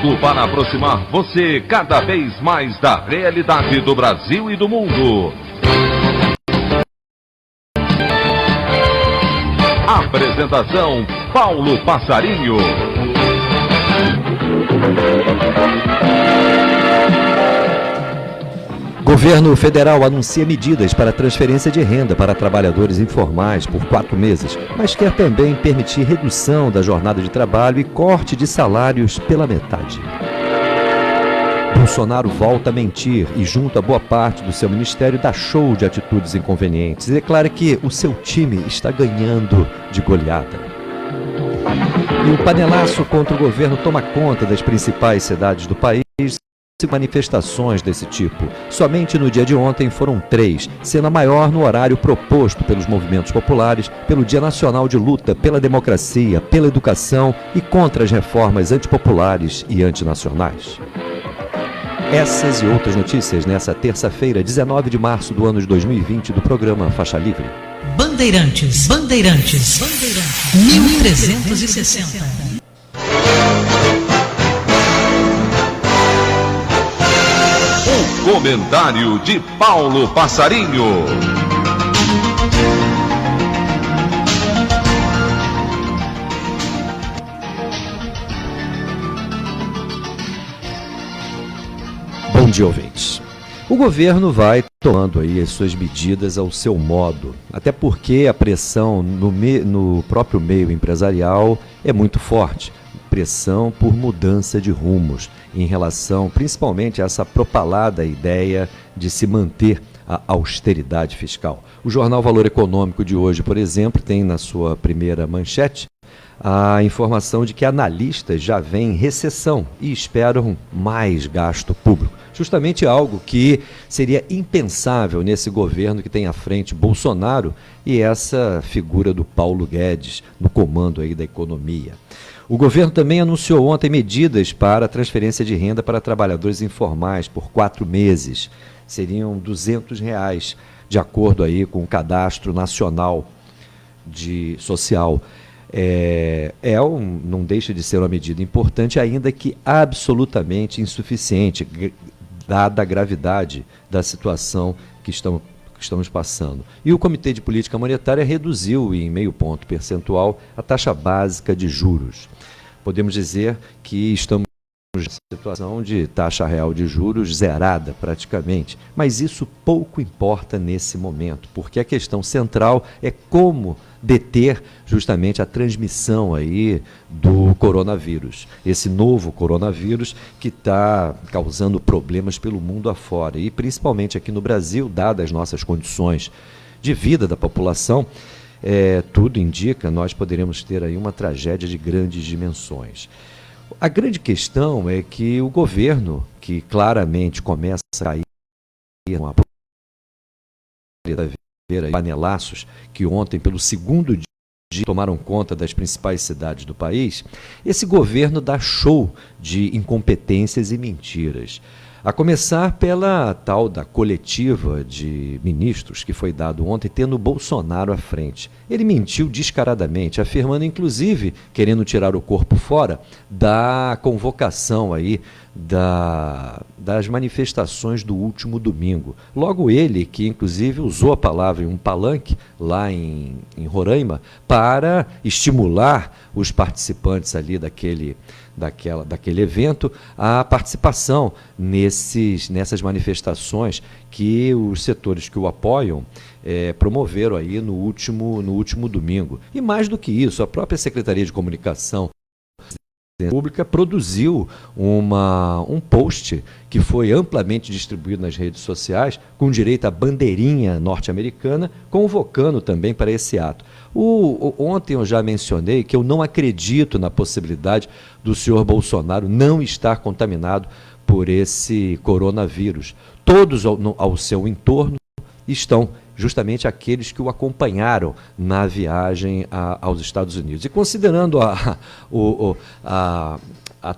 Tudo para aproximar você cada vez mais da realidade do Brasil e do mundo. Apresentação: Paulo Passarinho. Governo federal anuncia medidas para transferência de renda para trabalhadores informais por 4 meses, mas quer também permitir redução da jornada de trabalho e corte de salários pela metade. Bolsonaro volta a mentir e, junto a boa parte do seu ministério, dá show de atitudes inconvenientes e declara que o seu time está ganhando de goleada. E o panelaço contra o governo toma conta das principais cidades do país. Manifestações desse tipo. Somente no dia de ontem foram 3, sendo a maior no horário proposto pelos movimentos populares, pelo Dia Nacional de Luta pela Democracia, pela Educação e contra as reformas antipopulares e antinacionais. Essas e outras notícias nessa terça-feira, 19 de março do ano de 2020, do programa Faixa Livre. Bandeirantes, 1360. Comentário de Paulo Passarinho. Bom dia, ouvintes. O governo vai tomando aí as suas medidas ao seu modo, até porque a pressão no próprio meio empresarial é muito forte. Pressão por mudança de rumos em relação principalmente a essa propalada ideia de se manter a austeridade fiscal. O jornal Valor Econômico de hoje, por exemplo, tem na sua primeira manchete a informação de que analistas já veem recessão e esperam mais gasto público. Justamente algo que seria impensável nesse governo que tem à frente Bolsonaro e essa figura do Paulo Guedes no comando aí da economia. O governo também anunciou ontem medidas para a transferência de renda para trabalhadores informais por 4 meses. Seriam R$200, de acordo aí com o Cadastro Nacional Social. Não deixa de ser uma medida importante, ainda que absolutamente insuficiente, dada a gravidade da situação que estamos passando. E o Comitê de Política Monetária reduziu em 0,5 ponto percentual a taxa básica de juros. Podemos dizer que estamos em situação de taxa real de juros zerada praticamente, mas isso pouco importa nesse momento, porque a questão central é como deter justamente a transmissão aí do coronavírus, esse novo coronavírus que está causando problemas pelo mundo afora e principalmente aqui no Brasil, dadas as nossas condições de vida da população, tudo indica, nós poderemos ter aí uma tragédia de grandes dimensões. A grande questão é que o governo, que claramente começa a cair com a panelaços, que ontem, pelo segundo dia, tomaram conta das principais cidades do país, esse governo dá show de incompetências e mentiras. A começar pela tal da coletiva de ministros que foi dado ontem, tendo Bolsonaro à frente. Ele mentiu descaradamente, afirmando, inclusive, querendo tirar o corpo fora da convocação aí das manifestações do último domingo. Logo ele, que inclusive usou a palavra em um palanque lá em Roraima, para estimular os participantes ali daquele evento a participação nessas manifestações que os setores que o apoiam promoveram aí no último domingo. E mais do que isso, a própria Secretaria de Comunicação Pública produziu um post que foi amplamente distribuído nas redes sociais, com direito à bandeirinha norte-americana, convocando também para esse ato. Ontem eu já mencionei que eu não acredito na possibilidade do senhor Bolsonaro não estar contaminado por esse coronavírus. Todos ao seu entorno estão, justamente aqueles que o acompanharam na viagem aos Estados Unidos. E considerando a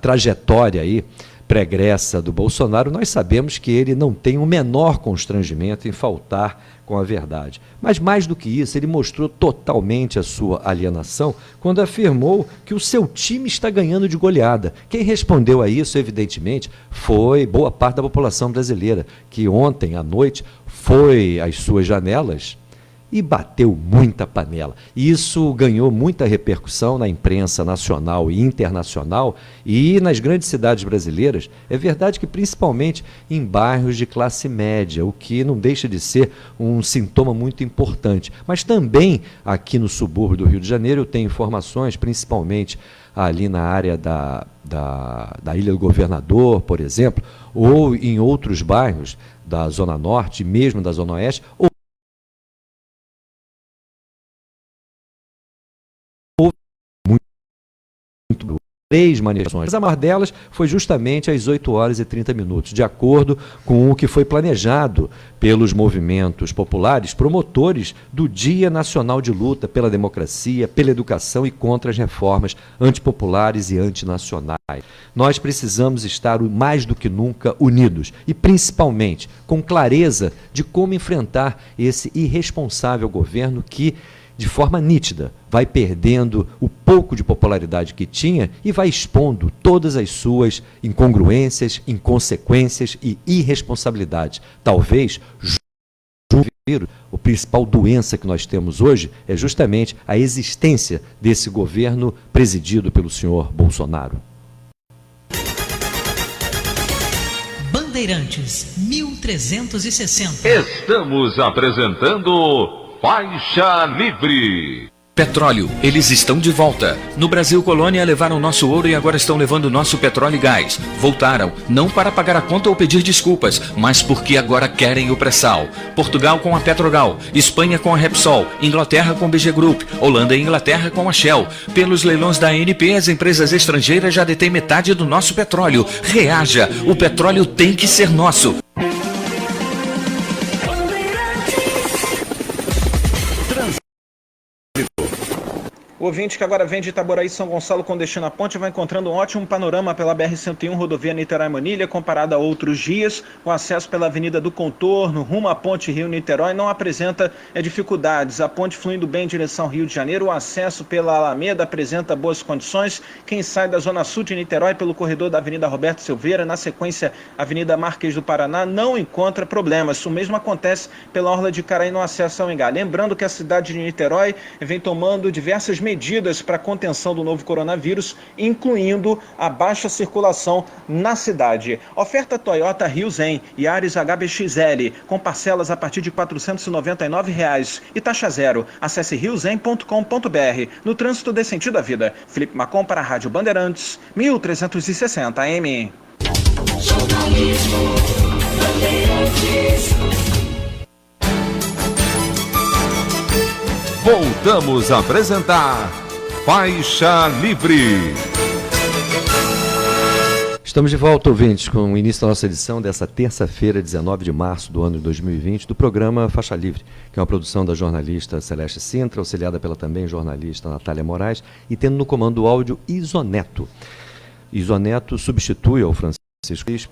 trajetória aí pregressa do Bolsonaro, nós sabemos que ele não tem o menor constrangimento em faltar com a verdade. Mas mais do que isso, ele mostrou totalmente a sua alienação quando afirmou que o seu time está ganhando de goleada. Quem respondeu a isso, evidentemente, foi boa parte da população brasileira, que ontem à noite foi às suas janelas e bateu muita panela. Isso ganhou muita repercussão na imprensa nacional e internacional e nas grandes cidades brasileiras. É verdade que principalmente em bairros de classe média, o que não deixa de ser um sintoma muito importante. Mas também aqui no subúrbio do Rio de Janeiro eu tenho informações, principalmente ali na área da Ilha do Governador, por exemplo, ou em outros bairros da Zona Norte, mesmo da Zona Oeste, ou três manifestações. A maior delas foi justamente às 8 horas e 30 minutos, de acordo com o que foi planejado pelos movimentos populares, promotores do Dia Nacional de Luta pela Democracia, pela Educação e contra as reformas antipopulares e antinacionais. Nós precisamos estar mais do que nunca unidos e, principalmente, com clareza de como enfrentar esse irresponsável governo que, de forma nítida, vai perdendo o pouco de popularidade que tinha e vai expondo todas as suas incongruências, inconsequências e irresponsabilidades. Talvez, a principal doença que nós temos hoje é justamente a existência desse governo presidido pelo senhor Bolsonaro. Bandeirantes, 1360. Estamos apresentando Faixa Livre. Petróleo, eles estão de volta. No Brasil Colônia levaram nosso ouro e agora estão levando nosso petróleo e gás. Voltaram, não para pagar a conta ou pedir desculpas, mas porque agora querem o pré-sal. Portugal com a Petrogal, Espanha com a Repsol, Inglaterra com a BG Group, Holanda e Inglaterra com a Shell. Pelos leilões da ANP, as empresas estrangeiras já detêm metade do nosso petróleo. Reaja, o petróleo tem que ser nosso. O ouvinte que agora vem de Itaboraí, São Gonçalo com destino à ponte vai encontrando um ótimo panorama pela BR-101, rodovia Niterói-Manilha, comparada a outros dias. O acesso pela Avenida do Contorno, rumo à ponte Rio-Niterói, não apresenta dificuldades. A ponte fluindo bem em direção ao Rio de Janeiro, o acesso pela Alameda apresenta boas condições. Quem sai da zona sul de Niterói pelo corredor da Avenida Roberto Silveira, na sequência Avenida Marquês do Paraná, não encontra problemas. O mesmo acontece pela Orla de Caraí no acesso ao Engá. Lembrando que a cidade de Niterói vem tomando diversas medidas para a contenção do novo coronavírus, incluindo a baixa circulação na cidade. Oferta Toyota Rio Zen e Yaris HBXL, com parcelas a partir de R$ 499 e taxa zero. Acesse riozen.com.br. No trânsito dê sentido à vida. Felipe Macon para a Rádio Bandeirantes, 1360 AM. Jornalismo Bandeirantes. Voltamos a apresentar Faixa Livre. Estamos de volta, ouvintes, com o início da nossa edição dessa terça-feira, 19 de março do ano de 2020, do programa Faixa Livre, que é uma produção da jornalista Celeste Sintra, auxiliada pela também jornalista Natália Moraes, e tendo no comando o áudio Isoneto. Isoneto substitui ao Francisco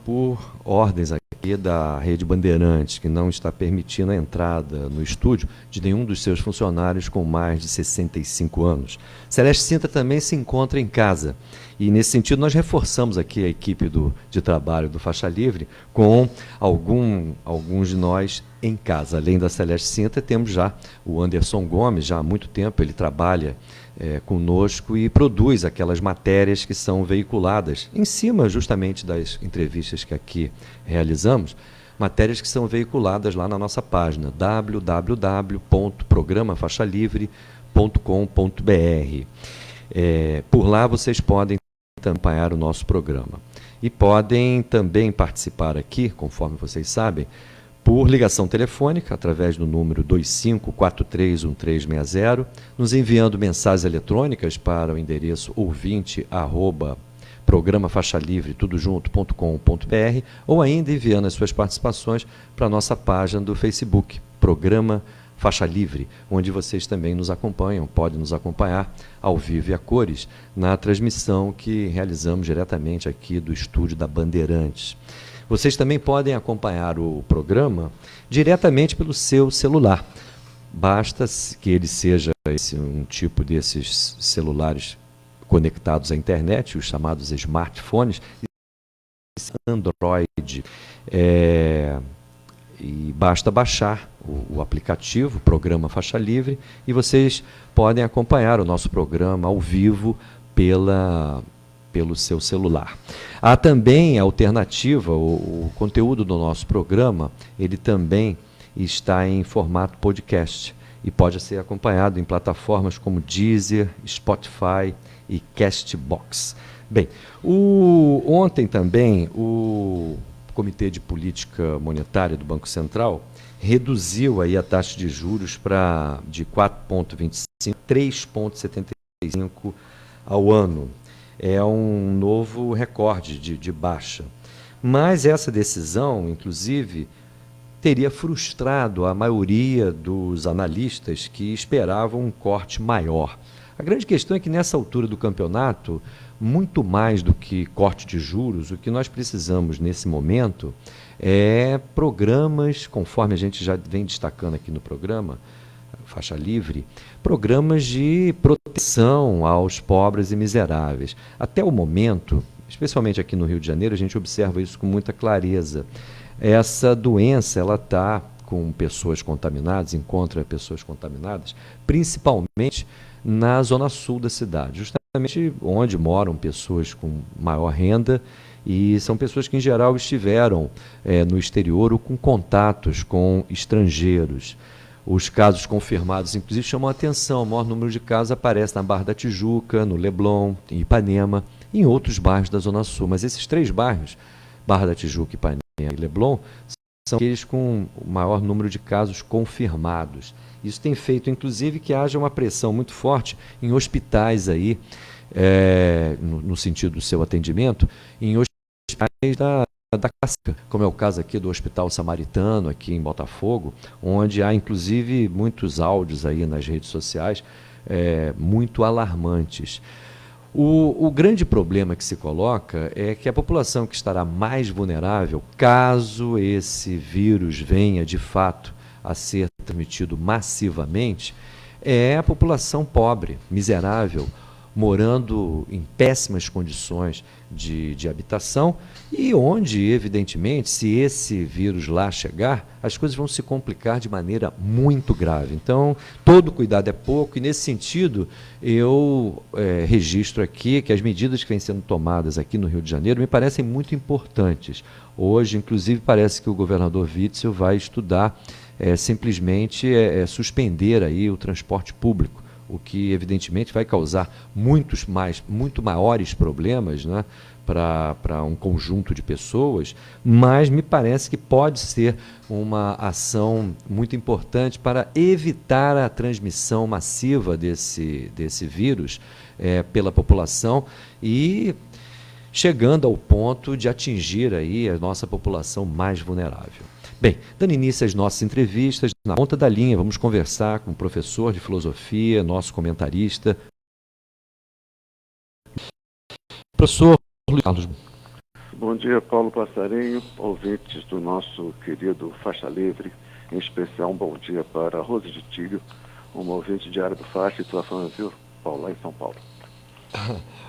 por ordens aqui da Rede Bandeirantes, que não está permitindo a entrada no estúdio de nenhum dos seus funcionários com mais de 65 anos. Celeste Sintra também se encontra em casa e, nesse sentido, nós reforçamos aqui a equipe de trabalho do Faixa Livre com alguns de nós em casa. Além da Celeste Sintra, temos já o Anderson Gomes, já há muito tempo ele trabalha conosco e produz aquelas matérias que são veiculadas em cima justamente das entrevistas que aqui realizamos, matérias que são veiculadas lá na nossa página www.programafaixalivre.com.br. Por lá vocês podem acompanhar o nosso programa e podem também participar aqui, conforme vocês sabem, por ligação telefônica, através do número 25431360, nos enviando mensagens eletrônicas para o endereço ouvinte@programafaixalivre.com.br ou ainda enviando as suas participações para a nossa página do Facebook, Programa Faixa Livre, onde vocês também nos acompanham, podem nos acompanhar ao vivo e a cores na transmissão que realizamos diretamente aqui do estúdio da Bandeirantes. Vocês também podem acompanhar o programa diretamente pelo seu celular. Basta que ele seja um tipo desses celulares conectados à internet, os chamados smartphones, Android, e basta baixar o aplicativo, o programa Faixa Livre, e vocês podem acompanhar o nosso programa ao vivo pelo seu celular. Há também a alternativa, o conteúdo do nosso programa, ele também está em formato podcast e pode ser acompanhado em plataformas como Deezer, Spotify e Castbox. Bem, ontem também o Comitê de Política Monetária do Banco Central reduziu aí a taxa de juros de 4,25% a 3,75% ao ano. É um novo recorde de baixa. Mas essa decisão, inclusive, teria frustrado a maioria dos analistas que esperavam um corte maior. A grande questão é que nessa altura do campeonato, muito mais do que corte de juros, o que nós precisamos nesse momento é programas, conforme a gente já vem destacando aqui no programa, Faixa Livre, programas de proteção aos pobres e miseráveis. Até o momento, especialmente aqui no Rio de Janeiro, a gente observa isso com muita clareza. Essa doença, ela está com pessoas contaminadas, encontra pessoas contaminadas, principalmente na zona sul da cidade, justamente onde moram pessoas com maior renda e são pessoas que, em geral, estiveram no exterior ou com contatos com estrangeiros. Os casos confirmados, inclusive, chamam a atenção. O maior número de casos aparece na Barra da Tijuca, no Leblon, em Ipanema e em outros bairros da Zona Sul. Mas esses três bairros, Barra da Tijuca, Ipanema e Leblon, são aqueles com o maior número de casos confirmados. Isso tem feito, inclusive, que haja uma pressão muito forte em hospitais aí, no sentido do seu atendimento, em hospitais da clássica, como é o caso aqui do Hospital Samaritano, aqui em Botafogo, onde há, inclusive, muitos áudios aí nas redes sociais muito alarmantes. O grande problema que se coloca é que a população que estará mais vulnerável, caso esse vírus venha de fato a ser transmitido massivamente, é a população pobre, miserável, morando em péssimas condições de habitação e onde, evidentemente, se esse vírus lá chegar, as coisas vão se complicar de maneira muito grave. Então, todo cuidado é pouco e, nesse sentido, eu registro aqui que as medidas que vêm sendo tomadas aqui no Rio de Janeiro me parecem muito importantes. Hoje, inclusive, parece que o governador Witzel vai estudar simplesmente suspender aí o transporte público, o que evidentemente vai causar muito maiores problemas, né, para um conjunto de pessoas, mas me parece que pode ser uma ação muito importante para evitar a transmissão massiva desse vírus pela população e chegando ao ponto de atingir aí a nossa população mais vulnerável. Bem, dando início às nossas entrevistas, na ponta da linha vamos conversar com o professor de filosofia, nosso comentarista, professor Luiz Carlos. Bom dia, Paulo Passarinho, ouvintes do nosso querido Faixa Livre, em especial um bom dia para a Rose de Tílio, uma ouvinte diária do Faixa, e tua fã, viu, Paulo, lá em São Paulo.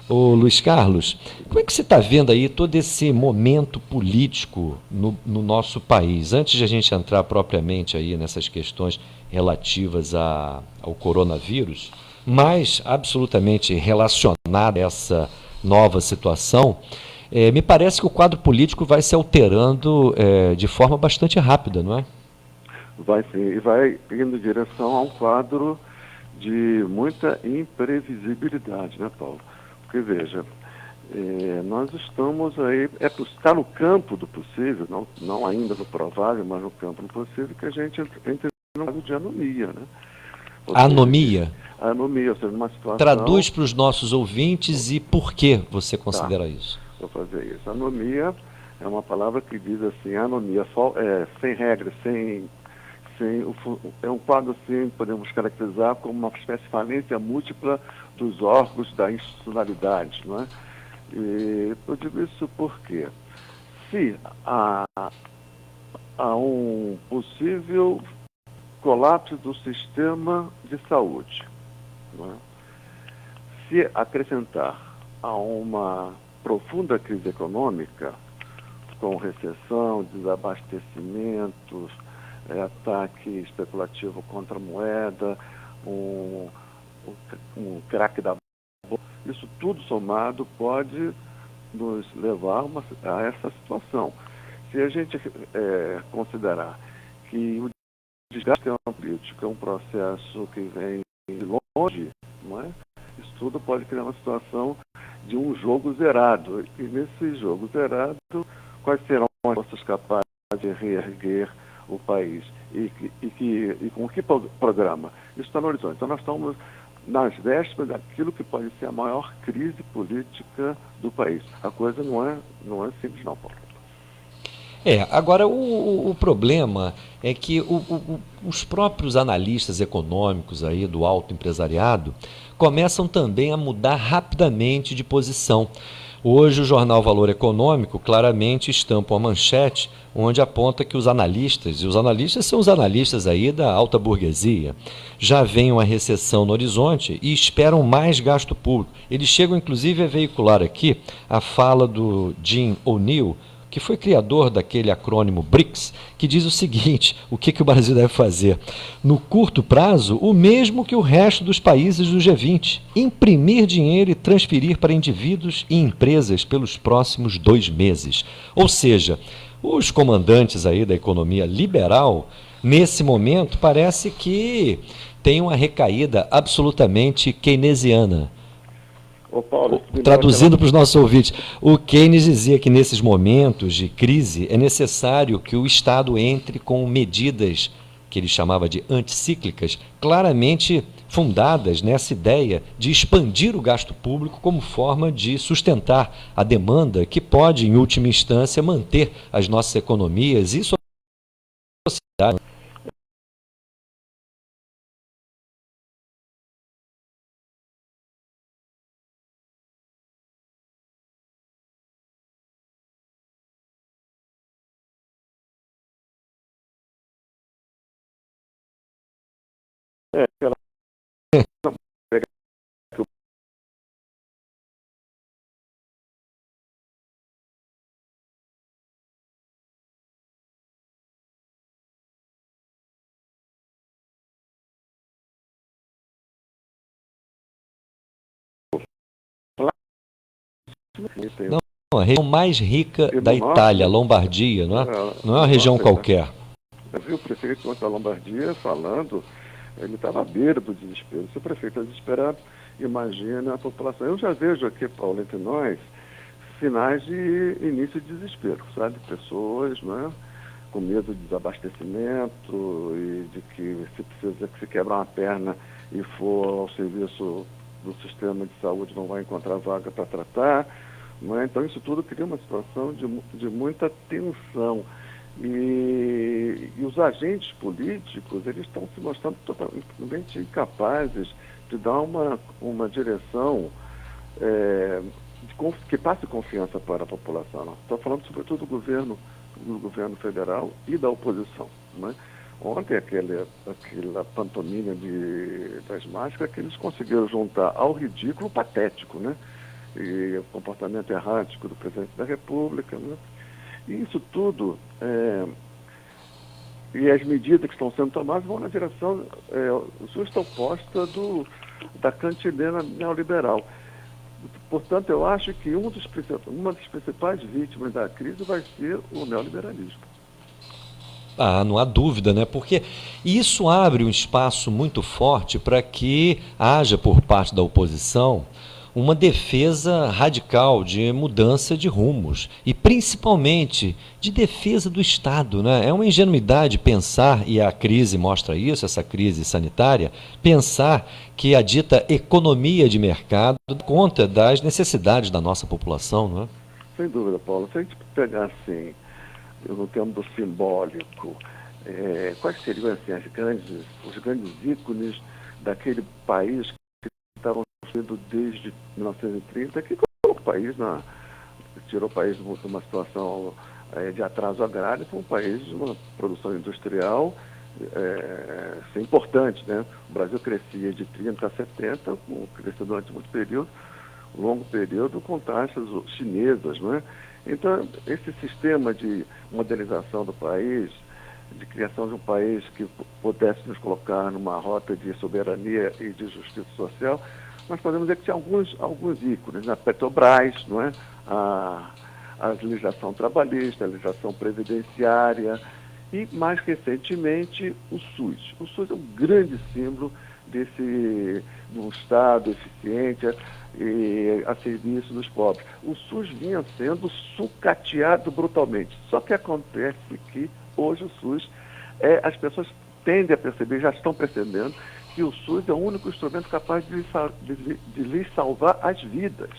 Ô Luiz Carlos, como é que você está vendo aí todo esse momento político no nosso país? Antes de a gente entrar propriamente aí nessas questões relativas ao coronavírus, mas absolutamente relacionada a essa nova situação, me parece que o quadro político vai se alterando de forma bastante rápida, não é? Vai sim, e vai indo em direção a um quadro de muita imprevisibilidade, né, Paulo? Porque, veja, nós estamos aí, está no campo do possível, não ainda no provável, mas no campo do possível, que a gente entra num quadro de anomia, né? Anomia? Anomia, ou seja, numa situação... Traduz para os nossos ouvintes e por que você considera isso? Vou fazer isso. Anomia é uma palavra que diz assim, anomia, sem regras, assim, é um quadro assim, podemos caracterizar como uma espécie de falência múltipla dos órgãos da institucionalidade, não é? E eu digo isso porque se há um possível colapso do sistema de saúde, não é? Se acrescentar a uma profunda crise econômica, com recessão, desabastecimentos, ataque especulativo contra a moeda, um craque da bolsa, isso tudo somado pode nos levar a essa situação. Se a gente considerar que o desgaste político é um processo que vem de longe, não é? Isso tudo pode criar uma situação de um jogo zerado. E nesse jogo zerado, quais serão as forças capazes de reerguer o país? E com que programa? Isso está no horizonte. Então nós estamos nas vésperas daquilo que pode ser a maior crise política do país. A coisa não é simples não, Paulo. Agora o problema é que os próprios analistas econômicos aí do alto empresariado começam também a mudar rapidamente de posição. Hoje o jornal Valor Econômico claramente estampa uma manchete onde aponta que os analistas são os analistas aí da alta burguesia, já veem uma recessão no horizonte e esperam mais gasto público. Eles chegam inclusive a veicular aqui a fala do Jim O'Neill, que foi criador daquele acrônimo BRICS, que diz o seguinte: o que o Brasil deve fazer? No curto prazo, o mesmo que o resto dos países do G20, imprimir dinheiro e transferir para indivíduos e empresas pelos próximos 2 meses. Ou seja, os comandantes aí da economia liberal, nesse momento, parece que tem uma recaída absolutamente keynesiana. Paulo, traduzindo para os nossos ouvintes, o Keynes dizia que nesses momentos de crise é necessário que o Estado entre com medidas que ele chamava de anticíclicas, claramente fundadas nessa ideia de expandir o gasto público como forma de sustentar a demanda que pode, em última instância, manter as nossas economias e sociedade. Não, a região mais rica da Itália, a Lombardia, não é uma região qualquer. Eu vi o prefeito da Lombardia falando, ele estava à beira do desespero. Se o prefeito está desesperado, imagina a população. Eu já vejo aqui, Paulo, entre nós, sinais de início de desespero, sabe? Pessoas, né, com medo de desabastecimento e de que se quebrar uma perna e for ao serviço do sistema de saúde não vai encontrar vaga para tratar. Não é? Então isso tudo cria uma situação de muita tensão. E os agentes políticos, eles estão se mostrando totalmente incapazes de dar uma direção que passe confiança para a população. Estou falando sobretudo do governo federal e da oposição. Não é? Ontem, aquela pantomima das máscaras que eles conseguiram juntar ao ridículo patético, né? E o comportamento errático do presidente da República, né? E isso tudo, e as medidas que estão sendo tomadas vão na direção justa oposta da cantilena neoliberal. Portanto, eu acho que uma das principais vítimas da crise vai ser o neoliberalismo. Não há dúvida, né? Porque isso abre um espaço muito forte para que haja, por parte da oposição, uma defesa radical de mudança de rumos e, principalmente, de defesa do Estado, né? É uma ingenuidade pensar, e a crise mostra isso, essa crise sanitária, pensar que a dita economia de mercado dá conta das necessidades da nossa população, não é? Sem dúvida, Paulo. Se a gente pegar assim, no termo do simbólico, quais seriam assim, os grandes ícones daquele país que estavam construídos desde 1930, que colocou o país tirou o país de uma situação de atraso agrário para um país de uma produção industrial importante, né? O Brasil crescia de 30 a 70, cresceu durante muito período, um longo período, com taxas chinesas, né? Então, esse sistema de modernização do país, de criação de um país que pudesse nos colocar numa rota de soberania e de justiça social, nós podemos dizer que tinha alguns ícones, né? A Petrobras, não é? A legislação trabalhista, a legislação previdenciária e, mais recentemente, o SUS. O SUS é um grande símbolo de um Estado eficiente e a serviço dos pobres. O SUS vinha sendo sucateado brutalmente. Só que acontece que hoje o SUS, as pessoas tendem a perceber, já estão percebendo, que o SUS é o único instrumento capaz de lhes salvar as vidas,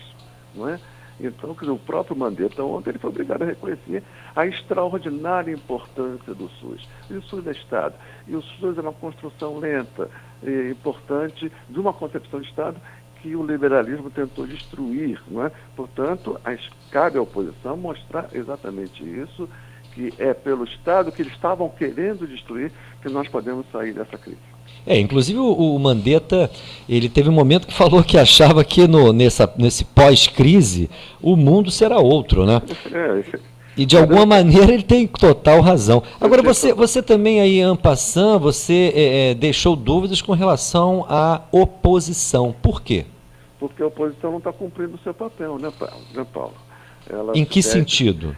não é? Então, o próprio Mandetta ontem ele foi obrigado a reconhecer a extraordinária importância do SUS. E o SUS é Estado. E o SUS é uma construção lenta e importante de uma concepção de Estado que o liberalismo tentou destruir, não é? Portanto, cabe à oposição mostrar exatamente isso, que é pelo Estado que eles estavam querendo destruir que nós podemos sair dessa crise. Inclusive o Mandetta, ele teve um momento que falou que achava que nesse pós-crise o mundo será outro, né? E de alguma maneira ele tem total razão. Agora, você também aí, en passant, você deixou dúvidas com relação à oposição. Por quê? Porque a oposição não está cumprindo o seu papel, né, Paulo? Em que sentido?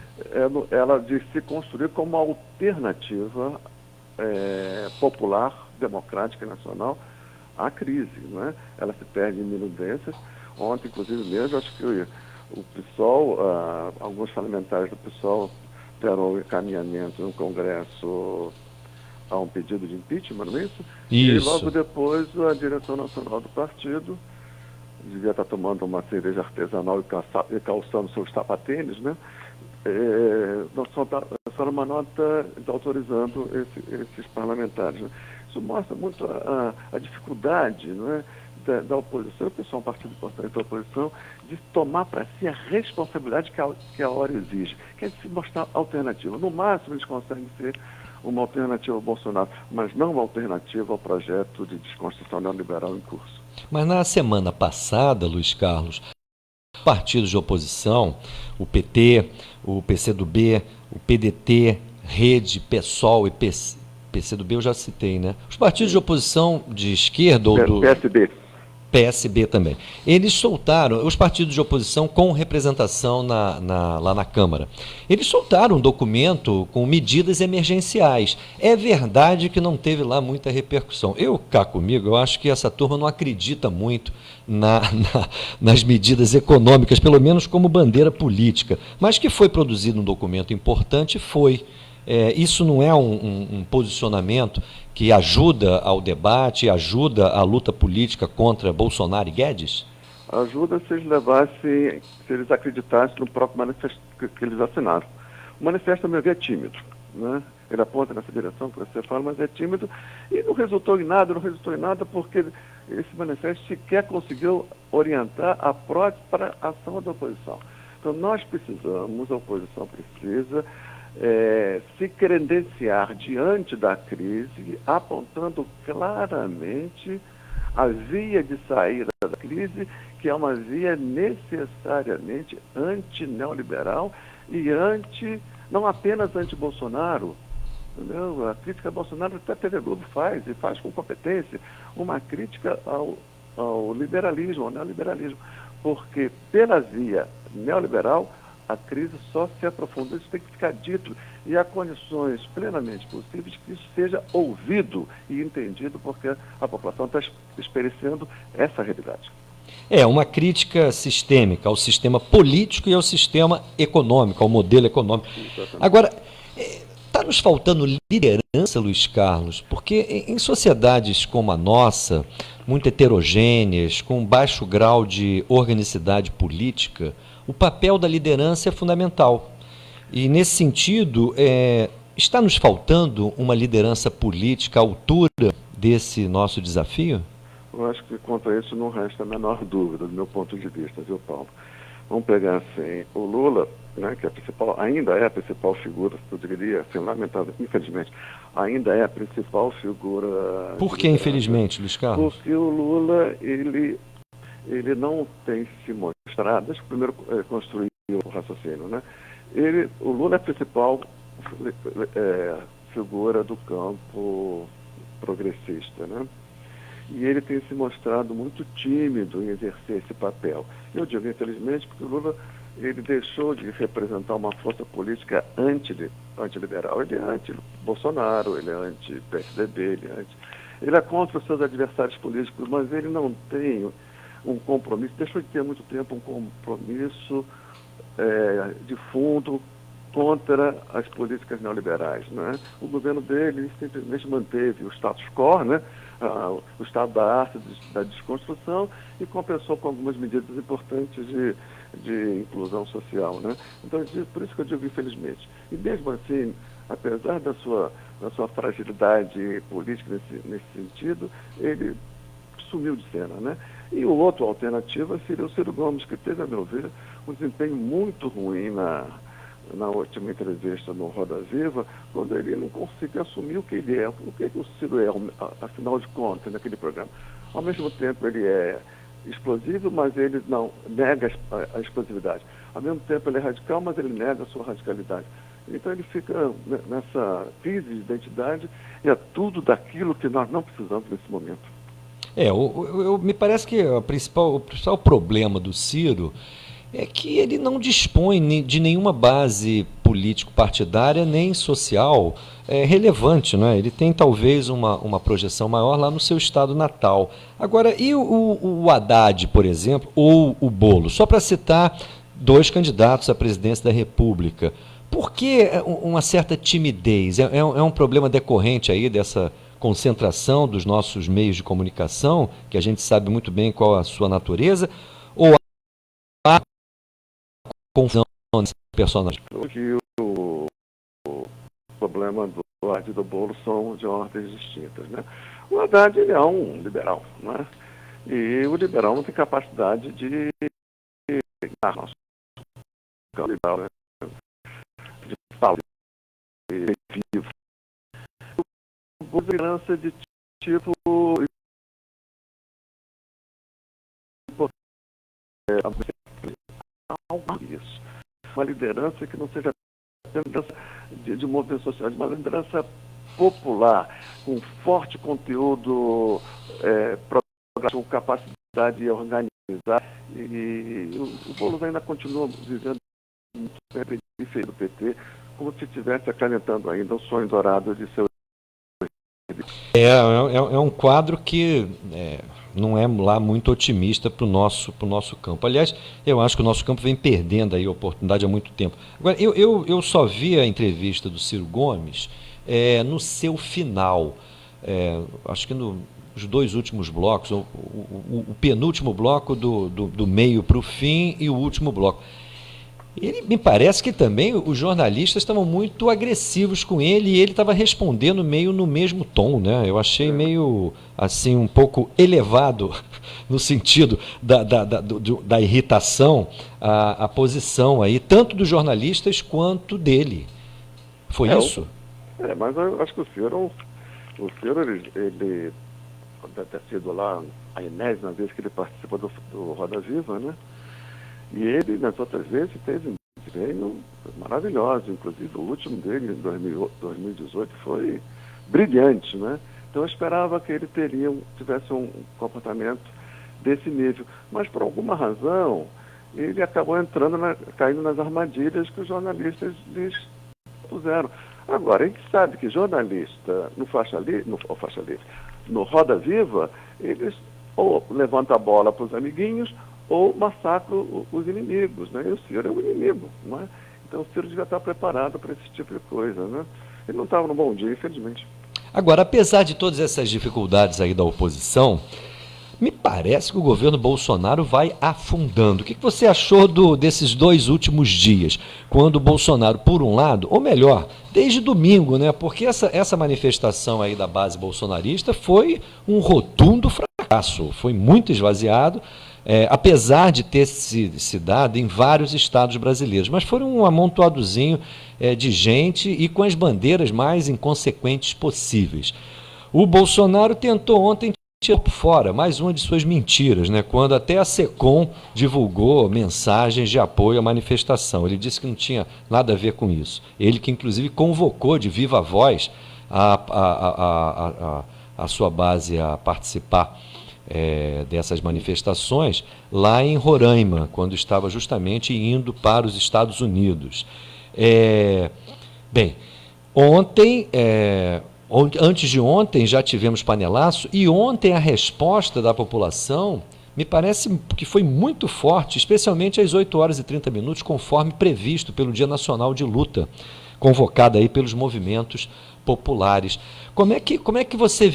Ela de se construir como uma alternativa popular, democrática e nacional à crise, não é? Ela se perde em minudências. Ontem, inclusive mesmo, acho que o PSOL, alguns parlamentares do PSOL deram o encaminhamento no Congresso a um pedido de impeachment, não é isso? E logo depois a direção nacional do partido devia estar tomando uma cerveja artesanal e calçando seus sapatênis, né? Lançaram uma nota autorizando esses parlamentares, né? Isso mostra muito a dificuldade, não é, da oposição, o pessoal é um partido importante da oposição, de tomar para si a responsabilidade que a hora exige, que é de se mostrar alternativa. No máximo eles conseguem ser uma alternativa ao Bolsonaro, mas não uma alternativa ao projeto de desconstrução neoliberal em curso. Mas na semana passada, Luiz Carlos, partidos de oposição, o PT, o PCdoB, o PDT, Rede, PSOL e PCdoB eu já citei, né? Os partidos de oposição de esquerda ou do PSB também. Eles soltaram, os partidos de oposição com representação lá na Câmara, eles soltaram um documento com medidas emergenciais. É verdade que não teve lá muita repercussão. Cá comigo, eu acho que essa turma não acredita muito nas medidas econômicas, pelo menos como bandeira política, mas que foi produzido um documento importante, foi. Isso não é um posicionamento que ajuda ao debate, ajuda a luta política contra Bolsonaro e Guedes? Ajuda se eles acreditassem no próprio manifesto que eles assinaram. O manifesto, a meu ver, é tímido, né? Ele aponta nessa direção que você fala, mas é tímido e não resultou em nada porque esse manifesto sequer conseguiu orientar a própria ação da oposição. Então nós precisamos, a oposição precisa se credenciar diante da crise, apontando claramente a via de saída da crise, que é uma via necessariamente anti-neoliberal e não apenas anti-Bolsonaro. Entendeu? A crítica a Bolsonaro até a TV Globo faz, e faz com competência, uma crítica ao liberalismo, ao neoliberalismo, porque pela via neoliberal a crise só se aprofundou, isso tem que ficar dito, e há condições plenamente possíveis que isso seja ouvido e entendido, porque a população está experienciando essa realidade. Uma crítica sistêmica ao sistema político e ao sistema econômico, ao modelo econômico. Exatamente. Agora, está nos faltando liderança, Luiz Carlos, porque em sociedades como a nossa, muito heterogêneas, com baixo grau de organicidade política, o papel da liderança é fundamental. E, nesse sentido, está nos faltando uma liderança política à altura desse nosso desafio? Eu acho que quanto a isso não resta a menor dúvida, do meu ponto de vista, viu, Paulo? Vamos pegar assim, o Lula, né, que ainda é a principal figura, eu diria, assim, lamentável, infelizmente, ainda é a principal figura... Por que infelizmente, Luiz Carlos? Porque o Lula, ele não tem se mostrado, deixa eu primeiro construir o raciocínio, né? O Lula é a principal figura do campo progressista, né? E ele tem se mostrado muito tímido em exercer esse papel. Eu digo infelizmente porque o Lula ele deixou de representar uma força política antiliberal. Ele é anti-Bolsonaro, ele é anti-PSDB, ele é contra os seus adversários políticos, mas ele não tem um compromisso, deixou de ter há muito tempo um compromisso de fundo contra as políticas neoliberais, né? O governo dele simplesmente manteve o status quo, né? O estado da arte, da desconstrução, e compensou com algumas medidas importantes de inclusão social, né? Então, por isso que eu digo infelizmente. E mesmo assim, apesar da sua fragilidade política nesse sentido, ele sumiu de cena, né? E o outro alternativa seria o Ciro Gomes, que teve, a meu ver, um desempenho muito ruim na última entrevista no Roda Viva, quando ele não conseguiu assumir o que ele é, o que o Ciro é, afinal de contas, naquele programa. Ao mesmo tempo, ele é explosivo, mas ele não nega a explosividade. Ao mesmo tempo, ele é radical, mas ele nega a sua radicalidade. Então, ele fica nessa crise de identidade e é tudo daquilo que nós não precisamos nesse momento. Me parece que o principal problema do Ciro é que ele não dispõe de nenhuma base político-partidária nem social relevante, não é? Ele tem talvez uma projeção maior lá no seu estado natal. Agora, e o Haddad, por exemplo, ou o Boulos? Só para citar dois candidatos à presidência da República. Por que uma certa timidez? É um problema decorrente aí dessa concentração dos nossos meios de comunicação, que a gente sabe muito bem qual a sua natureza, ou há confusão nesse personagem? Que o problema do Haddad e do Boulos são de ordens distintas, né? O Haddad, ele é um liberal, né? E o liberal não tem capacidade de nosso liberal, né? De falar, de vivo. Liderança de tipo isso. Uma liderança que não seja uma liderança de movimento social, de uma liderança popular, com forte conteúdo, com capacidade de organizar. E o Boulos ainda continua vivendo muito periferia do PT, como se estivesse acalentando ainda o sonho dourado de seu. É um quadro que não é lá muito otimista para o nosso campo. Aliás, eu acho que o nosso campo vem perdendo aí a oportunidade há muito tempo. Agora, eu só vi a entrevista do Ciro Gomes no seu final. Acho que nos dois últimos blocos, o penúltimo bloco do meio para o fim e o último bloco. Ele me parece que também os jornalistas estavam muito agressivos com ele e ele estava respondendo meio no mesmo tom, né? Eu achei meio assim um pouco elevado no sentido da irritação a posição aí, tanto dos jornalistas quanto dele. Foi isso? Mas eu acho que o Ciro ele deve ter sido lá a 10ª vez que ele participa do Roda Viva, né? E ele, nas outras vezes, teve um desempenho maravilhoso. Inclusive, o último dele, em 2018, foi brilhante, né? Então, eu esperava que ele tivesse um comportamento desse nível. Mas, por alguma razão, ele acabou caindo nas armadilhas que os jornalistas lhes puseram. Agora, a gente sabe que jornalista no Roda Viva, eles ou levantam a bola para os amiguinhos, ou massacram os inimigos, né? E o Ciro é um inimigo, não é? Então o Ciro devia estar preparado para esse tipo de coisa, né? Ele não estava no bom dia, infelizmente. Agora, apesar de todas essas dificuldades aí da oposição, Me parece que o governo Bolsonaro vai afundando. O que você achou desses 2 últimos dias? Quando o Bolsonaro, por um lado, ou melhor, desde domingo, né? Porque essa manifestação aí da base bolsonarista foi um rotundo fracasso, foi muito esvaziado, apesar de ter se dado em vários estados brasileiros. Mas foi um amontoadozinho de gente e com as bandeiras mais inconsequentes possíveis. O Bolsonaro tentou ontem tirar por fora mais uma de suas mentiras, né? Quando até a SECOM divulgou mensagens de apoio à manifestação. Ele disse que não tinha nada a ver com isso. Ele que, inclusive, convocou de viva voz a sua base a participar dessas manifestações lá em Roraima, quando estava justamente indo para os Estados Unidos. Bem, ontem... Antes de ontem já tivemos panelaço e ontem a resposta da população me parece que foi muito forte, especialmente às 8h30, conforme previsto pelo Dia Nacional de Luta, convocado aí pelos movimentos populares. Como é que você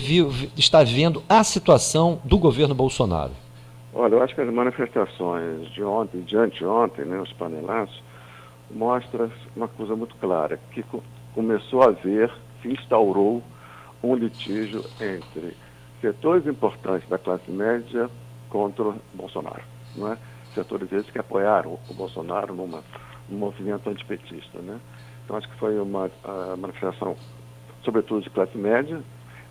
está vendo a situação do governo Bolsonaro? Olha, eu acho que as manifestações de ontem e de anteontem, né, os panelaços, mostram uma coisa muito clara, que começou a haver, se instaurou um litígio entre setores importantes da classe média contra o Bolsonaro, não é? Setores esses que apoiaram o Bolsonaro num movimento antipetista, né? Então acho que foi uma manifestação, sobretudo de classe média,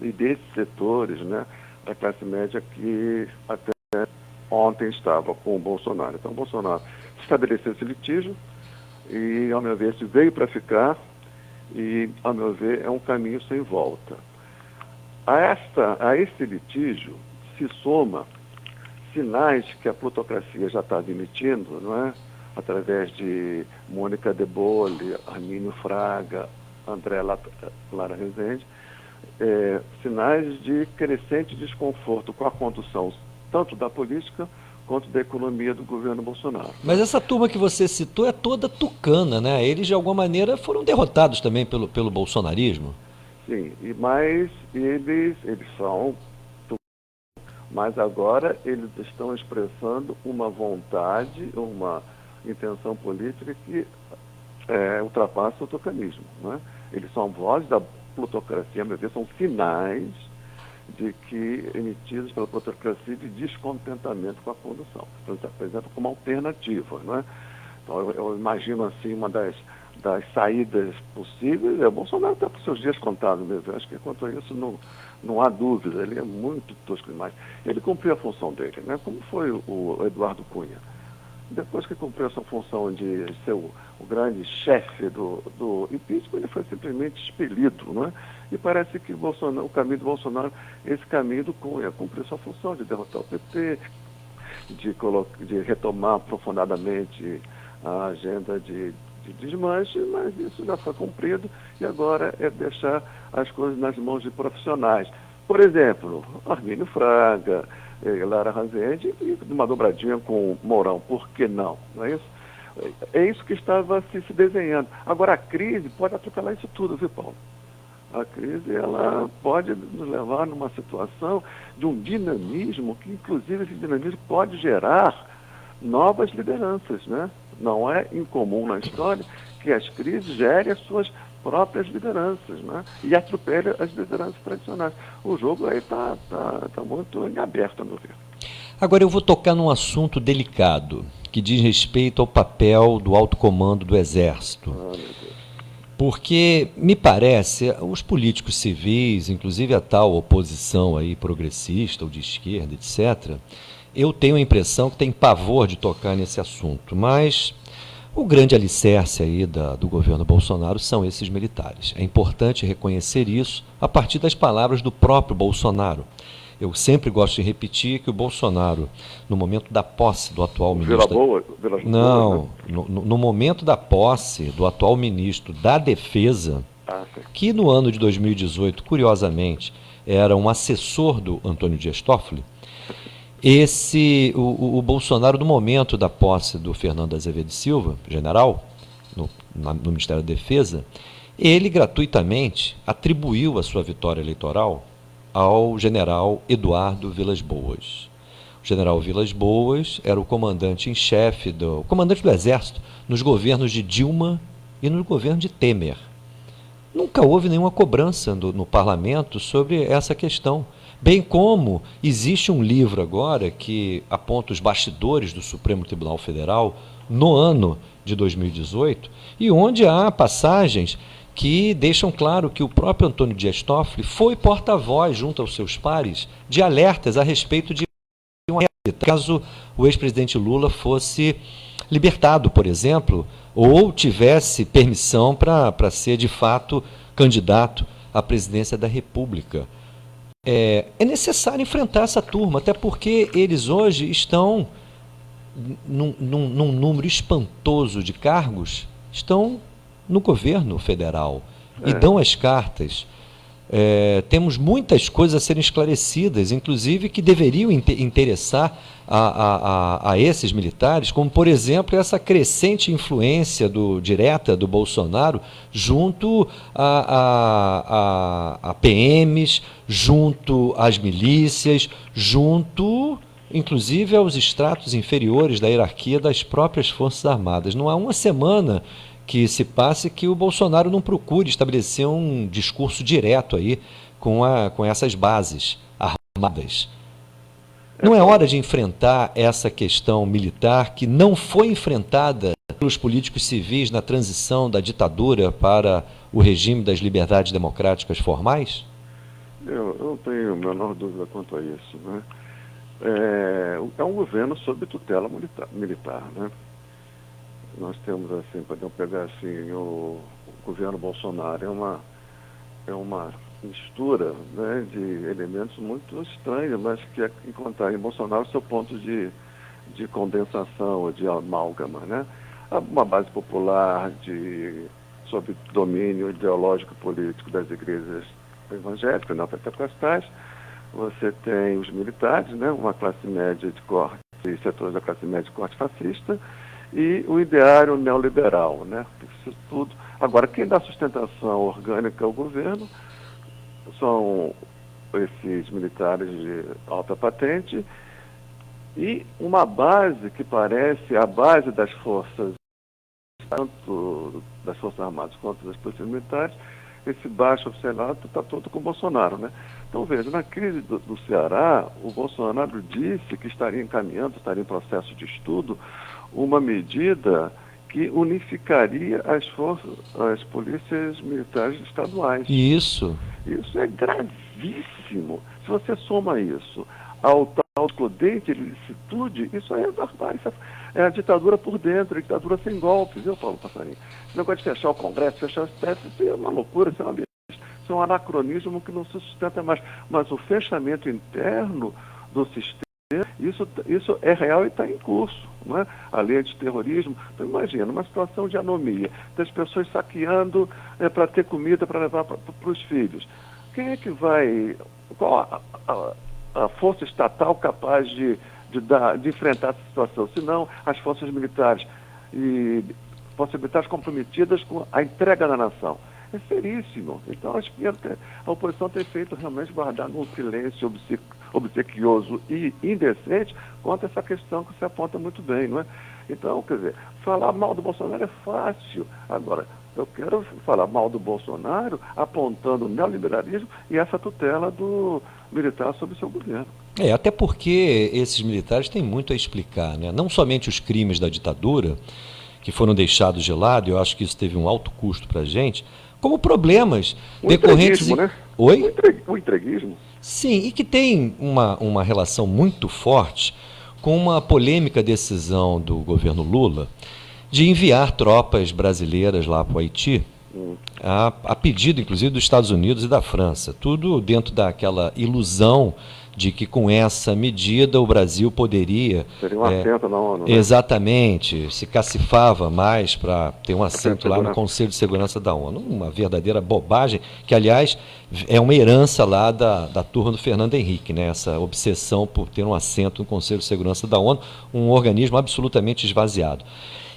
e desses setores, né, da classe média que até ontem estava com o Bolsonaro. Então o Bolsonaro estabeleceu esse litígio e, ao meu ver, isso veio para ficar. E, ao meu ver, é um caminho sem volta. A esse litígio se soma sinais que a plutocracia já está emitindo, não é? Através de Mônica De Bolle, Armínio Fraga, André Lara Rezende, sinais de crescente desconforto com a condução tanto da política quanto da economia do governo Bolsonaro. Mas essa turma que você citou é toda tucana, né? Eles, de alguma maneira, foram derrotados também pelo bolsonarismo. Sim, mas eles são tucanos, mas agora eles estão expressando uma vontade, uma intenção política que ultrapassa o tucanismo, não é? Eles são vozes da plutocracia, a meu ver, são sinais de que emitidos pela plutocracia de descontentamento com a condução. Por exemplo, como alternativa, não é? Então, eu imagino assim, uma das saídas possíveis, o Bolsonaro está com seus dias contados mesmo. Eu acho que quanto a isso não há dúvida, ele é muito tosco demais. Ele cumpriu a função dele, né? Como foi o Eduardo Cunha. Depois que cumpriu essa função de ser o grande chefe do impeachment, ele foi simplesmente expelido, não é? E parece que o caminho do Bolsonaro, esse caminho do Cunha, cumpriu sua função de derrotar o PT, de retomar aprofundadamente a agenda de desmanche, mas isso já foi cumprido e agora é deixar as coisas nas mãos de profissionais. Por exemplo, Armínio Fraga, Lara Rezende, e uma dobradinha com Mourão, por que não? Não é isso? É isso que estava se desenhando. Agora, a crise pode atropelar isso tudo, viu, Paulo? A crise, ela pode nos levar numa situação de um dinamismo, que inclusive esse dinamismo pode gerar novas lideranças, né? Não é incomum na história que as crises gerem as suas próprias lideranças, né? E atropelem as lideranças tradicionais. O jogo aí está muito em aberto, a meu ver. Agora eu vou tocar num assunto delicado, que diz respeito ao papel do alto comando do Exército. Ah, meu Deus. Porque, me parece, os políticos civis, inclusive a tal oposição aí progressista ou de esquerda, etc., eu tenho a impressão que tem pavor de tocar nesse assunto, mas o grande alicerce aí do governo Bolsonaro são esses militares. É importante reconhecer isso a partir das palavras do próprio Bolsonaro. Eu sempre gosto de repetir que o Bolsonaro, no momento da posse do atual ministro... Não, no momento da posse do atual ministro da Defesa, que no ano de 2018, curiosamente, era um assessor do Antônio Dias Toffoli, o Bolsonaro, no momento da posse do Fernando Azevedo Silva, general, no Ministério da Defesa, ele gratuitamente atribuiu a sua vitória eleitoral ao general Eduardo Vilas Boas. general Vilas Boas era o comandante em chefe, comandante do Exército, nos governos de Dilma e no governo de Temer. Nunca houve nenhuma cobrança no parlamento sobre essa questão. Bem como existe um livro agora que aponta os bastidores do Supremo Tribunal Federal no ano de 2018, e onde há passagens que deixam claro que o próprio Antônio Dias Toffoli foi porta-voz junto aos seus pares de alertas a respeito de caso o ex-presidente Lula fosse libertado, por exemplo, ou tivesse permissão para ser de fato candidato à presidência da República. É necessário enfrentar essa turma, até porque eles hoje estão num número espantoso de cargos, estão no governo federal e dão as cartas. Temos muitas coisas a serem esclarecidas, inclusive que deveriam interessar a esses militares, como, por exemplo, essa crescente influência direta do Bolsonaro junto a PMs, junto às milícias, junto, inclusive, aos estratos inferiores da hierarquia das próprias Forças Armadas. Não há uma semana que se passe que o Bolsonaro não procure estabelecer um discurso direto aí com essas bases armadas. Não é hora de enfrentar essa questão militar que não foi enfrentada pelos políticos civis na transição da ditadura para o regime das liberdades democráticas formais? Eu não tenho a menor dúvida quanto a isso, né? É um governo sob tutela militar, né? Nós temos, assim, podemos pegar assim, o governo Bolsonaro é uma mistura, né, de elementos muito estranhos, mas que encontrar em Bolsonaro seu ponto de condensação, de amálgama, né? Uma base popular sob domínio ideológico político das igrejas evangélicas, não pentecostais. Você tem os militares, né, uma classe média de corte, setores da classe média de corte fascista, e o ideário neoliberal, né? Isso tudo. Agora, quem dá sustentação orgânica ao governo são esses militares de alta patente e uma base que parece a base das forças, tanto das Forças Armadas quanto das polícias militares. Esse baixo oficialato está todo com o Bolsonaro, né? Então, veja, na crise do Ceará, o Bolsonaro disse que estaria encaminhando, estaria em processo de estudo, uma medida que unificaria as polícias militares estaduais. Isso é gravíssimo. Se você soma isso ao tal excludente de licitude, isso aí é barbárie. É a ditadura por dentro, a ditadura sem golpes, viu, Paulo Passarinho? Esse negócio de fechar o Congresso, fechar o STF, isso é uma loucura, isso é um anacronismo que não se sustenta mais. Mas o fechamento interno do sistema, isso é real e está em curso, não é? A lei de terrorismo. Então, imagina, uma situação de anomia, das pessoas saqueando para ter comida para levar para os filhos. Quem é que vai... Qual a força estatal capaz de enfrentar essa situação? Se não, as forças militares. E forças militares comprometidas com a entrega da nação. É seríssimo. Então, acho que a oposição tem feito realmente guardar um silêncio obsequioso e indecente quanto a essa questão que você aponta muito bem, não é? Então, quer dizer, falar mal do Bolsonaro é fácil. Agora, eu quero falar mal do Bolsonaro apontando o neoliberalismo e essa tutela do militar sobre o seu governo. Até porque esses militares têm muito a explicar, né? Não somente os crimes da ditadura, que foram deixados de lado, eu acho que isso teve um alto custo para a gente, como problemas decorrentes... Né? Oi? O entreguismo. Sim, e que tem uma relação muito forte com uma polêmica decisão do governo Lula de enviar tropas brasileiras lá para o Haiti, a pedido, inclusive, dos Estados Unidos e da França. Tudo dentro daquela ilusão de que com essa medida o Brasil poderia... Seria um assento na ONU, né? Exatamente, se cacifava mais para ter um assento lá no Conselho de Segurança da ONU. Uma verdadeira bobagem, que, aliás, é uma herança lá da turma do Fernando Henrique, né? Essa obsessão por ter um assento no Conselho de Segurança da ONU, um organismo absolutamente esvaziado.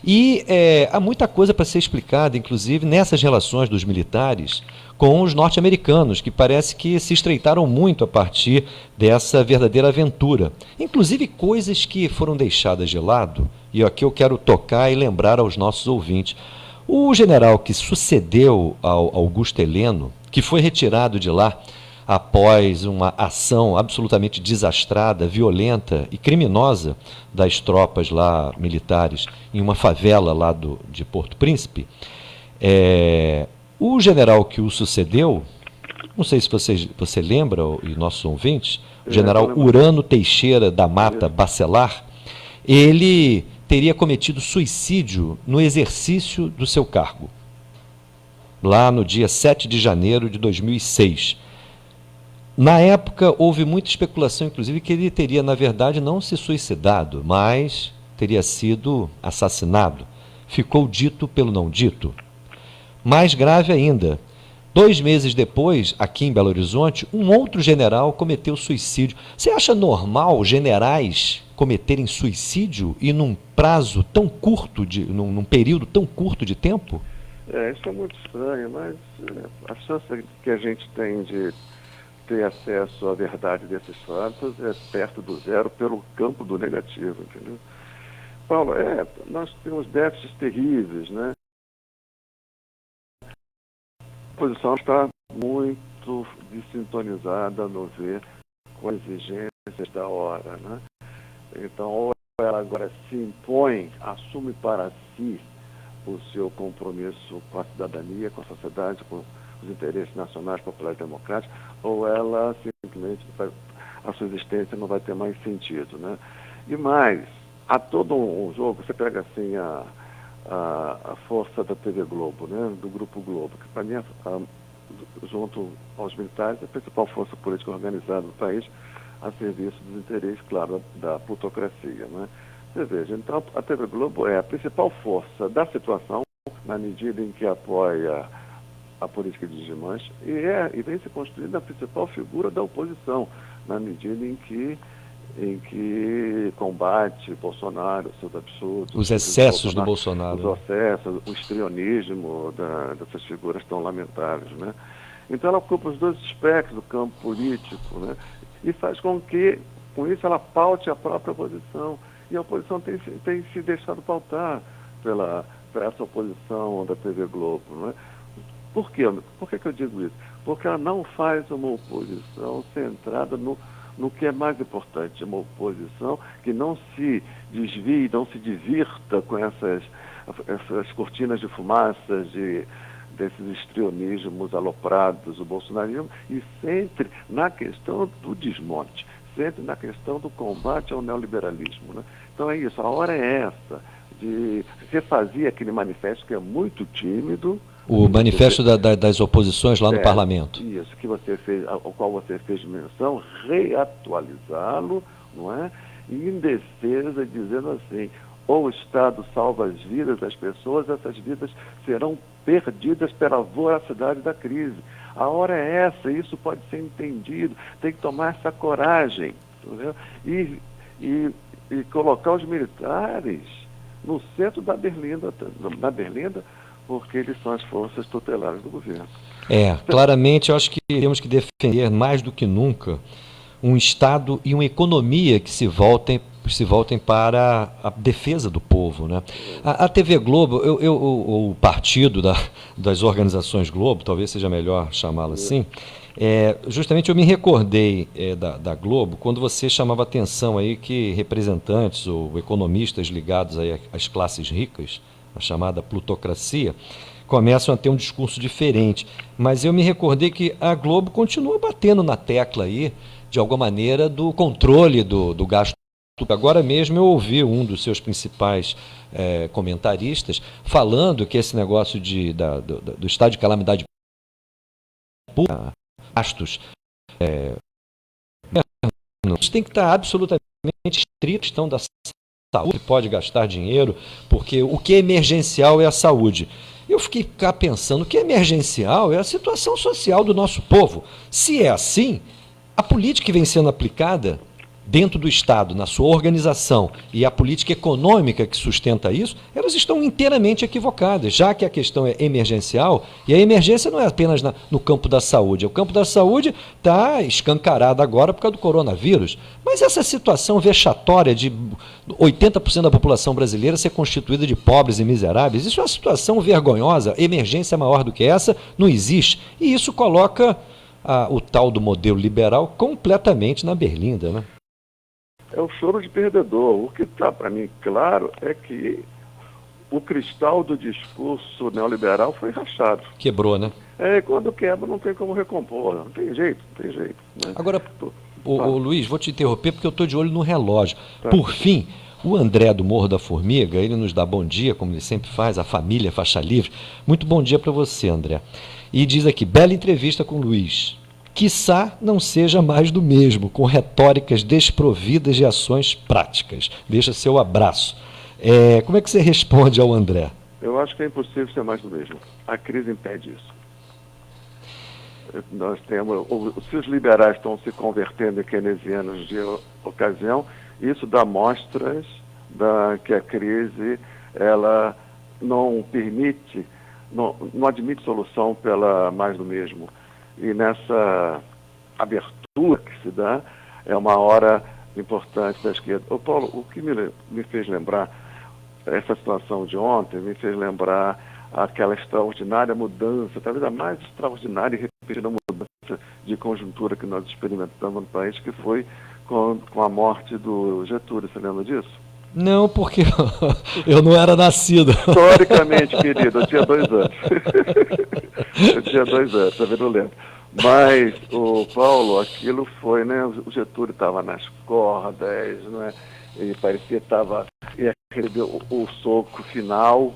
E há muita coisa para ser explicada, inclusive, nessas relações dos militares com os norte-americanos, que parece que se estreitaram muito a partir dessa verdadeira aventura. Inclusive coisas que foram deixadas de lado, e aqui eu quero tocar e lembrar aos nossos ouvintes. O general que sucedeu ao Augusto Heleno, que foi retirado de lá após uma ação absolutamente desastrada, violenta e criminosa das tropas lá militares em uma favela lá de Porto Príncipe, o general que o sucedeu, não sei se você lembra, e nossos ouvintes, o general Urano Teixeira da Mata Bacelar, ele teria cometido suicídio no exercício do seu cargo, lá no dia 7 de janeiro de 2006. Na época, houve muita especulação, inclusive, que ele teria, na verdade, não se suicidado, mas teria sido assassinado. Ficou dito pelo não dito. Mais grave ainda, 2 meses depois, aqui em Belo Horizonte, um outro general cometeu suicídio. Você acha normal generais cometerem suicídio e num prazo tão curto, num período tão curto de tempo? Isso é muito estranho, mas a chance que a gente tem de ter acesso à verdade desses fatos é perto do zero pelo campo do negativo, entendeu? Paulo, nós temos déficits terríveis, né? A posição está muito desintonizada, a meu ver, com as exigências da hora, né? Então, ou ela agora se impõe, assume para si o seu compromisso com a cidadania, com a sociedade, com os interesses nacionais, populares e democráticos, ou ela simplesmente, a sua existência não vai ter mais sentido, né? E mais, há todo um jogo, você pega assim a força da TV Globo, né, do Grupo Globo, que para mim, junto aos militares, é a principal força política organizada do país, a serviço dos interesses, claro, da plutocracia, né? Você veja, então a TV Globo é a principal força da situação, na medida em que apoia a política de desmanche, e vem se construindo a principal figura da oposição, na medida em que combate Bolsonaro, seus absurdos. Os excessos do Bolsonaro. Os excessos, o histrionismo dessas figuras tão lamentáveis, né? Então ela ocupa os dois aspectos do campo político, né? E faz com que, com isso, ela paute a própria oposição. E a oposição tem se deixado pautar pela essa oposição da TV Globo, não é? Por quê? Por que eu digo isso? Porque ela não faz uma oposição centrada no que é mais importante, uma oposição que não se desvie, não se divirta com essas cortinas de fumaças, desses histrionismos aloprados, o bolsonarismo, e sempre na questão do desmonte, sempre na questão do combate ao neoliberalismo, né? Então é isso, a hora é essa, de refazer aquele manifesto que é muito tímido. O manifesto das oposições lá no parlamento. Isso, que você fez, ao qual você fez menção, reatualizá-lo, não é? E em defesa, dizendo assim, ou o Estado salva as vidas das pessoas, essas vidas serão perdidas pela voracidade da crise. A hora é essa, isso pode ser entendido, tem que tomar essa coragem, entendeu? E colocar os militares no centro da berlinda, porque eles são as forças tutelares do governo. Claramente eu acho que temos que defender mais do que nunca um Estado e uma economia que se voltem para a defesa do povo, né? A TV Globo, o partido das organizações Globo, talvez seja melhor chamá-la assim, justamente eu me recordei da Globo quando você chamava atenção aí que representantes ou economistas ligados aí às classes ricas, a chamada plutocracia, começam a ter um discurso diferente. Mas eu me recordei que a Globo continua batendo na tecla aí, de alguma maneira, do controle do gasto. Agora mesmo eu ouvi um dos seus principais comentaristas falando que esse negócio do estado de calamidade pública, gastos, tem que estar absolutamente estrito, questão da saúde, pode gastar dinheiro, porque o que é emergencial é a saúde. Eu fiquei cá pensando que emergencial é a situação social do nosso povo. Se é assim, a política que vem sendo aplicada dentro do Estado, na sua organização, e a política econômica que sustenta isso, elas estão inteiramente equivocadas, já que a questão é emergencial, e a emergência não é apenas no campo da saúde. O campo da saúde está escancarado agora por causa do coronavírus, mas essa situação vexatória de 80% da população brasileira ser constituída de pobres e miseráveis, isso é uma situação vergonhosa. Emergência maior do que essa não existe, e isso coloca o tal do modelo liberal completamente na berlinda, né? É o choro de perdedor. O que está para mim claro é que o cristal do discurso neoliberal foi rachado. Quebrou, né? Quando quebra não tem como recompor, não tem jeito, né? Agora, Luiz, vou te interromper porque eu estou de olho no relógio. Tá. Por fim, o André do Morro da Formiga, ele nos dá bom dia, como ele sempre faz, a família Faixa Livre. Muito bom dia para você, André. E diz aqui, bela entrevista com o Luiz. Quiçá não seja mais do mesmo, com retóricas desprovidas de ações práticas. Deixa seu abraço. Como é que você responde ao André? Eu acho que é impossível ser mais do mesmo. A crise impede isso. Nós temos, se os liberais estão se convertendo em keynesianos de ocasião, isso dá mostras que a crise ela não permite, não admite solução pela mais do mesmo. E nessa abertura que se dá, é uma hora importante da esquerda. Paulo, o que me fez lembrar, essa situação de ontem, me fez lembrar aquela extraordinária mudança, talvez a mais extraordinária e repetida mudança de conjuntura que nós experimentamos no país, que foi com a morte do Getúlio. Você lembra disso? Não, porque eu não era nascido. Historicamente, querido, eu tinha 2 anos. Eu tinha 2 anos, também não lembro. Mas, Paulo, aquilo foi, né? O Getúlio estava nas cordas, né? E parecia que ia receber o soco final,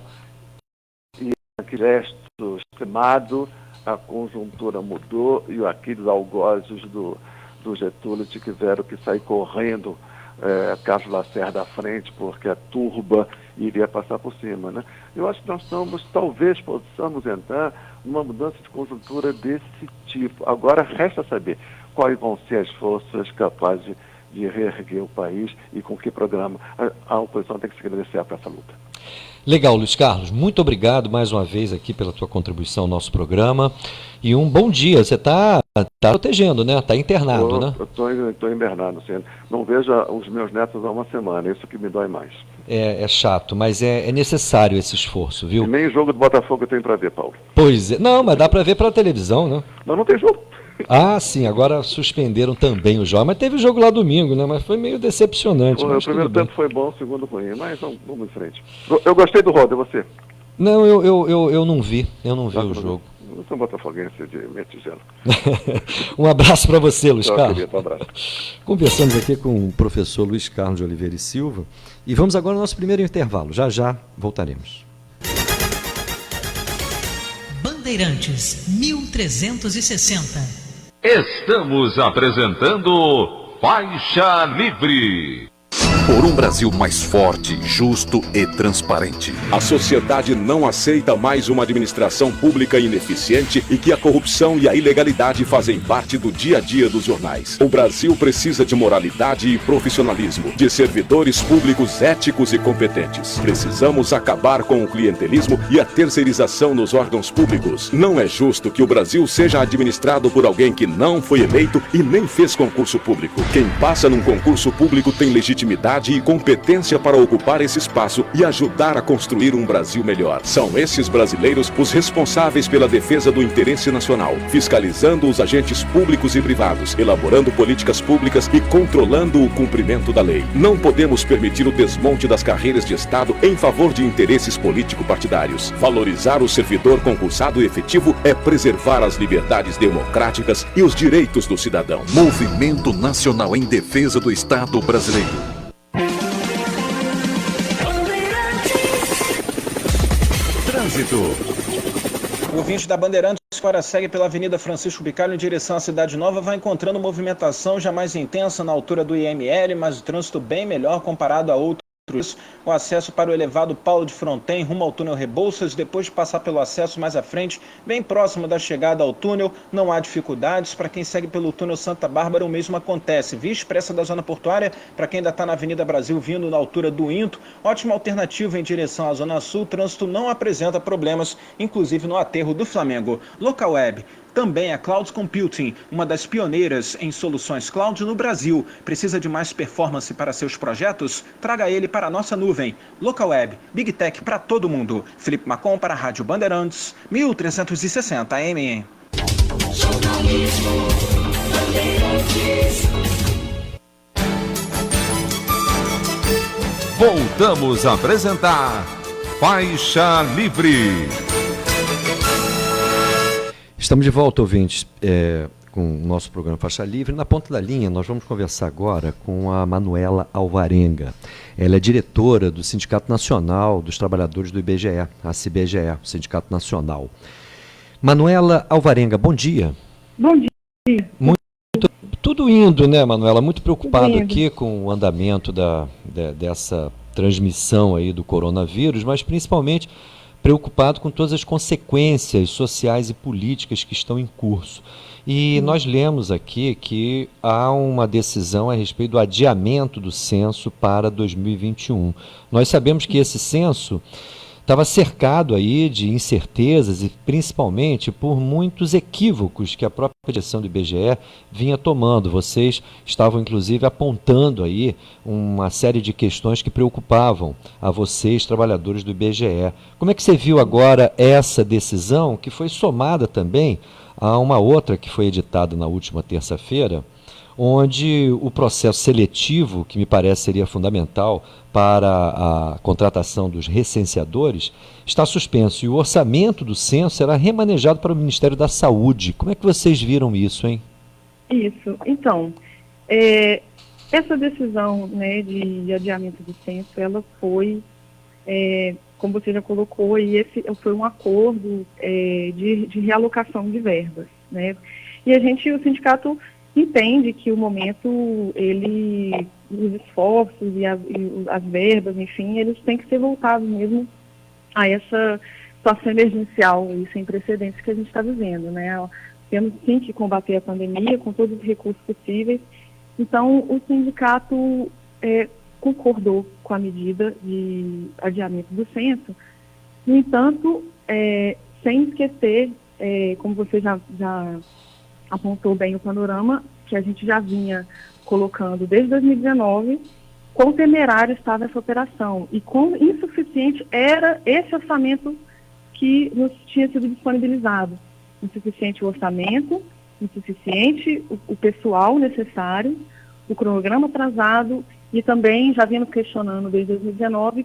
e aquele gesto extremado, a conjuntura mudou e aqueles algozes do Getúlio tiveram que sair correndo, Carlos Lacerda à frente, porque a turba iria passar por cima, né? Eu acho que talvez possamos entrar numa mudança de conjuntura desse tipo. Agora resta saber quais vão ser as forças capazes de reerguer o país e com que programa. A oposição tem que se credenciar para essa luta. Legal, Luiz Carlos, muito obrigado mais uma vez aqui pela tua contribuição ao nosso programa e um bom dia. Você está protegendo, né? Está internado, né? Eu estou internado, assim. Não vejo os meus netos há uma semana, isso que me dói mais. É chato, mas é necessário esse esforço, viu? E nem jogo do Botafogo eu tenho para ver, Paulo. Pois é, não, mas dá para ver pela televisão, né? Não tem jogo. Ah, sim, agora suspenderam também o jogo, mas teve jogo lá domingo, né? Mas foi meio decepcionante. O primeiro tempo foi bom, o segundo ruim, mas vamos em frente. Eu gostei do Roda, e você? Não, eu não vi o jogo. Eu sou botafoguense de metigelo. Um abraço para você, Luiz Carlos. Querido, um abraço. Conversamos aqui com o professor Luiz Carlos de Oliveira e Silva e vamos agora ao nosso primeiro intervalo. Já voltaremos. Bandeirantes 1360. Estamos apresentando Faixa Livre. Por um Brasil mais forte, justo e transparente. A sociedade não aceita mais uma administração pública ineficiente e que a corrupção e a ilegalidade fazem parte do dia a dia dos jornais. O Brasil precisa de moralidade e profissionalismo, de servidores públicos éticos e competentes. Precisamos acabar com o clientelismo e a terceirização nos órgãos públicos. Não é justo que o Brasil seja administrado por alguém que não foi eleito e nem fez concurso público. Quem passa num concurso público tem legitimidade e competência para ocupar esse espaço e ajudar a construir um Brasil melhor. São esses brasileiros os responsáveis pela defesa do interesse nacional, fiscalizando os agentes públicos e privados, elaborando políticas públicas e controlando o cumprimento da lei. Não podemos permitir o desmonte das carreiras de Estado em favor de interesses político-partidários. Valorizar o servidor concursado efetivo é preservar as liberdades democráticas e os direitos do cidadão. Movimento Nacional em Defesa do Estado Brasileiro. O ouvinte da Bandeirantes agora segue pela Avenida Francisco Bicalho em direção à Cidade Nova, vai encontrando movimentação já mais intensa na altura do IML, mas o trânsito bem melhor comparado a outros outros. O acesso para o elevado Paulo de Fronten, rumo ao túnel Rebouças, depois de passar pelo acesso mais à frente, bem próximo da chegada ao túnel, não há dificuldades. Para quem segue pelo túnel Santa Bárbara, o mesmo acontece. Via expressa da zona portuária, para quem ainda está na Avenida Brasil, vindo na altura do Into, ótima alternativa em direção à Zona Sul. O trânsito não apresenta problemas, inclusive no aterro do Flamengo. Local Web. Também a Cloud Computing, uma das pioneiras em soluções cloud no Brasil. Precisa de mais performance para seus projetos? Traga ele para a nossa nuvem. Local Web, Big Tech para todo mundo. Felipe Macon para a Rádio Bandeirantes, 1360 AM. Jornalismo Bandeirantes. Voltamos a apresentar Faixa Livre. Estamos de volta, ouvintes, com o nosso programa Faixa Livre. Na ponta da linha, nós vamos conversar agora com a Manuela Alvarenga. Ela é diretora do Sindicato Nacional dos Trabalhadores do IBGE, a CIBGE, o Sindicato Nacional. Manuela Alvarenga, bom dia. Bom dia. Tudo indo, né, Manuela? Muito preocupado aqui com o andamento dessa transmissão aí do coronavírus, mas principalmente preocupado com todas as consequências sociais e políticas que estão em curso. E nós lemos aqui que há uma decisão a respeito do adiamento do censo para 2021. Nós sabemos que esse censo estava cercado aí de incertezas e principalmente por muitos equívocos que a própria direção do IBGE vinha tomando. Vocês estavam inclusive apontando aí uma série de questões que preocupavam a vocês, trabalhadores do IBGE. Como é que você viu agora essa decisão, que foi somada também a uma outra que foi editada na última terça-feira, onde o processo seletivo, que me parece seria fundamental para a contratação dos recenseadores, está suspenso e o orçamento do censo será remanejado para o Ministério da Saúde. Como é que vocês viram isso, hein? Isso. Então, essa decisão, né, de adiamento do censo, ela foi, como você já colocou, e esse foi um acordo de realocação de verbas, né? E o sindicato entende que o momento, os esforços e as verbas, enfim, eles têm que ser voltados mesmo a essa situação emergencial e sem precedentes que a gente está vivendo, né? Temos sim que combater a pandemia com todos os recursos possíveis. Então, o sindicato concordou com a medida de adiamento do censo. No entanto, sem esquecer, como você já apontou bem o panorama, que a gente já vinha colocando desde 2019, quão temerário estava essa operação e quão insuficiente era esse orçamento que nos tinha sido disponibilizado. Insuficiente o orçamento, insuficiente o pessoal necessário, o cronograma atrasado e também já vínhamos questionando desde 2019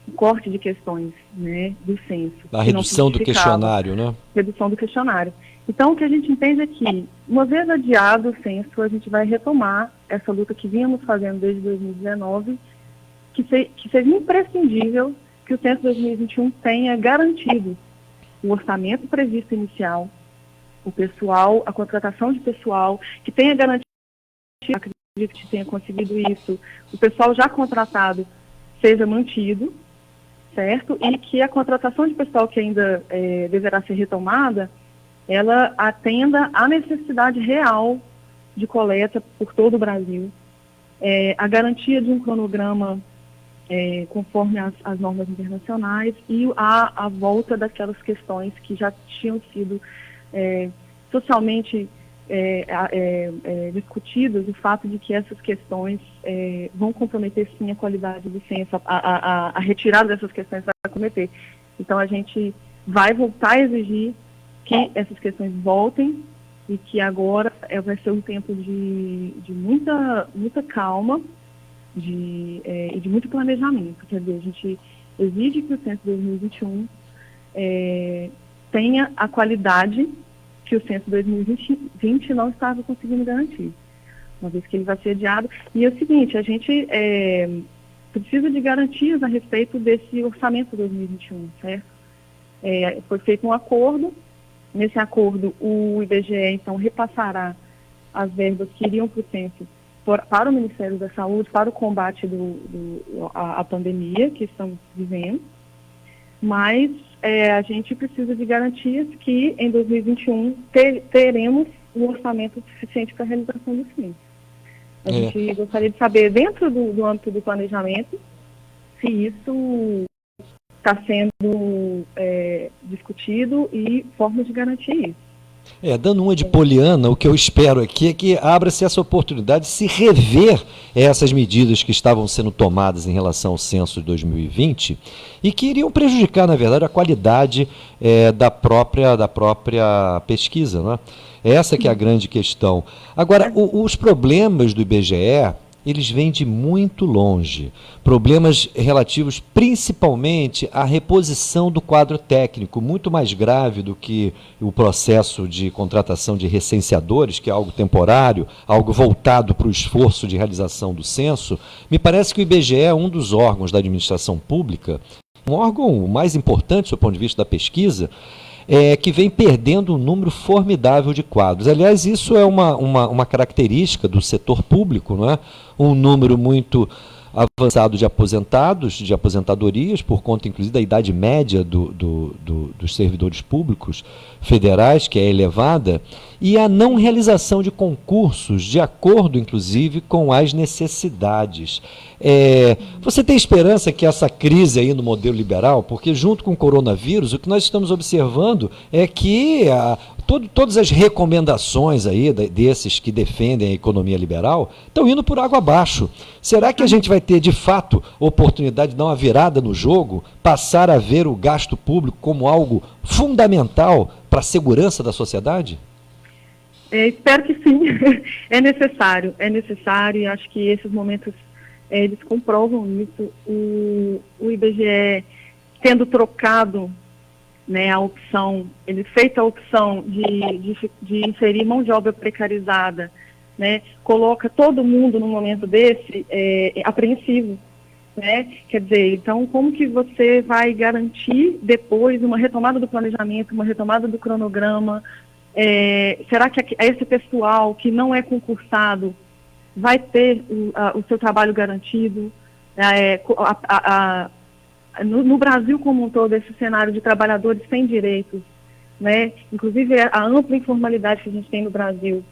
o corte de questões, né, do censo. A redução do questionário, né? Redução do questionário. Então, o que a gente entende é que, uma vez adiado o censo, a gente vai retomar essa luta que vínhamos fazendo desde 2019, que seja imprescindível que o censo 2021 tenha garantido o orçamento previsto inicial, o pessoal, a contratação de pessoal, que tenha garantido, acredito que tenha conseguido isso, o pessoal já contratado seja mantido, certo? E que a contratação de pessoal que ainda deverá ser retomada, ela atenda à necessidade real de coleta por todo o Brasil, a garantia de um cronograma conforme as normas internacionais e a volta daquelas questões que já tinham sido socialmente discutidas, o fato de que essas questões vão comprometer sim a qualidade do censo, a retirada dessas questões vai comprometer. Então a gente vai voltar a exigir que essas questões voltem e que agora vai ser um tempo de muita calma e de muito planejamento. Quer dizer, a gente exige que o censo 2021 tenha a qualidade que o censo 2020 não estava conseguindo garantir, uma vez que ele vai ser adiado. E é o seguinte, a gente precisa de garantias a respeito desse orçamento 2021, certo? Foi feito um acordo. Nesse acordo, o IBGE, então, repassará as verbas que iriam para o censo para o Ministério da Saúde, para o combate à pandemia que estamos vivendo, mas a gente precisa de garantias que em 2021 teremos um orçamento suficiente para a realização do censo. A gente gostaria de saber, dentro do âmbito do planejamento, se isso está sendo discutido e formas de garantir isso. Dando uma de poliana, o que eu espero aqui é que abra-se essa oportunidade de se rever essas medidas que estavam sendo tomadas em relação ao censo de 2020 e que iriam prejudicar, na verdade, a qualidade da própria pesquisa, não é? Essa que é a grande questão. Agora, os problemas do IBGE, eles vêm de muito longe. Problemas relativos principalmente à reposição do quadro técnico, muito mais grave do que o processo de contratação de recenseadores, que é algo temporário, algo voltado para o esforço de realização do censo. Me parece que o IBGE é um dos órgãos da administração pública, um órgão mais importante do ponto de vista da pesquisa, que vem perdendo um número formidável de quadros. Aliás, isso é uma característica do setor público, não é? Um número muito avançado de aposentados, de aposentadorias, por conta, inclusive, da idade média dos servidores públicos federais, que é elevada, e a não realização de concursos de acordo, inclusive, com as necessidades. Você tem esperança que essa crise aí no modelo liberal, porque junto com o coronavírus, o que nós estamos observando é que todas as recomendações aí desses que defendem a economia liberal estão indo por água abaixo. Será que a gente vai ter, de fato, oportunidade de dar uma virada no jogo, passar a ver o gasto público como algo fundamental para a segurança da sociedade? Espero que sim. É necessário e acho que esses momentos eles comprovam isso. O IBGE tendo trocado, né, a opção, ele fez a opção de inserir mão de obra precarizada, né, coloca todo mundo num momento desse apreensivo, né? Quer dizer, então como que você vai garantir depois uma retomada do planejamento, uma retomada do cronograma? Será que esse pessoal que não é concursado vai ter o seu trabalho garantido? No Brasil como um todo, esse cenário de trabalhadores sem direitos, né? Inclusive a ampla informalidade que a gente tem no Brasil,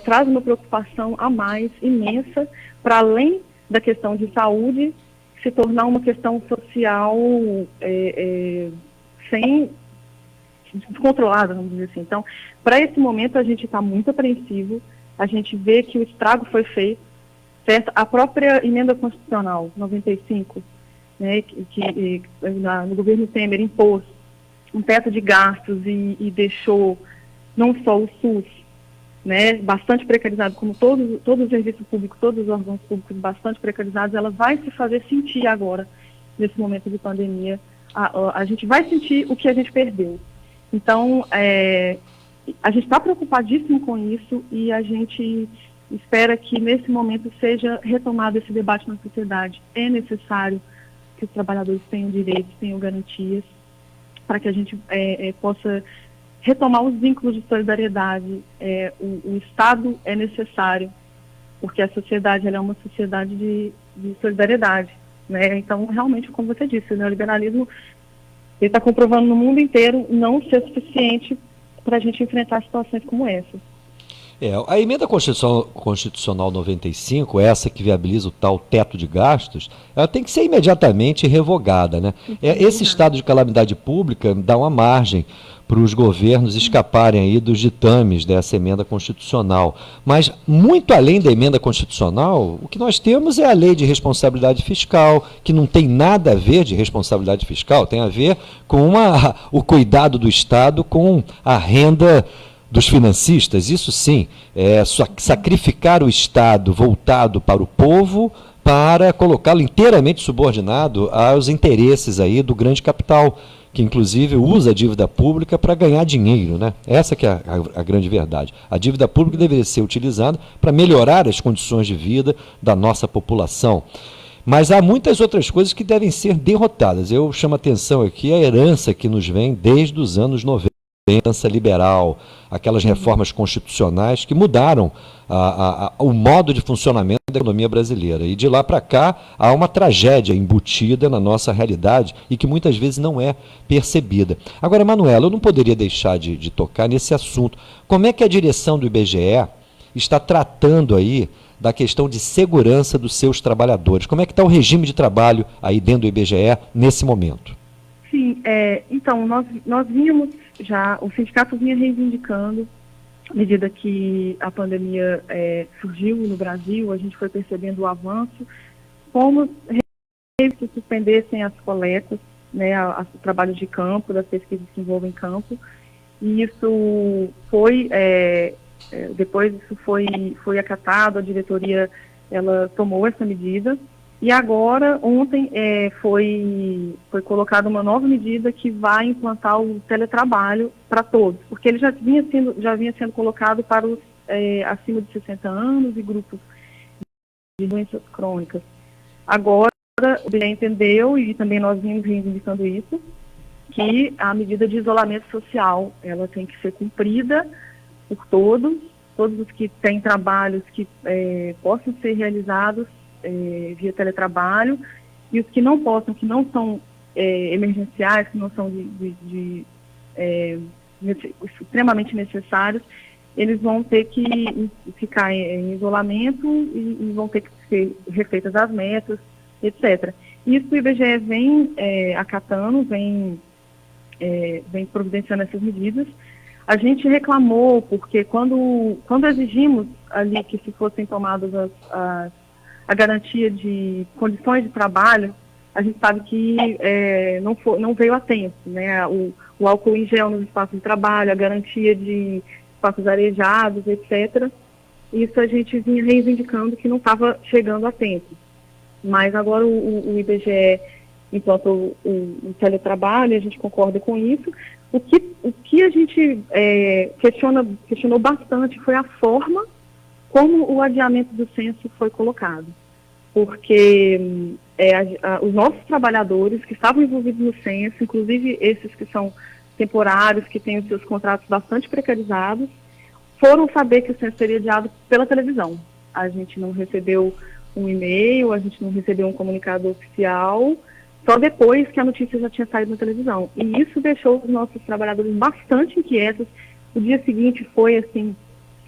traz uma preocupação a mais imensa, para além da questão de saúde, se tornar uma questão social descontrolada, vamos dizer assim. Então, para esse momento, a gente está muito apreensivo, a gente vê que o estrago foi feito, certo? A própria emenda constitucional 95, né, que no governo Temer impôs um teto de gastos e deixou não só o SUS, né, bastante precarizado, como todos os serviços públicos, todos os órgãos públicos bastante precarizados, ela vai se fazer sentir agora, nesse momento de pandemia. A gente vai sentir o que a gente perdeu. Então, a gente está preocupadíssimo com isso e a gente espera que nesse momento seja retomado esse debate na sociedade. É necessário que os trabalhadores tenham direitos, tenham garantias, para que a gente possa retomar os vínculos de solidariedade. O Estado é necessário, porque a sociedade ela é uma sociedade de solidariedade, né? Então, realmente, como você disse, o neoliberalismo está comprovando no mundo inteiro não ser suficiente para a gente enfrentar situações como essa. A emenda constitucional 95, essa que viabiliza o tal teto de gastos, ela tem que ser imediatamente revogada, né? Esse estado de calamidade pública dá uma margem para os governos escaparem aí dos ditames dessa emenda constitucional. Mas, muito além da emenda constitucional, o que nós temos é a lei de responsabilidade fiscal, que não tem nada a ver de responsabilidade fiscal, tem a ver com o cuidado do Estado com a renda dos financistas. Isso sim, sacrificar o Estado voltado para o povo para colocá-lo inteiramente subordinado aos interesses aí do grande capital, que inclusive usa a dívida pública para ganhar dinheiro, né? Essa que é a grande verdade. A dívida pública deveria ser utilizada para melhorar as condições de vida da nossa população. Mas há muitas outras coisas que devem ser derrotadas. Eu chamo a atenção aqui a herança que nos vem desde os anos 90. aliança liberal, aquelas reformas constitucionais que mudaram o modo de funcionamento da economia brasileira. E de lá para cá há uma tragédia embutida na nossa realidade e que muitas vezes não é percebida. Agora, Manuela, eu não poderia deixar de tocar nesse assunto. Como é que a direção do IBGE está tratando aí da questão de segurança dos seus trabalhadores? Como é que está o regime de trabalho aí dentro do IBGE nesse momento? Sim, então, nós vínhamos já, o sindicato vinha reivindicando, à medida que a pandemia surgiu no Brasil, a gente foi percebendo o avanço, como se suspendessem as coletas, né, os trabalhos de campo, das pesquisas que envolvem campo, e isso foi, depois isso foi acatado, a diretoria ela tomou essa medida, e agora, ontem, foi colocada uma nova medida que vai implantar o teletrabalho para todos, porque ele já vinha sendo colocado para os acima de 60 anos e grupos de doenças crônicas. Agora, o IBGE entendeu, e também nós vimos reivindicando isso, que a medida de isolamento social, ela tem que ser cumprida por todos os que têm trabalhos que possam ser realizados via teletrabalho, e os que não possam, que não são emergenciais, que não são extremamente necessários, eles vão ter que ficar em isolamento e vão ter que ser refeitas as metas, etc. Isso o IBGE vem acatando, vem providenciando essas medidas. A gente reclamou porque quando exigimos ali que se fossem tomadas a garantia de condições de trabalho, a gente sabe que não veio a tempo, né? O álcool em gel nos espaços de trabalho, a garantia de espaços arejados, etc. Isso a gente vinha reivindicando que não estava chegando a tempo. Mas agora o IBGE implantou o teletrabalho, a gente concorda com isso. O que a gente questionou bastante foi a forma como o adiamento do censo foi colocado. Porque os nossos trabalhadores que estavam envolvidos no censo, inclusive esses que são temporários, que têm os seus contratos bastante precarizados, foram saber que o censo seria adiado pela televisão. A gente não recebeu um e-mail, a gente não recebeu um comunicado oficial, só depois que a notícia já tinha saído na televisão. E isso deixou os nossos trabalhadores bastante inquietos. O dia seguinte foi, assim,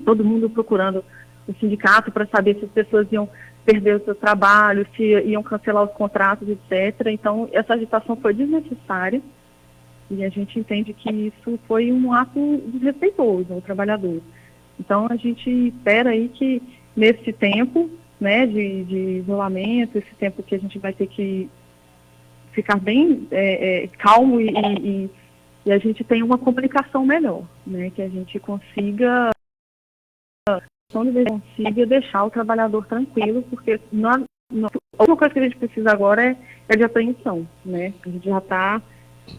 todo mundo procurando o sindicato para saber se as pessoas iam perder o seu trabalho, se iam cancelar os contratos, etc. Então, essa agitação foi desnecessária e a gente entende que isso foi um ato desrespeitoso ao trabalhador. Então, a gente espera aí que, nesse tempo, né, de isolamento, esse tempo que a gente vai ter que ficar bem calmo e a gente tenha uma comunicação melhor, né, que a gente consiga deixar o trabalhador tranquilo, porque a única coisa que a gente precisa agora é de apreensão, né? A gente já está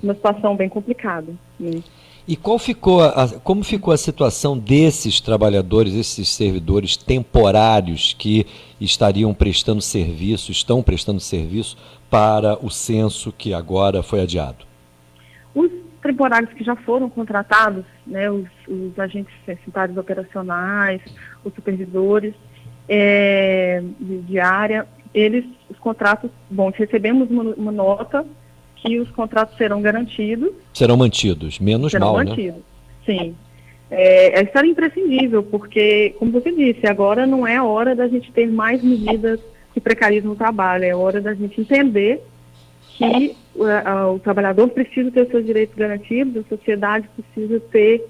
numa situação bem complicada, né? E como ficou a situação desses trabalhadores, esses servidores temporários que estão prestando serviço para o censo que agora foi adiado? Os temporários que já foram contratados, né, os agentes censitários operacionais, os supervisores de área, os contratos, recebemos uma nota que os contratos serão garantidos. Serão mantidos, menos mal, né? Serão mantidos, sim. Isso era imprescindível, porque, como você disse, agora não é hora da gente ter mais medidas que precarizam o trabalho, é hora da gente entender que o trabalhador precisa ter seus direitos garantidos, a sociedade precisa ter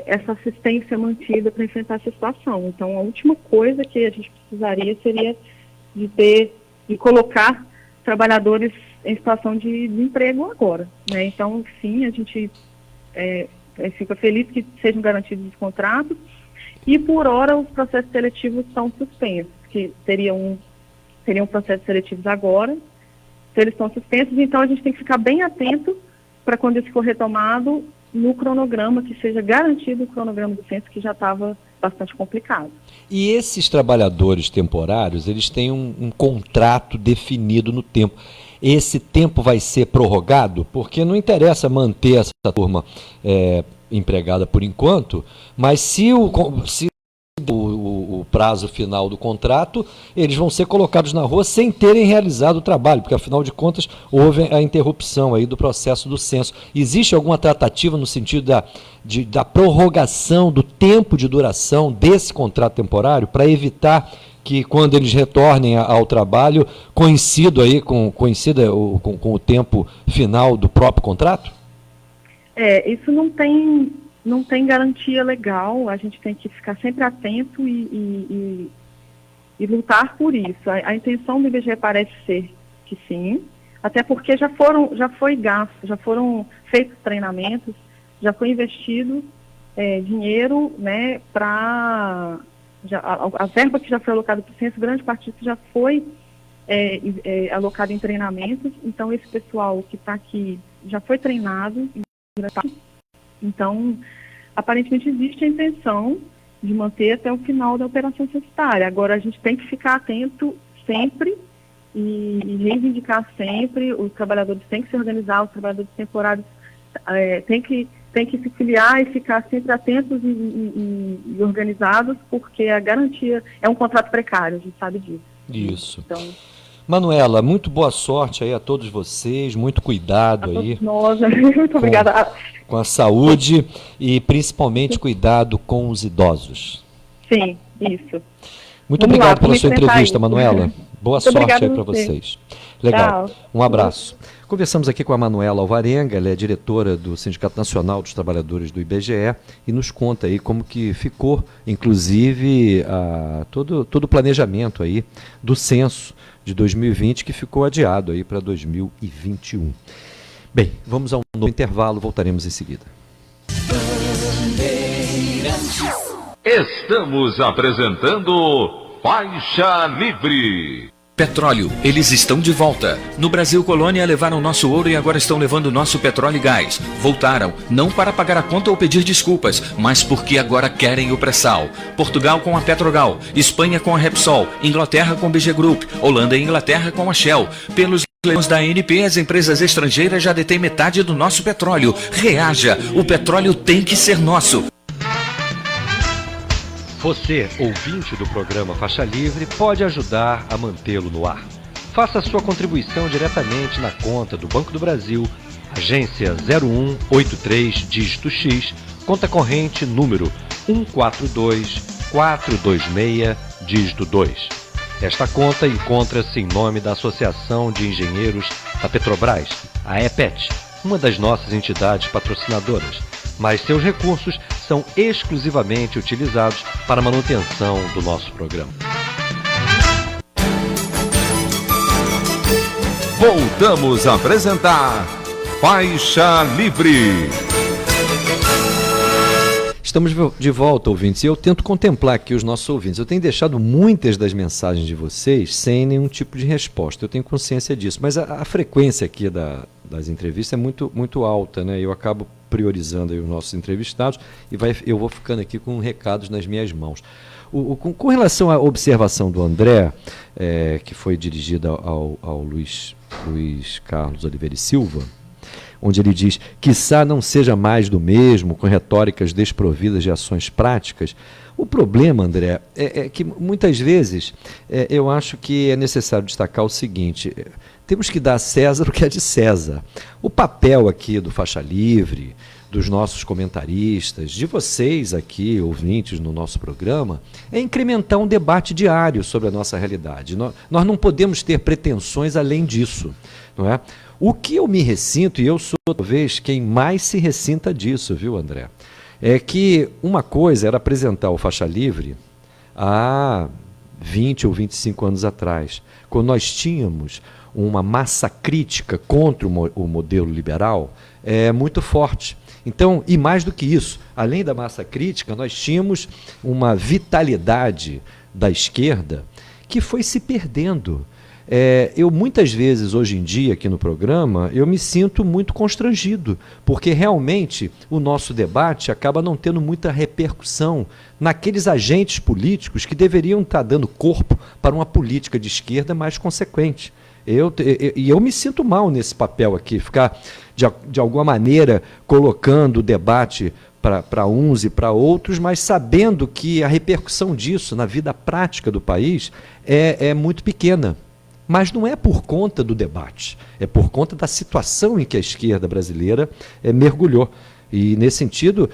essa assistência mantida para enfrentar essa situação. Então, a última coisa que a gente precisaria seria de colocar trabalhadores em situação de emprego agora, né? Então, sim, a gente fica feliz que sejam garantidos os contratos e, por hora, os processos seletivos são suspensos, que teriam processos seletivos agora. Se eles estão suspensos, então a gente tem que ficar bem atento para quando isso for retomado no cronograma, que seja garantido o cronograma do censo, que já estava bastante complicado. E esses trabalhadores temporários, eles têm um contrato definido no tempo. esse tempo vai ser prorrogado? Porque não interessa manter essa turma empregada por enquanto, mas se o prazo final do contrato, eles vão ser colocados na rua sem terem realizado o trabalho, porque afinal de contas houve a interrupção aí do processo do censo. Existe alguma tratativa no sentido da prorrogação do tempo de duração desse contrato temporário para evitar que quando eles retornem ao trabalho coincida com o tempo final do próprio contrato? Isso não tem garantia legal, a gente tem que ficar sempre atento e lutar por isso. A intenção do IBGE parece ser que sim, até porque já foram feitos treinamentos, já foi investido dinheiro, né, a verba que já foi alocada para o censo, grande parte disso já foi alocada em treinamentos, então esse pessoal que está aqui já foi treinado. Então, aparentemente existe a intenção de manter até o final da operação censitária. Agora, a gente tem que ficar atento sempre e reivindicar sempre, os trabalhadores têm que se organizar, os trabalhadores temporários têm que se filiar e ficar sempre atentos e organizados, porque a garantia é um contrato precário, a gente sabe disso. Isso. Então, Manuela, muito boa sorte aí a todos vocês, muito cuidado aí. Nós, muito obrigada. Com a saúde e principalmente cuidado com os idosos. Sim, isso. Muito obrigado pela sua entrevista, Manuela. Boa sorte aí para vocês. Legal. Tchau. Um abraço. Conversamos aqui com a Manuela Alvarenga, ela é diretora do Sindicato Nacional dos Trabalhadores do IBGE e nos conta aí como que ficou, inclusive, todo o planejamento aí do censo de 2020 que ficou adiado aí para 2021. Bem, vamos a um novo intervalo, voltaremos em seguida. Estamos apresentando Faixa Livre. Petróleo, eles estão de volta. No Brasil Colônia levaram nosso ouro e agora estão levando nosso petróleo e gás. Voltaram, não para pagar a conta ou pedir desculpas, mas porque agora querem o pré-sal. Portugal com a Petrogal, Espanha com a Repsol, Inglaterra com a BG Group, Holanda e Inglaterra com a Shell. Pelos leilões da ANP, as empresas estrangeiras já detêm metade do nosso petróleo. Reaja, o petróleo tem que ser nosso. Você, ouvinte do programa Faixa Livre, pode ajudar a mantê-lo no ar. Faça a sua contribuição diretamente na conta do Banco do Brasil, agência 0183, dígito X, conta corrente número 142426, dígito 2. Esta conta encontra-se em nome da Associação de Engenheiros da Petrobras, a EPET, uma das nossas entidades patrocinadoras, mas seus recursos são exclusivamente utilizados para a manutenção do nosso programa. Voltamos a apresentar Faixa Livre. Estamos de volta, ouvintes, e eu tento contemplar aqui os nossos ouvintes. Eu tenho deixado muitas das mensagens de vocês sem nenhum tipo de resposta, eu tenho consciência disso, mas a frequência aqui das entrevistas é muito alta, né? Eu acabo priorizando aí os nossos entrevistados e eu vou ficando aqui com recados nas minhas mãos. Com relação à observação do André, que foi dirigida ao Luiz Carlos Oliveira e Silva, onde ele diz, quiçá não seja mais do mesmo, com retóricas desprovidas de ações práticas. O problema, André, é que muitas vezes eu acho que é necessário destacar o seguinte, temos que dar a César o que é de César. O papel aqui do Faixa Livre, dos nossos comentaristas, de vocês aqui, ouvintes no nosso programa, é incrementar um debate diário sobre a nossa realidade. Nós não podemos ter pretensões além disso, não é? O que eu me ressinto, e eu sou talvez quem mais se ressinta disso, viu, André? É que uma coisa era apresentar o Faixa Livre há 20 ou 25 anos atrás, quando nós tínhamos uma massa crítica contra o modelo liberal muito forte. Então, e mais do que isso, além da massa crítica, nós tínhamos uma vitalidade da esquerda que foi se perdendo. Eu muitas vezes, hoje em dia, aqui no programa, eu me sinto muito constrangido, porque realmente o nosso debate acaba não tendo muita repercussão naqueles agentes políticos que deveriam estar dando corpo para uma política de esquerda mais consequente. E eu me sinto mal nesse papel aqui, ficar de alguma maneira colocando o debate para uns e para outros, mas sabendo que a repercussão disso na vida prática do país é muito pequena. Mas não é por conta do debate, é por conta da situação em que a esquerda brasileira mergulhou. E, nesse sentido,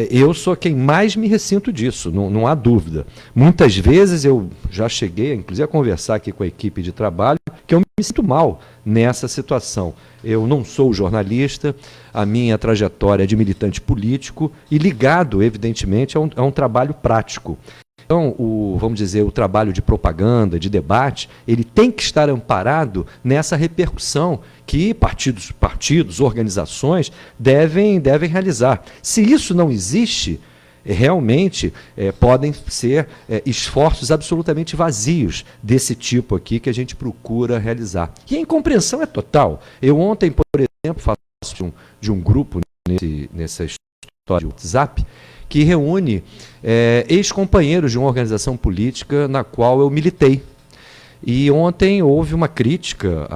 eu sou quem mais me ressinto disso, não há dúvida. Muitas vezes eu já cheguei, inclusive, a conversar aqui com a equipe de trabalho, que eu me sinto mal nessa situação. Eu não sou jornalista, a minha trajetória é de militante político e ligado, evidentemente, a um trabalho prático. Então, vamos dizer, o trabalho de propaganda, de debate, ele tem que estar amparado nessa repercussão que partidos, organizações devem realizar. Se isso não existe, realmente podem ser esforços absolutamente vazios desse tipo aqui que a gente procura realizar. E a incompreensão é total. Eu ontem, por exemplo, faço de um grupo nessa história de WhatsApp, que reúne ex-companheiros de uma organização política na qual eu militei. E ontem houve uma crítica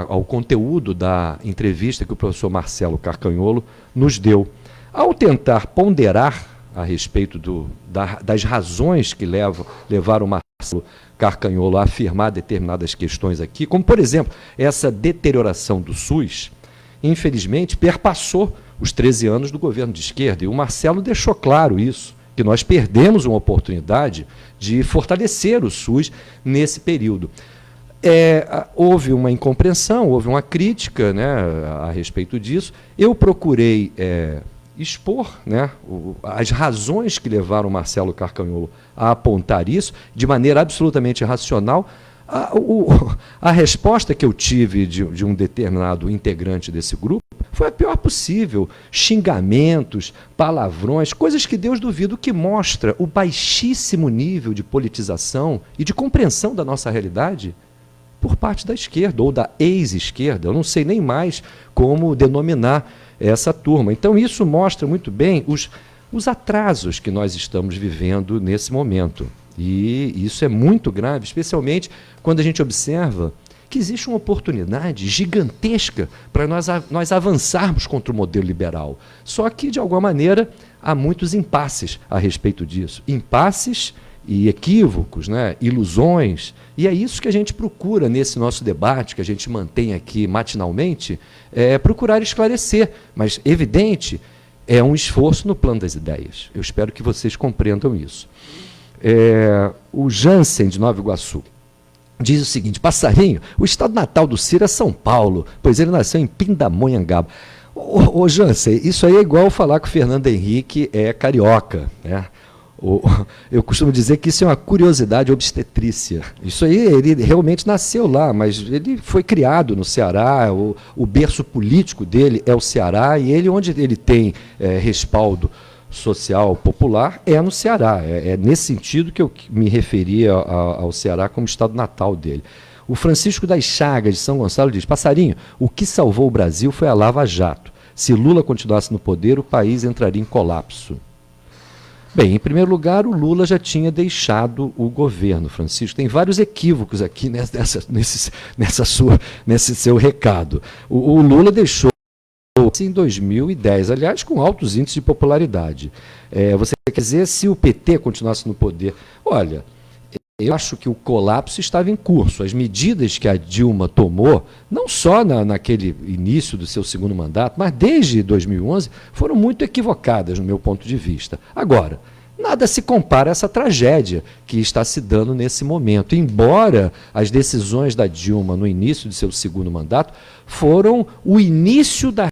ao conteúdo da entrevista que o professor Marcelo Carcanholo nos deu. Ao tentar ponderar a respeito das razões que levaram o Marcelo Carcanholo a afirmar determinadas questões aqui, como, por exemplo, essa deterioração do SUS, infelizmente, perpassou os 13 anos do governo de esquerda, e o Marcelo deixou claro isso, que nós perdemos uma oportunidade de fortalecer o SUS nesse período. Houve uma incompreensão, houve uma crítica, né, a respeito disso. Eu procurei expor, né, as razões que levaram o Marcelo Carcanholo a apontar isso de maneira absolutamente racional. A resposta que eu tive de um determinado integrante desse grupo foi a pior possível. Xingamentos, palavrões, coisas que Deus duvida, o que mostra o baixíssimo nível de politização e de compreensão da nossa realidade por parte da esquerda, ou da ex-esquerda. Eu não sei nem mais como denominar essa turma. Então isso mostra muito bem os atrasos que nós estamos vivendo nesse momento. E isso é muito grave, especialmente quando a gente observa que existe uma oportunidade gigantesca para nós avançarmos contra o modelo liberal. Só que, de alguma maneira, há muitos impasses a respeito disso. Impasses e equívocos, né? Ilusões. E é isso que a gente procura nesse nosso debate, que a gente mantém aqui matinalmente, procurar esclarecer. Mas, evidente, é um esforço no plano das ideias. Eu espero que vocês compreendam isso. O Jansen, de Nova Iguaçu, diz o seguinte: Passarinho, o estado natal do Ciro é São Paulo, pois ele nasceu em Pindamonhangaba. Ô Jansen, isso aí é igual falar que o Fernando Henrique é carioca, né? Eu costumo dizer que isso é uma curiosidade obstetrícia. Isso aí, ele realmente nasceu lá, mas ele foi criado no Ceará, o berço político dele é o Ceará, e ele, onde ele tem respaldo social popular, é no Ceará. É nesse sentido que eu me referia ao Ceará como estado natal dele. O Francisco das Chagas, de São Gonçalo, diz: Passarinho, o que salvou o Brasil foi a Lava Jato. Se Lula continuasse no poder, o país entraria em colapso. Bem, em primeiro lugar, o Lula já tinha deixado o governo, Francisco. Tem vários equívocos aqui nesse seu recado. O Lula deixou em 2010, aliás, com altos índices de popularidade. Você quer dizer, se o PT continuasse no poder? Olha, eu acho que o colapso estava em curso. As medidas que a Dilma tomou, não só naquele início do seu segundo mandato, mas desde 2011, foram muito equivocadas, no meu ponto de vista. Agora, nada se compara a essa tragédia que está se dando nesse momento. Embora as decisões da Dilma no início de seu segundo mandato foram o início da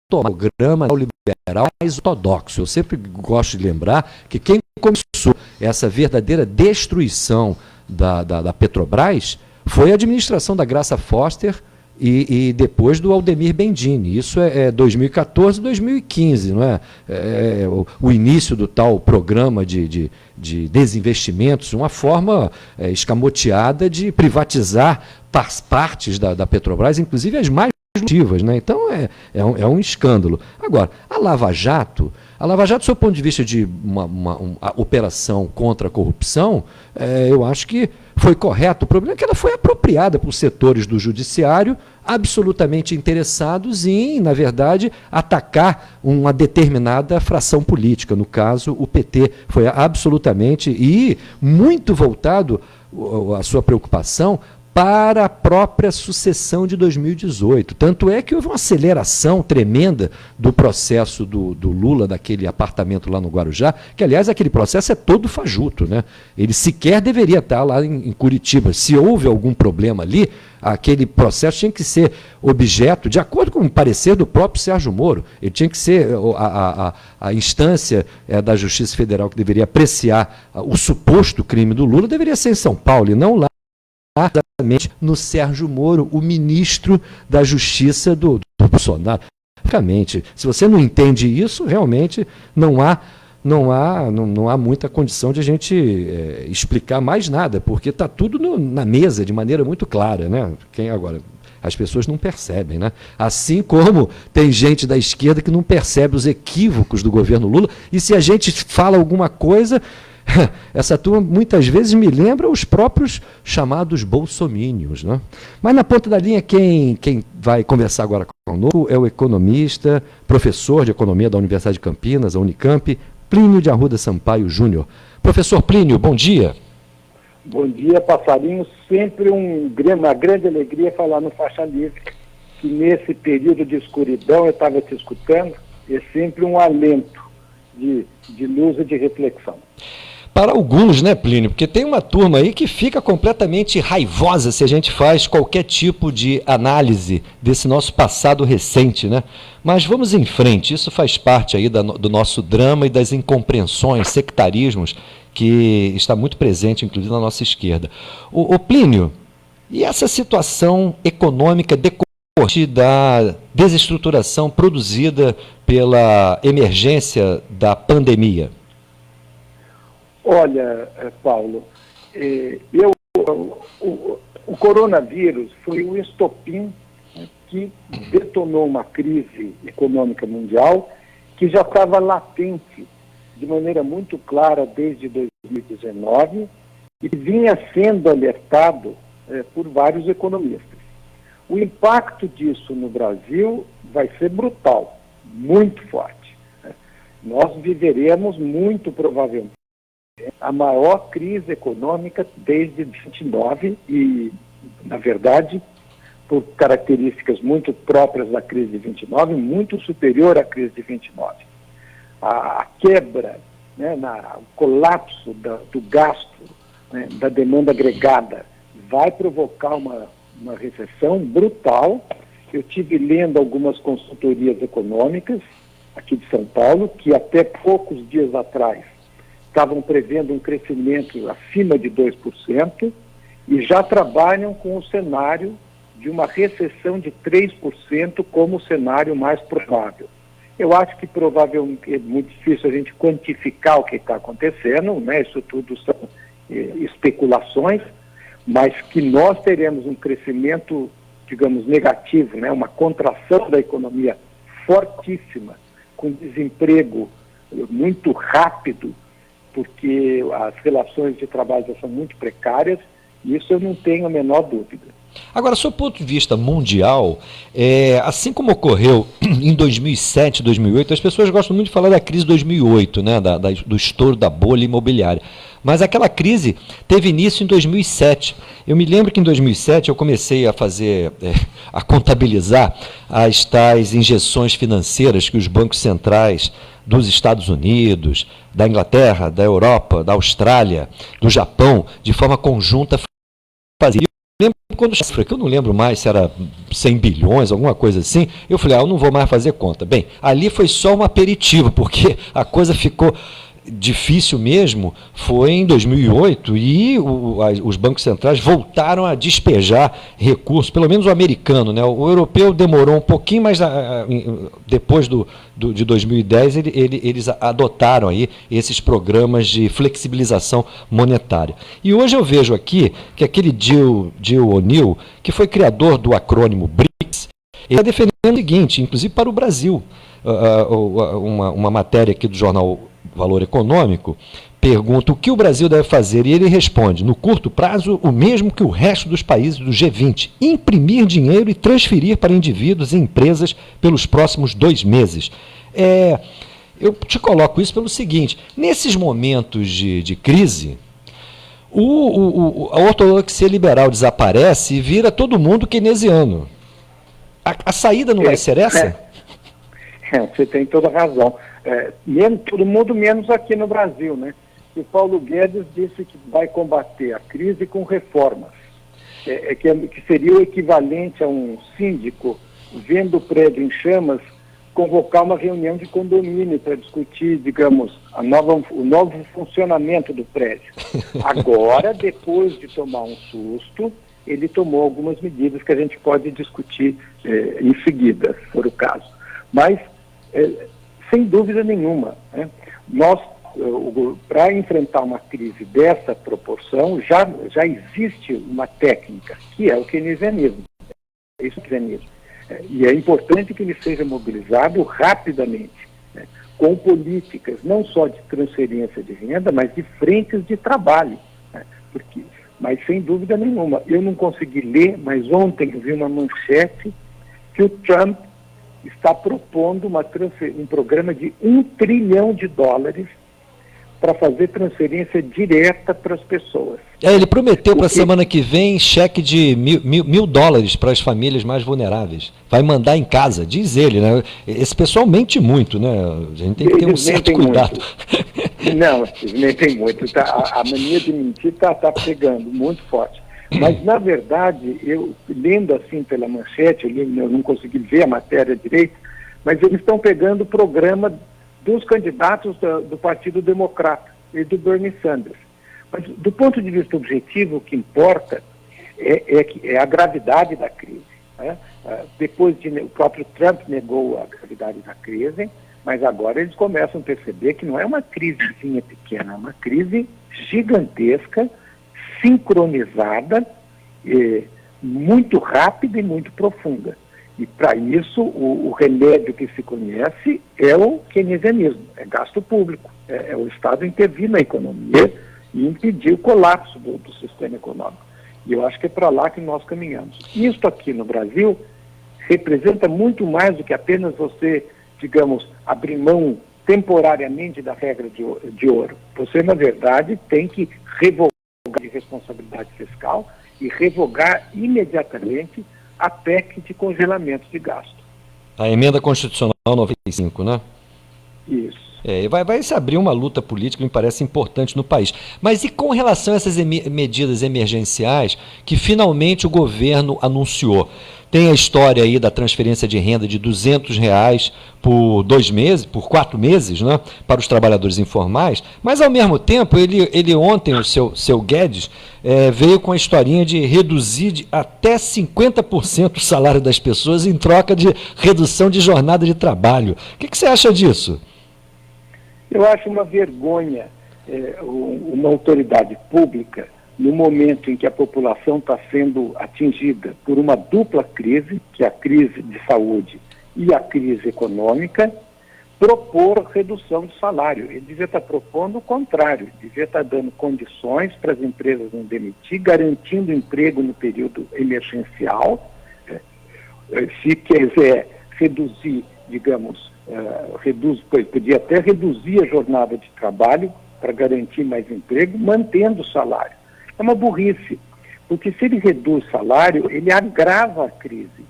programa liberal mais ortodoxo. Eu sempre gosto de lembrar que quem começou essa verdadeira destruição da Petrobras foi a administração da Graça Foster e depois do Aldemir Bendini. Isso é 2014, 2015, não é? O início do tal programa de desinvestimentos, uma forma escamoteada de privatizar partes da Petrobras, inclusive as mais produtivas, né? Então é um escândalo. Agora, a Lava Jato, do seu ponto de vista de uma operação contra a corrupção, eu acho que foi correta. O problema é que ela foi apropriada por setores do judiciário absolutamente interessados em, na verdade, atacar uma determinada fração política. No caso, o PT foi absolutamente e muito voltado a sua preocupação para a própria sucessão de 2018. Tanto é que houve uma aceleração tremenda do processo do Lula, daquele apartamento lá no Guarujá, que, aliás, aquele processo é todo fajuto, né? Ele sequer deveria estar lá em Curitiba. Se houve algum problema ali, aquele processo tinha que ser objeto, de acordo com o parecer do próprio Sérgio Moro, ele tinha que ser a instância da Justiça Federal que deveria apreciar o suposto crime do Lula, deveria ser em São Paulo e não lá no Sérgio Moro, o ministro da Justiça do Bolsonaro. Francamente, se você não entende isso, realmente não há muita condição de a gente explicar mais nada, porque está tudo na mesa de maneira muito clara, né? As pessoas não percebem, né? Assim como tem gente da esquerda que não percebe os equívocos do governo Lula, e se a gente fala alguma coisa, essa turma muitas vezes me lembra os próprios chamados bolsomínios, né? Mas na ponta da linha, quem vai conversar agora conosco é o economista, professor de economia da Universidade de Campinas, a Unicamp, Plínio de Arruda Sampaio Júnior. Professor Plínio, bom dia. Bom dia, passarinho. Sempre uma grande alegria falar no Faixa Livre, que nesse período de escuridão, eu estava te escutando, é sempre um alento de luz e de reflexão. Para alguns, né, Plínio? Porque tem uma turma aí que fica completamente raivosa se a gente faz qualquer tipo de análise desse nosso passado recente, né? Mas vamos em frente, isso faz parte aí do nosso drama e das incompreensões, sectarismos, que está muito presente, inclusive, na nossa esquerda. O Plínio, e essa situação econômica decorrente da desestruturação produzida pela emergência da pandemia? Olha, Paulo, o coronavírus foi o estopim, né, que detonou uma crise econômica mundial que já estava latente de maneira muito clara desde 2019 e vinha sendo alertado por vários economistas. O impacto disso no Brasil vai ser brutal, muito forte, né? Nós viveremos muito provavelmente a maior crise econômica desde 29 e, na verdade, por características muito próprias da crise de 29, muito superior à crise de 29. A quebra, né, o colapso do gasto, né, da demanda agregada, vai provocar uma recessão brutal. Eu tive lendo algumas consultorias econômicas aqui de São Paulo, que até poucos dias atrás estavam prevendo um crescimento acima de 2% e já trabalham com o cenário de uma recessão de 3% como o cenário mais provável. Eu acho que provavelmente é muito difícil a gente quantificar o que está acontecendo, né? Isso tudo são especulações, mas que nós teremos um crescimento, digamos, negativo, né? Uma contração da economia fortíssima, com desemprego muito rápido, porque as relações de trabalho já são muito precárias, e isso eu não tenho a menor dúvida. Agora, do seu ponto de vista mundial, assim como ocorreu em 2007, 2008, as pessoas gostam muito de falar da crise de 2008, né, do estouro da bolha imobiliária. Mas aquela crise teve início em 2007. Eu me lembro que em 2007 eu comecei a contabilizar as tais injeções financeiras que os bancos centrais dos Estados Unidos, da Inglaterra, da Europa, da Austrália, do Japão, de forma conjunta faziam. Eu lembro quando que eu não lembro mais se era 100 bilhões, alguma coisa assim, eu falei, eu não vou mais fazer conta. Bem, ali foi só um aperitivo, porque a coisa ficou difícil mesmo, foi em 2008 e os bancos centrais voltaram a despejar recursos, pelo menos o americano, né? O europeu demorou um pouquinho, mas depois de 2010 eles adotaram aí esses programas de flexibilização monetária. E hoje eu vejo aqui que aquele Jill O'Neill, que foi criador do acrônimo BRICS, ele está defendendo o seguinte, inclusive para o Brasil, uma matéria aqui do jornal Valor Econômico, pergunta o que o Brasil deve fazer e ele responde, no curto prazo, o mesmo que o resto dos países do G20, imprimir dinheiro e transferir para indivíduos e empresas pelos próximos 2 meses. Eu te coloco isso pelo seguinte, nesses momentos de crise, a ortodoxia liberal desaparece e vira todo mundo keynesiano. A saída não vai ser essa? Você tem toda a razão. Todo mundo menos aqui no Brasil, né? O Paulo Guedes disse que vai combater a crise com reformas, que seria o equivalente a um síndico vendo o prédio em chamas convocar uma reunião de condomínio para discutir, digamos, o novo funcionamento do prédio. Agora, depois de tomar um susto, ele tomou algumas medidas que a gente pode discutir em seguida, se for o caso. Mas, sem dúvida nenhuma, né, nós, para enfrentar uma crise dessa proporção, já existe uma técnica, que é o keynesianismo. Isso é o keynesianismo. E é importante que ele seja mobilizado rapidamente, né, com políticas não só de transferência de renda, mas de frentes de trabalho. Né, mas sem dúvida nenhuma, eu não consegui ler, mas ontem eu vi uma manchete que o Trump está propondo um programa de $1 trilhão para fazer transferência direta para as pessoas. Ele prometeu para a semana que vem cheque de $1.000 para as famílias mais vulneráveis. Vai mandar em casa, diz ele, né? Esse pessoal mente muito, né? A gente tem que ter um certo cuidado. Não, eles mentem muito. A mania de mentir está pegando muito forte. Mas, na verdade, eu lendo assim pela manchete, eu não consegui ver a matéria direito, mas eles estão pegando o programa dos candidatos do Partido Democrata e do Bernie Sanders. Mas, do ponto de vista objetivo, o que importa é a gravidade da crise. Né? Depois o próprio Trump negou a gravidade da crise, mas agora eles começam a perceber que não é uma crisezinha pequena, é uma crise gigantesca, sincronizada, muito rápida e muito profunda. E para isso o remédio que se conhece é o keynesianismo, é gasto público, é o Estado intervir na economia e impedir o colapso do sistema econômico. E eu acho que é para lá que nós caminhamos. Isso aqui no Brasil representa muito mais do que apenas você, digamos, abrir mão temporariamente da regra de ouro. Você, na verdade, tem que revogar de responsabilidade fiscal e revogar imediatamente a PEC de congelamento de gasto. A emenda constitucional 95, né? Isso. Vai se abrir uma luta política que me parece importante no país. Mas e com relação a essas medidas emergenciais que finalmente o governo anunciou? Tem a história aí da transferência de renda de R$200 por 2 meses, por 4 meses, né, para os trabalhadores informais, mas ao mesmo tempo, ele ontem, o seu Guedes, veio com a historinha de reduzir até 50% o salário das pessoas em troca de redução de jornada de trabalho. O que você acha disso? Eu acho uma vergonha uma autoridade pública, no momento em que a população está sendo atingida por uma dupla crise, que é a crise de saúde e a crise econômica, propor redução de salário. Ele devia estar propondo o contrário, devia estar dando condições para as empresas não demitir, garantindo emprego no período emergencial. Se quiser reduzir, digamos, podia até reduzir a jornada de trabalho para garantir mais emprego, mantendo o salário. É uma burrice, porque se ele reduz o salário, ele agrava a crise.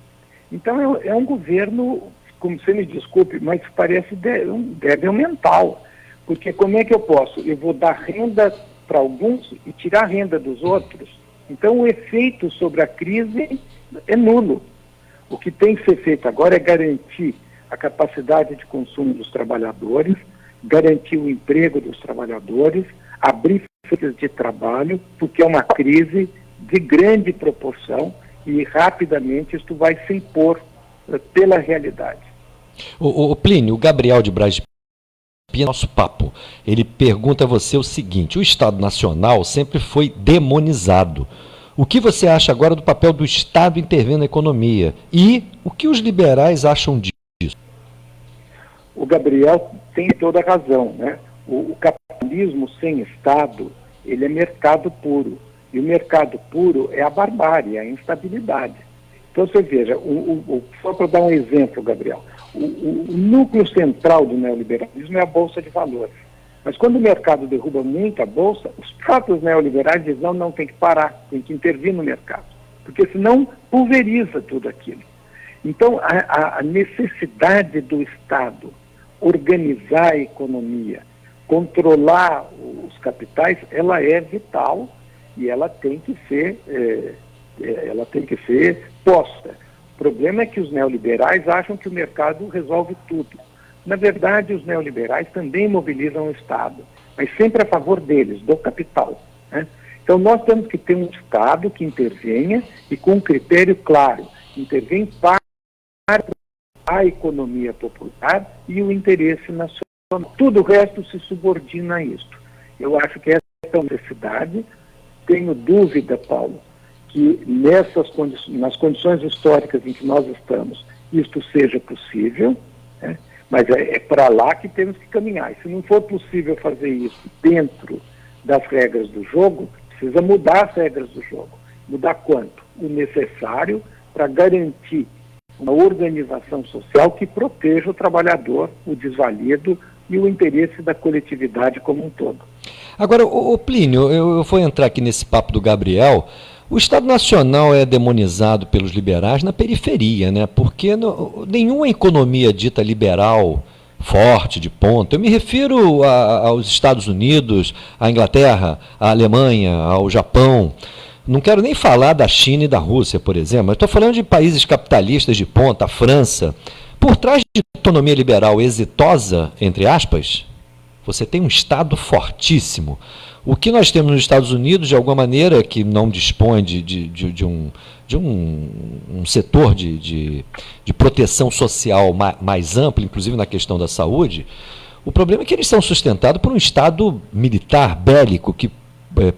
Então é um governo, como você me desculpe, mas parece débil mental. Porque como é que eu posso? Eu vou dar renda para alguns e tirar a renda dos outros. Então o efeito sobre a crise é nulo. O que tem que ser feito agora é garantir a capacidade de consumo dos trabalhadores, garantir o emprego dos trabalhadores, abrir frentes de trabalho, porque é uma crise de grande proporção e rapidamente isto vai se impor pela realidade. O Plínio, o Gabriel de Braz de Pia, nosso papo, ele pergunta a você o seguinte: o Estado Nacional sempre foi demonizado. O que você acha agora do papel do Estado intervir na economia? E o que os liberais acham disso? O Gabriel tem toda a razão, né? O capitalismo sem Estado, ele é mercado puro. E o mercado puro é a barbárie, a instabilidade. Então, você veja, só para dar um exemplo, Gabriel, o núcleo central do neoliberalismo é a Bolsa de Valores. Mas quando o mercado derruba muito a Bolsa, os próprios neoliberais dizem, não tem que parar, tem que intervir no mercado. Porque senão pulveriza tudo aquilo. Então, a necessidade do Estado organizar a economia, controlar os capitais, ela é vital e ela tem que ser posta. O problema é que os neoliberais acham que o mercado resolve tudo. Na verdade, os neoliberais também mobilizam o Estado, mas sempre a favor deles, do capital, né? Então, nós temos que ter um Estado que intervenha e com um critério claro, intervém para a economia popular e o interesse nacional. Tudo o resto se subordina a isto. Eu acho que essa é a necessidade. Tenho dúvida, Paulo, que nas condições históricas em que nós estamos, isto seja possível, né? Mas é para lá que temos que caminhar. E se não for possível fazer isso dentro das regras do jogo, precisa mudar as regras do jogo. Mudar quanto? O necessário para garantir uma organização social que proteja o trabalhador, o desvalido e o interesse da coletividade como um todo. Agora, Plínio, eu vou entrar aqui nesse papo do Gabriel. O Estado Nacional é demonizado pelos liberais na periferia, né? Porque nenhuma economia dita liberal, forte, de ponta, eu me refiro aos Estados Unidos, à Inglaterra, à Alemanha, ao Japão. Não quero nem falar da China e da Rússia, por exemplo, mas estou falando de países capitalistas de ponta, a França. Por trás de autonomia liberal exitosa, entre aspas, você tem um Estado fortíssimo. O que nós temos nos Estados Unidos, de alguma maneira, que não dispõe de um setor de proteção social mais amplo, inclusive na questão da saúde, o problema é que eles são sustentados por um Estado militar, bélico, que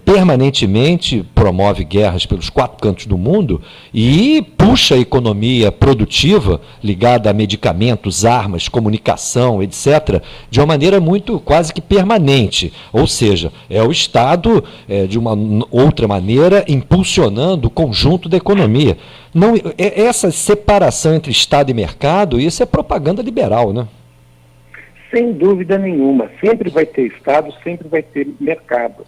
permanentemente promove guerras pelos 4 cantos do mundo e puxa a economia produtiva ligada a medicamentos, armas, comunicação, etc., de uma maneira muito quase que permanente. Ou seja, é o Estado, de uma outra maneira, impulsionando o conjunto da economia. Não, essa separação entre Estado e mercado, isso é propaganda liberal, né? Sem dúvida nenhuma. Sempre vai ter Estado, sempre vai ter mercado.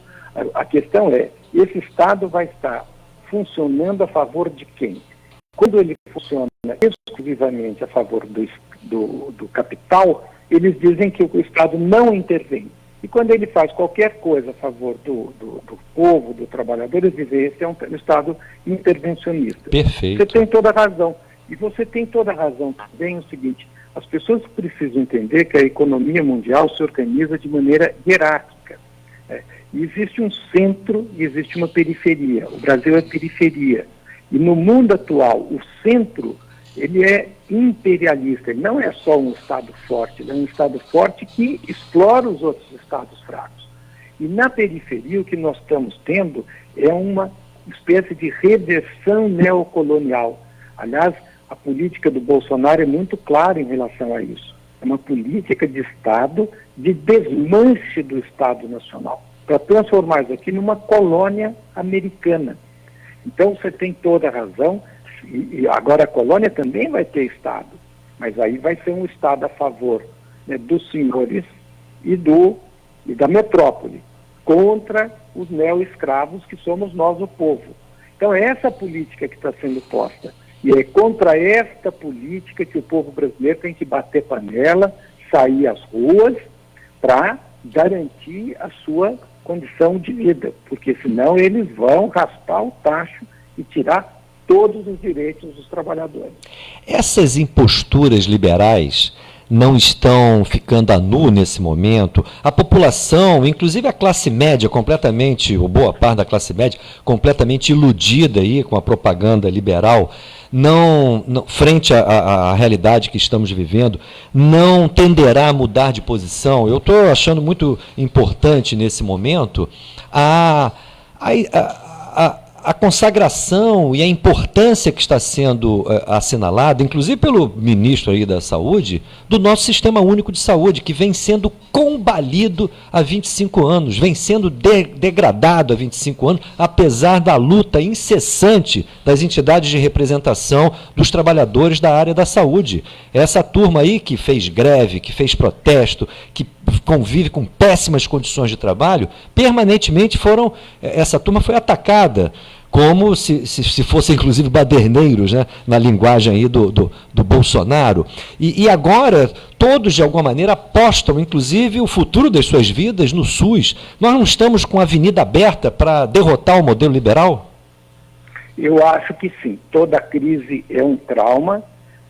A questão é, esse Estado vai estar funcionando a favor de quem? Quando ele funciona exclusivamente a favor do capital, eles dizem que o Estado não intervém. E quando ele faz qualquer coisa a favor do povo, do trabalhador, eles dizem que esse é um Estado intervencionista. Perfeito. Você tem toda a razão. E você tem toda a razão também o seguinte, as pessoas precisam entender que a economia mundial se organiza de maneira hierárquica. Existe um centro e existe uma periferia. O Brasil é periferia. E no mundo atual, o centro, ele é imperialista. Ele não é só um Estado forte, ele é um Estado forte que explora os outros Estados fracos. E na periferia, o que nós estamos tendo é uma espécie de reversão neocolonial. Aliás, a política do Bolsonaro é muito clara em relação a isso. É uma política de Estado, de desmanche do Estado Nacional, para transformar isso aqui numa colônia americana. Então você tem toda a razão, e agora a colônia também vai ter Estado, mas aí vai ser um Estado a favor, né, dos senhores e da metrópole, contra os neo-escravos que somos nós, o povo. Então é essa política que está sendo posta, e é contra esta política que o povo brasileiro tem que bater panela, sair às ruas, para garantir a sua condição de vida, porque senão eles vão raspar o tacho e tirar todos os direitos dos trabalhadores. Essas imposturas liberais não estão ficando a nu nesse momento? A população, inclusive a classe média, completamente, ou boa parte da classe média, completamente iludida aí com a propaganda liberal, não frente à realidade que estamos vivendo, não tenderá a mudar de posição? Eu estou achando muito importante nesse momento a a consagração e a importância que está sendo assinalada, inclusive pelo ministro aí da Saúde, do nosso Sistema Único de Saúde, que vem sendo combalido há 25 anos, vem sendo degradado há 25 anos, apesar da luta incessante das entidades de representação dos trabalhadores da área da saúde. Essa turma aí que fez greve, que fez protesto, que convive com péssimas condições de trabalho, permanentemente essa turma foi atacada, como se fossem, inclusive, baderneiros, né, na linguagem aí do Bolsonaro. E agora, todos, de alguma maneira, apostam, inclusive, o futuro das suas vidas no SUS. Nós não estamos com a avenida aberta para derrotar o modelo liberal? Eu acho que sim. Toda crise é um trauma,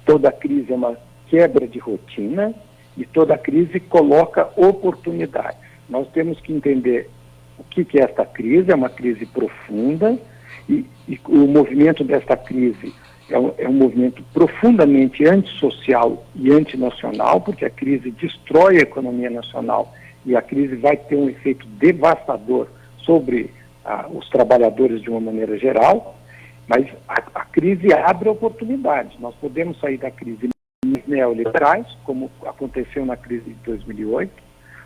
toda crise é uma quebra de rotina e toda crise coloca oportunidades. Nós temos que entender o que é esta crise. É uma crise profunda e o movimento desta crise é um movimento profundamente antissocial e antinacional, porque a crise destrói a economia nacional e a crise vai ter um efeito devastador sobre os trabalhadores de uma maneira geral, mas a crise abre oportunidades. Nós podemos sair da crise neoliberais, como aconteceu na crise de 2008,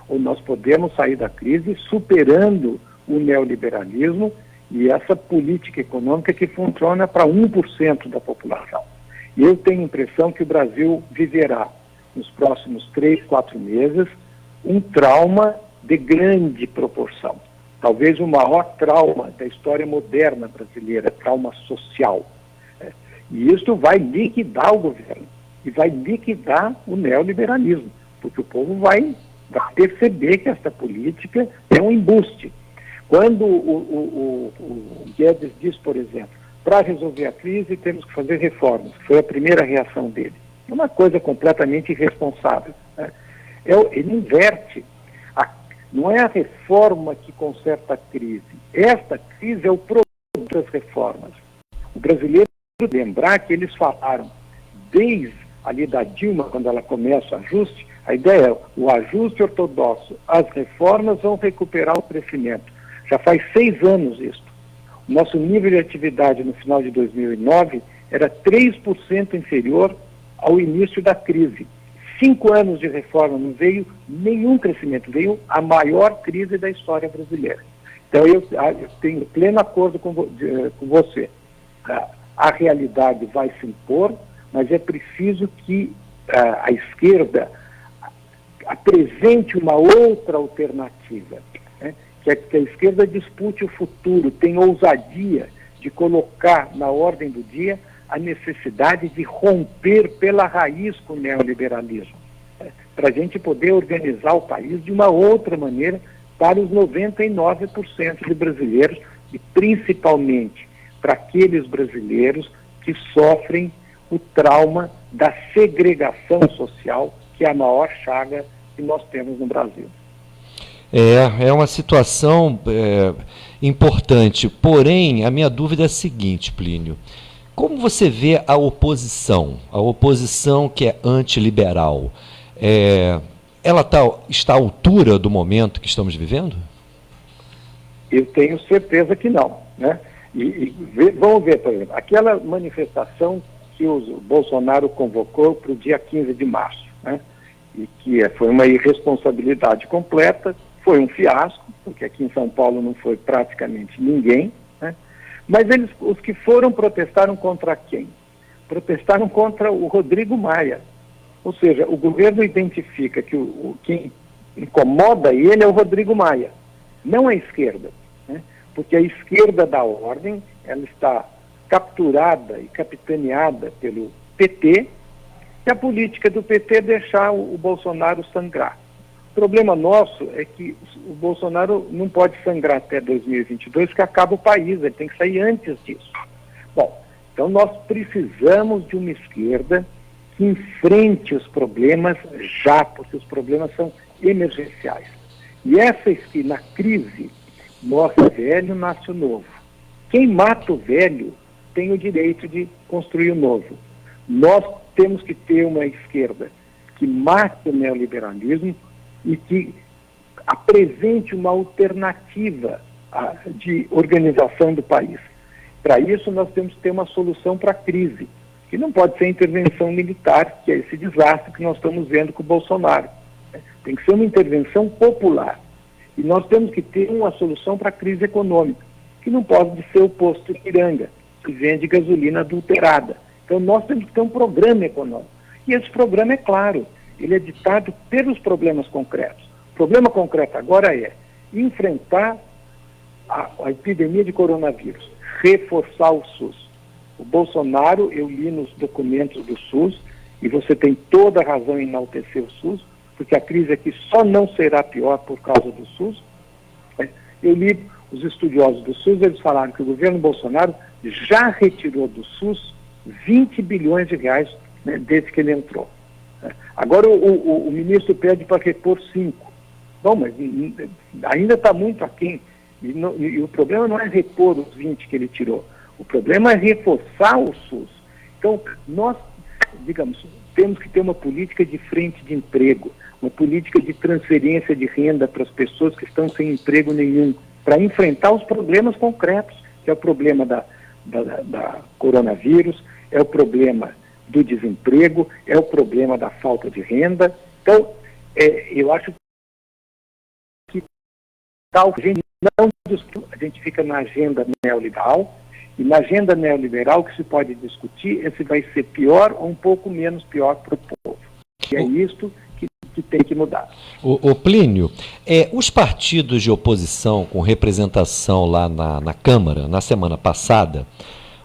ou nós podemos sair da crise superando o neoliberalismo e essa política econômica que funciona para 1% da população. E eu tenho a impressão que o Brasil viverá, nos próximos 3, 4 meses, um trauma de grande proporção. Talvez o maior trauma da história moderna brasileira, trauma social. E isso vai liquidar o governo e vai liquidar o neoliberalismo, porque o povo vai perceber que essa política é um embuste. Quando o Guedes diz, por exemplo, para resolver a crise temos que fazer reformas, foi a primeira reação dele. É uma coisa completamente irresponsável, né? Ele inverte. Não é a reforma que conserta a crise. Esta crise é o produto das reformas. O brasileiro tem que lembrar que eles falaram, desde ali da Dilma, quando ela começa o ajuste, a ideia é o ajuste ortodoxo, as reformas vão recuperar o crescimento. Já faz 6 anos isso. O nosso nível de atividade no final de 2009 era 3% inferior ao início da crise. 5 anos de reforma, não veio nenhum crescimento, veio a maior crise da história brasileira. Então eu tenho pleno acordo com você. A realidade vai se impor, mas é preciso que a esquerda apresente uma outra alternativa, né? Que a esquerda dispute o futuro, tem ousadia de colocar na ordem do dia a necessidade de romper pela raiz com o neoliberalismo, para a gente poder organizar o país de uma outra maneira para os 99% de brasileiros e principalmente para aqueles brasileiros que sofrem o trauma da segregação social, que é a maior chaga que nós temos no Brasil. É uma situação importante, porém a minha dúvida é a seguinte, Plínio. Como você vê a oposição que é antiliberal, ela está à altura do momento que estamos vivendo? Eu tenho certeza que não, né? Vamos ver, por exemplo, aquela manifestação que o Bolsonaro convocou para o dia 15 de março, né? E que foi uma irresponsabilidade completa, foi um fiasco, porque aqui em São Paulo não foi praticamente ninguém, né? Mas os que foram protestaram contra quem? Protestaram contra o Rodrigo Maia. Ou seja, o governo identifica que quem incomoda ele é o Rodrigo Maia, não a esquerda, né? Porque a esquerda da ordem, ela está capturada e capitaneada pelo PT, e a política do PT é deixar o Bolsonaro sangrar. O problema nosso é que o Bolsonaro não pode sangrar até 2022, porque acaba o país, ele tem que sair antes disso. Bom, então nós precisamos de uma esquerda que enfrente os problemas já, porque os problemas são emergenciais. E essa esquerda, na crise, morre o velho, nasce o novo. Quem mata o velho tem o direito de construir o novo. Nós temos que ter uma esquerda que mate o neoliberalismo e que apresente uma alternativa de organização do país. Para isso, nós temos que ter uma solução para a crise, que não pode ser intervenção militar, que é esse desastre que nós estamos vendo com o Bolsonaro. Tem que ser uma intervenção popular. E nós temos que ter uma solução para a crise econômica, que não pode ser o posto Ipiranga, que vende gasolina adulterada. Então, nós temos que ter um programa econômico. E esse programa é claro, ele é ditado pelos problemas concretos. O problema concreto agora é enfrentar a epidemia de coronavírus, reforçar o SUS. O Bolsonaro, eu li nos documentos do SUS, e você tem toda a razão em enaltecer o SUS, porque a crise aqui só não será pior por causa do SUS. Eu li os estudiosos do SUS, eles falaram que o governo Bolsonaro já retirou do SUS 20 bilhões de reais, né, desde que ele entrou. Agora o ministro pede para repor 5. Bom, mas ainda está muito aquém. E o problema não é repor os 20 que ele tirou. O problema é reforçar o SUS. Então, nós, digamos, temos que ter uma política de frente de emprego, uma política de transferência de renda para as pessoas que estão sem emprego nenhum, para enfrentar os problemas concretos, que é o problema da coronavírus, é o problema do desemprego, é o problema da falta de renda. Então, eu acho que tal a gente fica na agenda neoliberal, e na agenda neoliberal que se pode discutir se vai ser pior ou um pouco menos pior para o povo. E é isto que tem que mudar. O Plínio, os partidos de oposição com representação lá na Câmara, na semana passada,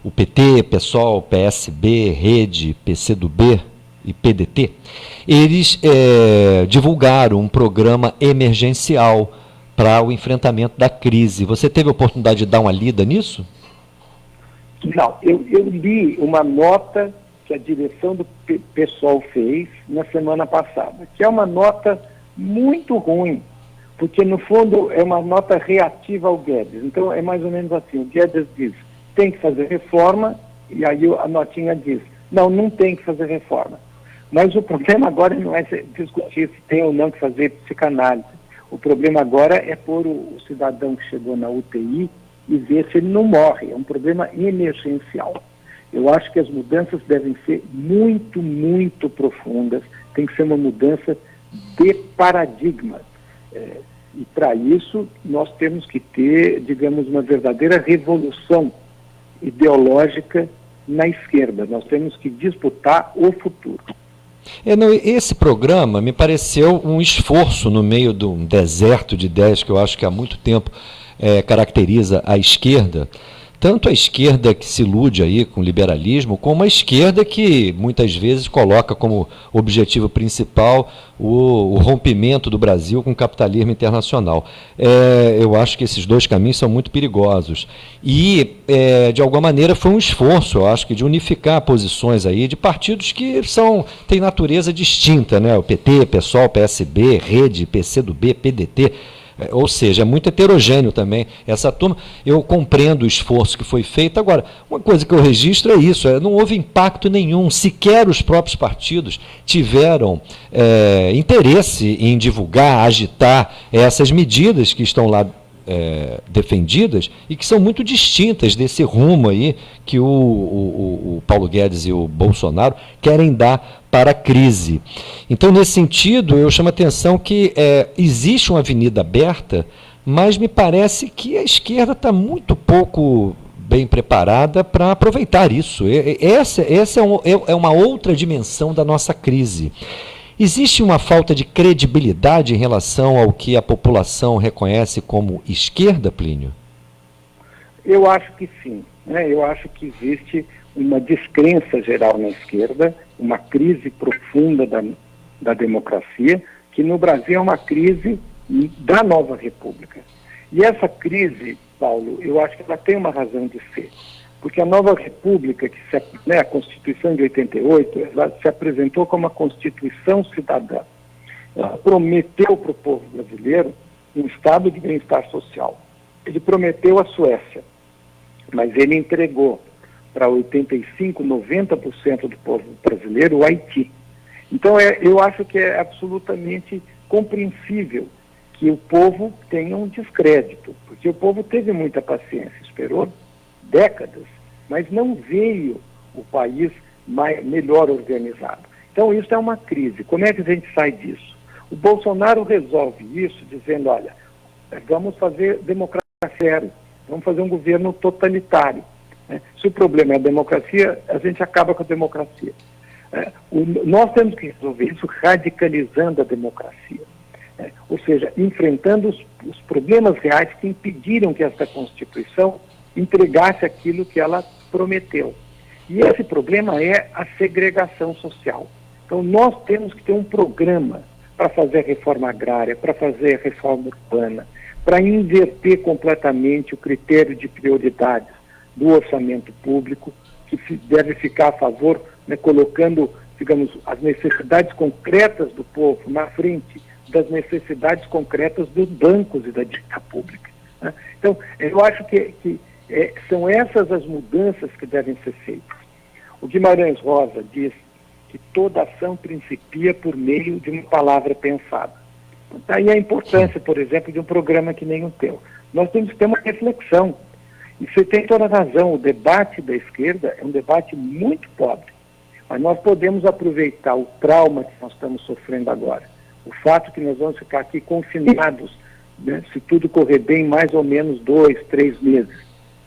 o PT, PSOL, PSB, Rede, PCdoB e PDT, eles divulgaram um programa emergencial para o enfrentamento da crise. Você teve a oportunidade de dar uma lida nisso? Não, eu li uma nota que a direção do PSOL fez na semana passada, que é uma nota muito ruim, porque no fundo é uma nota reativa ao Guedes. Então é mais ou menos assim, o Guedes diz, tem que fazer reforma, e aí a notinha diz, não tem que fazer reforma. Mas o problema agora não é discutir se tem ou não que fazer psicanálise. O problema agora é pôr o cidadão que chegou na UTI e ver se ele não morre. É um problema emergencial. Eu acho que as mudanças devem ser muito, muito profundas. Tem que ser uma mudança de paradigma. E para isso nós temos que ter, digamos, uma verdadeira revolução ideológica na esquerda. Nós temos que disputar o futuro. Esse programa me pareceu um esforço no meio de um deserto de ideias que eu acho que há muito tempo caracteriza a esquerda, tanto a esquerda que se ilude aí com o liberalismo, como a esquerda que muitas vezes coloca como objetivo principal o rompimento do Brasil com o capitalismo internacional. Eu acho que esses dois caminhos são muito perigosos. E, de alguma maneira, foi um esforço, eu acho que, de unificar posições aí de partidos que têm natureza distinta, né? O PT, PSOL, PSB, Rede, PCdoB, PDT. Ou seja, é muito heterogêneo também essa turma. Eu compreendo o esforço que foi feito. Agora, uma coisa que eu registro é isso, não houve impacto nenhum, sequer os próprios partidos tiveram interesse em divulgar, agitar essas medidas que estão lá defendidas e que são muito distintas desse rumo aí que o Paulo Guedes e o Bolsonaro querem dar para a crise. Então, nesse sentido, eu chamo a atenção que existe uma avenida aberta, mas me parece que a esquerda está muito pouco bem preparada para aproveitar isso. Essa é uma outra dimensão da nossa crise. Existe uma falta de credibilidade em relação ao que a população reconhece como esquerda, Plínio? Eu acho que sim. Eu acho que existe uma descrença geral na esquerda, uma crise profunda da democracia, que no Brasil é uma crise da nova república. E essa crise, Paulo, eu acho que ela tem uma razão de ser. Porque a nova república, a Constituição de 88, ela se apresentou como uma Constituição cidadã. Ela prometeu para o povo brasileiro um estado de bem-estar social. Ele prometeu a Suécia, mas ele entregou para 85%, 90% do povo brasileiro o Haiti. Então, eu acho que é absolutamente compreensível que o povo tenha um descrédito, porque o povo teve muita paciência, esperou décadas, mas não veio o país melhor organizado. Então, isso é uma crise. Como é que a gente sai disso? O Bolsonaro resolve isso dizendo, olha, vamos fazer democracia zero, vamos fazer um governo totalitário. Né? Se o problema é a democracia, a gente acaba com a democracia. Nós temos que resolver isso radicalizando a democracia. Ou seja, enfrentando os problemas reais que impediram que essa Constituição entregasse aquilo que ela prometeu. E esse problema é a segregação social. Então, nós temos que ter um programa para fazer a reforma agrária, para fazer a reforma urbana, para inverter completamente o critério de prioridades do orçamento público, que deve ficar a favor, né, colocando, digamos, as necessidades concretas do povo na frente das necessidades concretas dos bancos e da dívida pública. Né? Então, eu acho que são essas as mudanças que devem ser feitas. O Guimarães Rosa diz que toda ação principia por meio de uma palavra pensada. Daí a importância, por exemplo, de um programa que nem o teu. Nós temos que ter uma reflexão. E você tem toda a razão, o debate da esquerda é um debate muito pobre. Mas nós podemos aproveitar o trauma que nós estamos sofrendo agora. O fato que nós vamos ficar aqui confinados, né, se tudo correr bem, mais ou menos 2, 3 meses,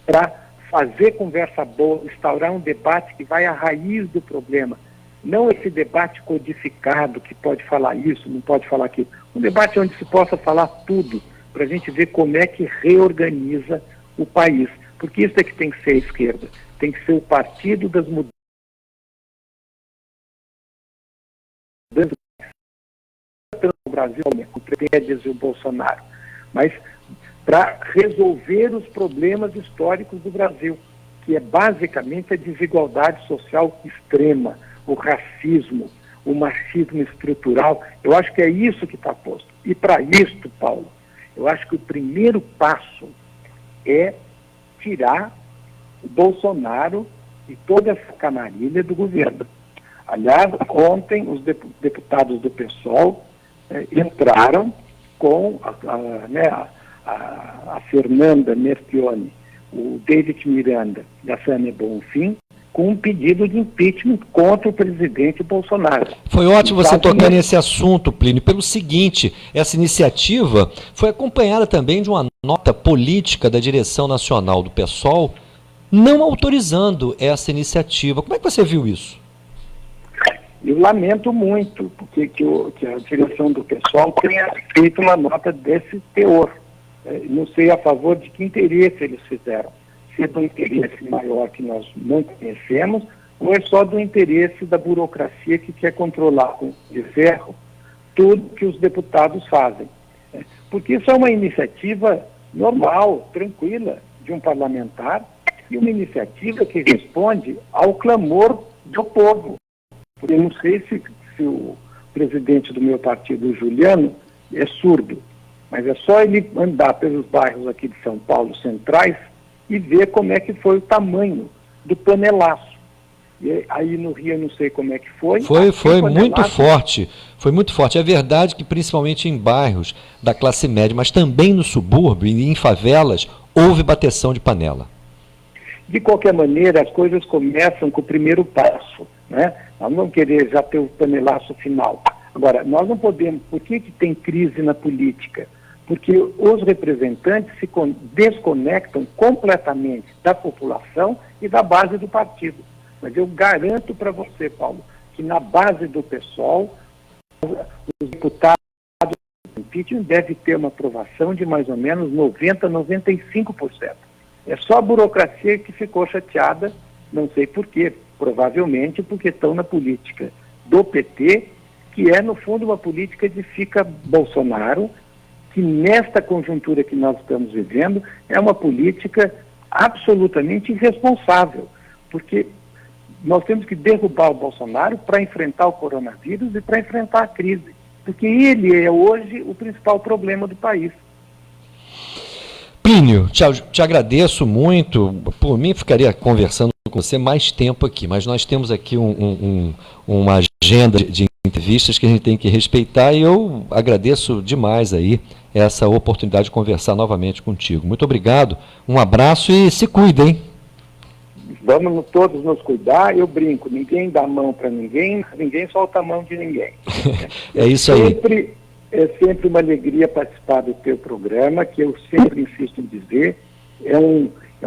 para fazer conversa boa, instaurar um debate que vai à raiz do problema. Não esse debate codificado que pode falar isso, não pode falar aquilo. Um debate onde se possa falar tudo, para a gente ver como é que reorganiza o país. Porque isso é que tem que ser a esquerda. Tem que ser o partido das mudanças no Brasil, com o Guedes e o Bolsonaro. Mas para resolver os problemas históricos do Brasil, que é basicamente a desigualdade social extrema, o racismo, o machismo estrutural. Eu acho que é isso que está posto. E para isto, Paulo, eu acho que o primeiro passo é tirar o Bolsonaro e toda essa canarilha do governo. Aliás, ontem os deputados do PSOL entraram com a Fernanda Mertione, o David Miranda e a Sânia Bonfim, com um pedido de impeachment contra o presidente Bolsonaro. Foi ótimo você tocar nesse assunto, Plínio, pelo seguinte, essa iniciativa foi acompanhada também de uma nota política da direção nacional do PSOL, não autorizando essa iniciativa. Como é que você viu isso? Eu lamento muito, porque que a direção do PSOL tenha feito uma nota desse teor. Não sei a favor de que interesse eles fizeram. Se é do interesse maior que nós não conhecemos, ou é só do interesse da burocracia que quer controlar com de ferro tudo que os deputados fazem. Porque isso é uma iniciativa normal, tranquila, de um parlamentar, e uma iniciativa que responde ao clamor do povo. Eu não sei se o presidente do meu partido, o Juliano, é surdo, mas é só ele andar pelos bairros aqui de São Paulo centrais e ver como é que foi o tamanho do panelaço. E aí no Rio eu não sei como é que foi. Foi muito forte. Foi muito forte. É verdade que principalmente em bairros da classe média, mas também no subúrbio e em favelas, houve bateção de panela. De qualquer maneira, as coisas começam com o primeiro passo, né? Nós não vamos querer já ter o panelaço final. Agora, nós não podemos... Por que tem crise na política? Porque os representantes se desconectam completamente da população e da base do partido. Mas eu garanto para você, Paulo, que na base do PSOL, os deputados do impeachment devem ter uma aprovação de mais ou menos 90%, 95%. É só a burocracia que ficou chateada, não sei por quê, provavelmente porque estão na política do PT, que é, no fundo, uma política de fica Bolsonaro, que nesta conjuntura que nós estamos vivendo é uma política absolutamente irresponsável, porque nós temos que derrubar o Bolsonaro para enfrentar o coronavírus e para enfrentar a crise, porque ele é hoje o principal problema do país. Plínio, te agradeço muito. Por mim, ficaria conversando com você mais tempo aqui, mas nós temos aqui uma agenda de entrevistas que a gente tem que respeitar e eu agradeço demais aí essa oportunidade de conversar novamente contigo. Muito obrigado, um abraço e se cuidem. Vamos todos nos cuidar. Eu brinco, ninguém dá a mão para ninguém, ninguém solta a mão de ninguém. É isso aí. É sempre uma alegria participar do teu programa, que eu sempre insisto em dizer, é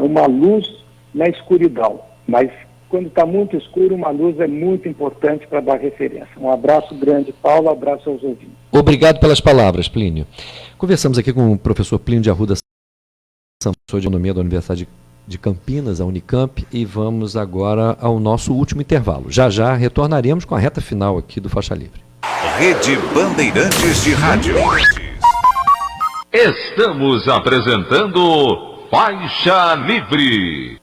uma luz na escuridão, mas quando está muito escuro, uma luz é muito importante para dar referência. Um abraço grande, Paulo, abraço aos ouvintes. Obrigado pelas palavras, Plínio. Conversamos aqui com o professor Plínio de Arruda, professor de Economia da Universidade de Campinas, a Unicamp, e vamos agora ao nosso último intervalo. Já já retornaremos com a reta final aqui do Faixa Livre. Rede Bandeirantes de Rádio. Estamos apresentando Faixa Livre.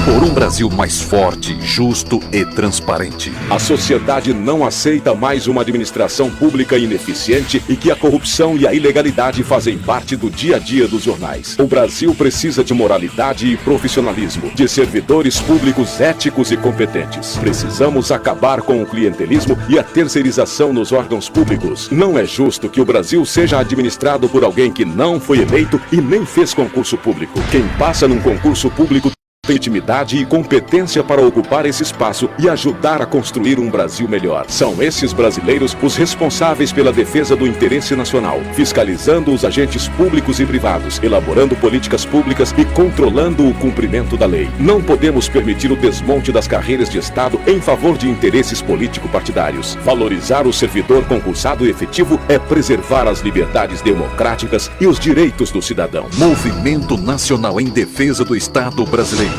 Por um Brasil mais forte, justo e transparente. A sociedade não aceita mais uma administração pública ineficiente e que a corrupção e a ilegalidade fazem parte do dia a dia dos jornais. O Brasil precisa de moralidade e profissionalismo, de servidores públicos éticos e competentes. Precisamos acabar com o clientelismo e a terceirização nos órgãos públicos. Não é justo que o Brasil seja administrado por alguém que não foi eleito e nem fez concurso público. Quem passa num concurso público tem intimidade e competência para ocupar esse espaço e ajudar a construir um Brasil melhor. São esses brasileiros os responsáveis pela defesa do interesse nacional, fiscalizando os agentes públicos e privados, elaborando políticas públicas e controlando o cumprimento da lei. Não podemos permitir o desmonte das carreiras de Estado em favor de interesses político-partidários. Valorizar o servidor concursado efetivo é preservar as liberdades democráticas e os direitos do cidadão. Movimento Nacional em Defesa do Estado Brasileiro.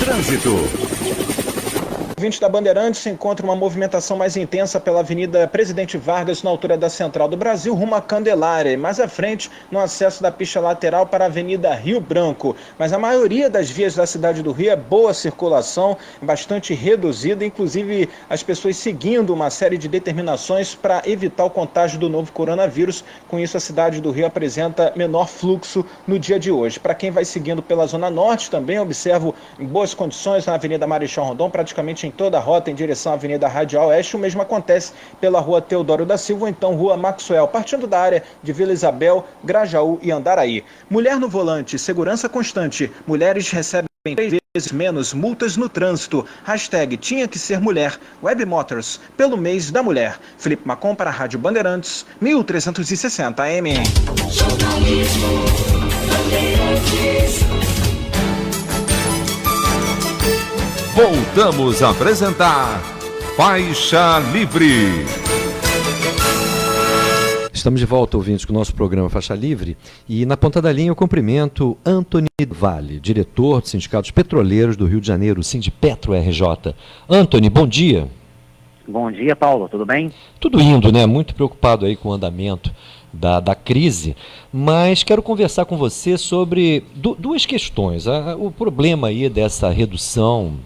Trânsito. Ouvintes da Bandeirantes, se encontra uma movimentação mais intensa pela Avenida Presidente Vargas, na altura da Central do Brasil, rumo a Candelária, e mais à frente, no acesso da pista lateral para a Avenida Rio Branco. Mas a maioria das vias da cidade do Rio é boa circulação, bastante reduzida, inclusive as pessoas seguindo uma série de determinações para evitar o contágio do novo coronavírus. Com isso, a cidade do Rio apresenta menor fluxo no dia de hoje. Para quem vai seguindo pela Zona Norte, também observo em boas condições na Avenida Marechal Rondon, praticamente em toda a rota em direção à Avenida Radial Oeste. O mesmo acontece pela Rua Teodoro da Silva, ou então Rua Maxwell, partindo da área de Vila Isabel, Grajaú e Andaraí. Mulher no volante, segurança constante. Mulheres recebem 3 vezes menos multas no trânsito. Hashtag tinha que ser mulher. Web Motors, pelo mês da mulher. Felipe Macom para a Rádio Bandeirantes, 1360 AM. Jornalismo Bandeirantes. Voltamos a apresentar Faixa Livre. Estamos de volta, ouvintes, com o nosso programa Faixa Livre. E na ponta da linha eu cumprimento Antony Vale, diretor dos Sindicatos Petroleiros do Rio de Janeiro, Sindipetro RJ. Antony, bom dia. Bom dia, Paulo. Tudo bem? Tudo indo, né? Muito preocupado aí com o andamento da crise, mas quero conversar com você sobre duas questões. O problema aí dessa redução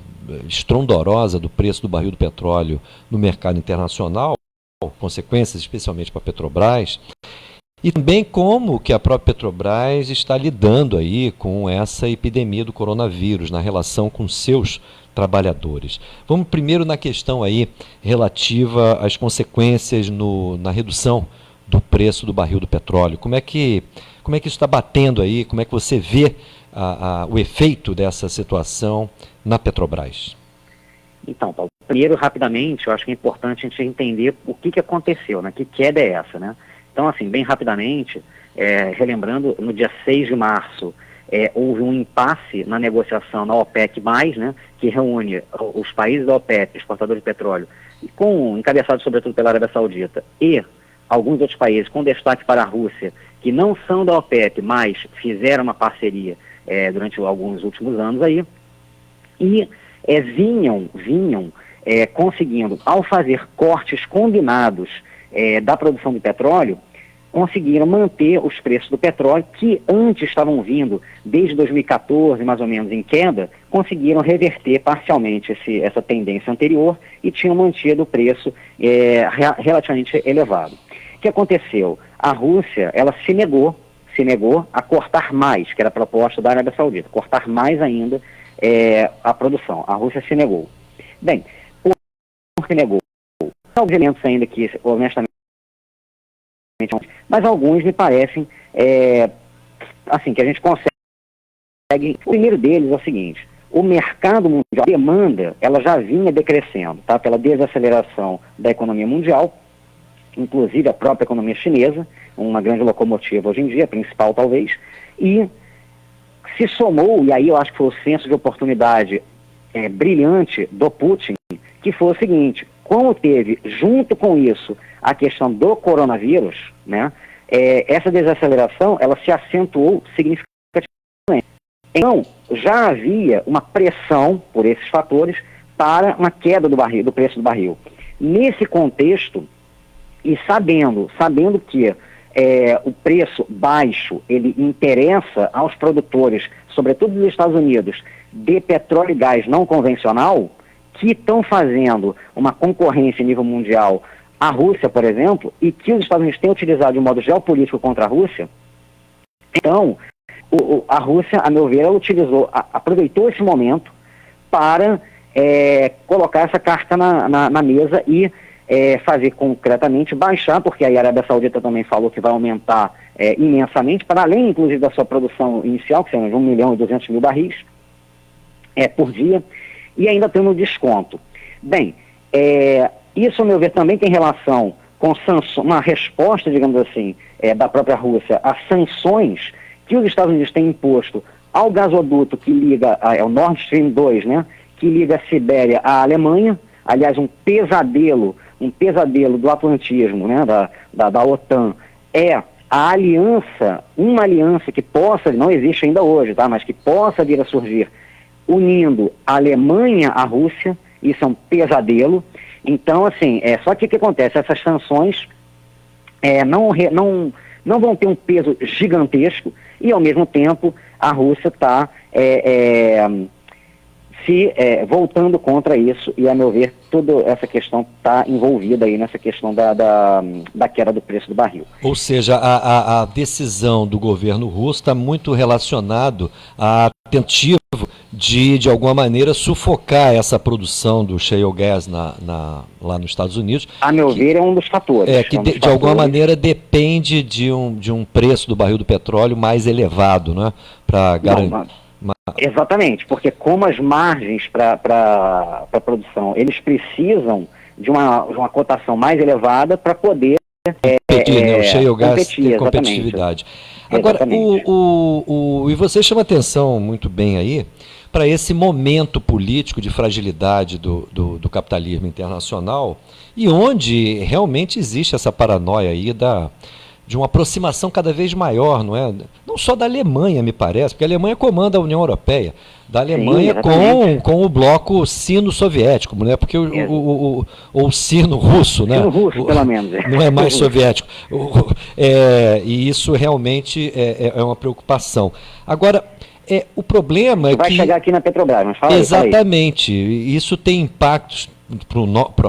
estrondorosa do preço do barril do petróleo no mercado internacional, consequências especialmente para a Petrobras, e também como que a própria Petrobras está lidando aí com essa epidemia do coronavírus na relação com seus trabalhadores. Vamos primeiro na questão aí relativa às consequências na redução do preço do barril do petróleo. Como é que isso está batendo aí? Como é que você vê o efeito dessa situação na Petrobras? Então, Paulo, primeiro, rapidamente, eu acho que é importante a gente entender o que aconteceu, né? Que queda é essa, né? Então, assim, bem rapidamente, relembrando, no dia 6 de março, houve um impasse na negociação na OPEC+, né? Que reúne os países da OPEC, exportadores de petróleo, encabeçados sobretudo pela Arábia Saudita, e alguns outros países, com destaque para a Rússia, que não são da OPEP, mas fizeram uma parceria durante alguns últimos anos aí, e vinham conseguindo, ao fazer cortes combinados da produção de petróleo, conseguiram manter os preços do petróleo, que antes estavam vindo, desde 2014, mais ou menos, em queda, conseguiram reverter parcialmente essa tendência anterior e tinham mantido o preço relativamente elevado. O que aconteceu? A Rússia, ela se negou a cortar mais, que era a proposta da Arábia Saudita, cortar mais ainda a produção. A Rússia se negou. Bem, por que negou? Há elementos ainda que, honestamente, mas alguns me parecem assim, que a gente consegue. O primeiro deles é o seguinte: o mercado mundial, a demanda, ela já vinha decrescendo, tá? Pela desaceleração da economia mundial, inclusive a própria economia chinesa, uma grande locomotiva hoje em dia, principal talvez, e se somou, e aí eu acho que foi o senso de oportunidade brilhante do Putin, que foi o seguinte: como teve, junto com isso, a questão do coronavírus, né, essa desaceleração, ela se acentuou significativamente. Então, já havia uma pressão por esses fatores para uma queda do preço do barril. Nesse contexto, e sabendo que o preço baixo, ele interessa aos produtores, sobretudo dos Estados Unidos, de petróleo e gás não convencional, que estão fazendo uma concorrência em nível mundial à Rússia, por exemplo, e que os Estados Unidos têm utilizado de um modo geopolítico contra a Rússia. Então, a Rússia, a meu ver, ela aproveitou esse momento para colocar essa carta na mesa e fazer concretamente baixar, porque a Arábia Saudita também falou que vai aumentar imensamente, para além, inclusive, da sua produção inicial, que são de 1.200.000 barris por dia, e ainda tem um desconto. Bem, isso, a meu ver, também tem relação com uma resposta, digamos assim, da própria Rússia às sanções que os Estados Unidos têm imposto ao gasoduto que liga, o Nord Stream 2, né, que liga a Sibéria à Alemanha. Aliás, um pesadelo do atlantismo, né, da OTAN, a aliança, uma aliança que possa, não existe ainda hoje, tá, mas que possa vir a surgir, unindo a Alemanha à Rússia. Isso é um pesadelo. Então, assim, só que o que acontece? Essas sanções não vão ter um peso gigantesco e, ao mesmo tempo, a Rússia está voltando contra isso e, a meu ver, toda essa questão está envolvida aí nessa questão da queda do preço do barril. Ou seja, a decisão do governo russo está muito relacionado à tentativa de alguma maneira, sufocar essa produção do shale gas lá nos Estados Unidos. A meu ver, é um dos fatores. De alguma maneira depende de um preço do barril do petróleo mais elevado, né? Para garantir. Exatamente, porque como as margens para a produção, eles precisam de uma cotação mais elevada para poder competir, né? O shale gas tem competitividade. Agora, e você chama atenção muito bem aí para esse momento político de fragilidade do capitalismo internacional e onde realmente existe essa paranoia aí de uma aproximação cada vez maior, não é? Não só da Alemanha, me parece, porque a Alemanha comanda a União Europeia, da Alemanha com o bloco sino-soviético, né? Porque o sino-russo, né? Sino-russo, pelo menos. Não é mais soviético. E isso realmente é uma preocupação. Agora, o problema é que... Vai chegar aqui na Petrobras, mas fala aí. Exatamente. Isso tem impactos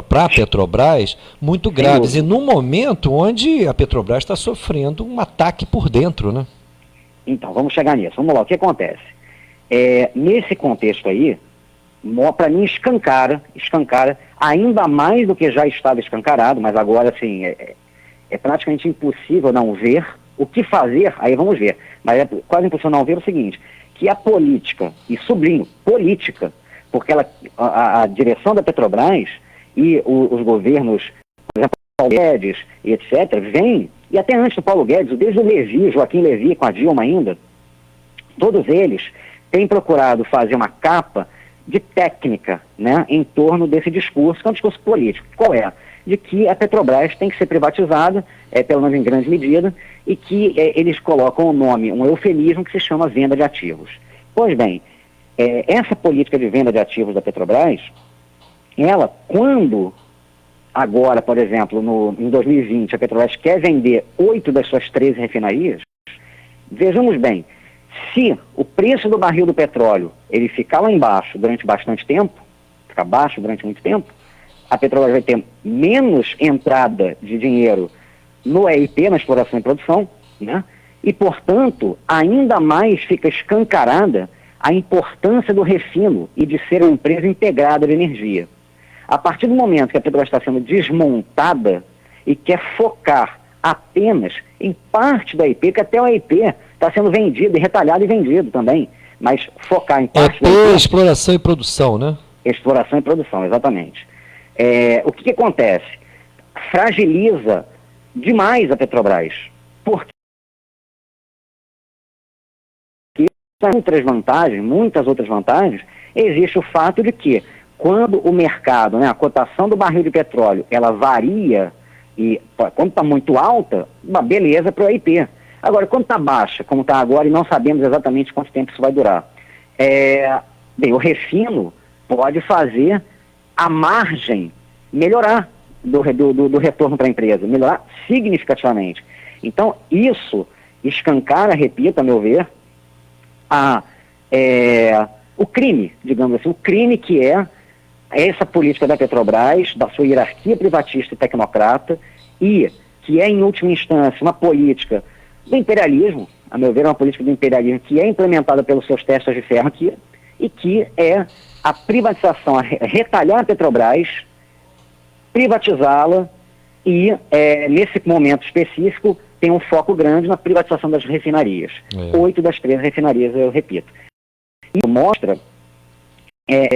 para a Petrobras muito graves, e num momento onde a Petrobras está sofrendo um ataque por dentro, né? Então, vamos chegar nisso. Vamos lá, o que acontece? Nesse contexto aí, para mim escancara ainda mais do que já estava escancarado, mas agora, assim, é praticamente impossível não ver o que fazer, aí vamos ver, mas é quase impossível não ver o seguinte, que a política, e sublinho, política, porque a direção da Petrobras e os governos, por exemplo, Paulo Guedes e etc., vem, e até antes do Paulo Guedes, desde o Levi, Joaquim Levi, com a Dilma ainda, todos eles têm procurado fazer uma capa de técnica, né, em torno desse discurso, que é um discurso político. Qual é? De que a Petrobras tem que ser privatizada, pelo menos em grande medida, e que eles colocam o nome, um eufemismo que se chama venda de ativos. Pois bem, essa política de venda de ativos da Petrobras, ela, quando agora, por exemplo, em 2020, a Petrobras quer vender 8 das suas 13 refinarias, vejamos bem, se o preço do barril do petróleo ele ficar lá embaixo durante bastante tempo, ficar baixo durante muito tempo, a Petrobras vai ter menos entrada de dinheiro no EIP, na exploração e produção, né? E, portanto, ainda mais fica escancarada a importância do refino e de ser uma empresa integrada de energia. A partir do momento que a Petrobras está sendo desmontada e quer focar apenas em parte da EIP, que até a EIP está sendo vendido, e retalhado e vendido também, mas focar em parte... exploração e produção, né? Exploração e produção, exatamente. O que acontece? Fragiliza demais a Petrobras, porque muitas outras vantagens, existe o fato de que quando o mercado, né, a cotação do barril de petróleo, ela varia, e quando está muito alta, beleza para o IP. Agora, quando está baixa, como está agora, e não sabemos exatamente quanto tempo isso vai durar, o refino pode fazer a margem melhorar do retorno para a empresa, melhorar significativamente. Então, isso escancara, repito, a meu ver, o crime, digamos assim, o crime que é essa política da Petrobras, da sua hierarquia privatista e tecnocrata, e que é, em última instância, uma política do imperialismo, a meu ver, uma política do imperialismo que é implementada pelos seus testas de ferro aqui, e que é a privatização, a retalhar a Petrobras, privatizá-la e, nesse momento específico, tem um foco grande na privatização das refinarias. 8 das 13 refinarias, eu repito. Isso mostra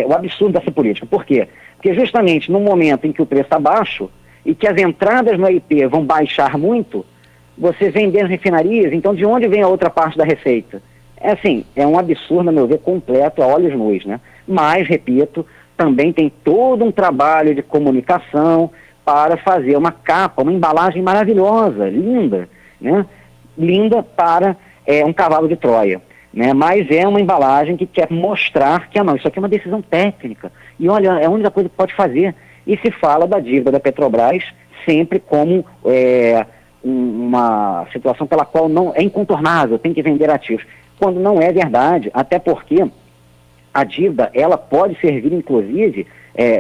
o absurdo dessa política. Por quê? Porque justamente no momento em que o preço está baixo e que as entradas no IP vão baixar muito, você vender as refinarias, então de onde vem a outra parte da receita? É um absurdo, a meu ver, completo, a olhos nus, né? Mas, repito, também tem todo um trabalho de comunicação para fazer uma capa, uma embalagem maravilhosa, linda, né? Linda para um cavalo de Troia, né? Mas é uma embalagem que quer mostrar que, isso aqui é uma decisão técnica, e olha, é a única coisa que pode fazer. E se fala da dívida da Petrobras sempre como uma situação pela qual não é incontornável, tem que vender ativos, quando não é verdade, até porque a dívida, ela pode servir, inclusive,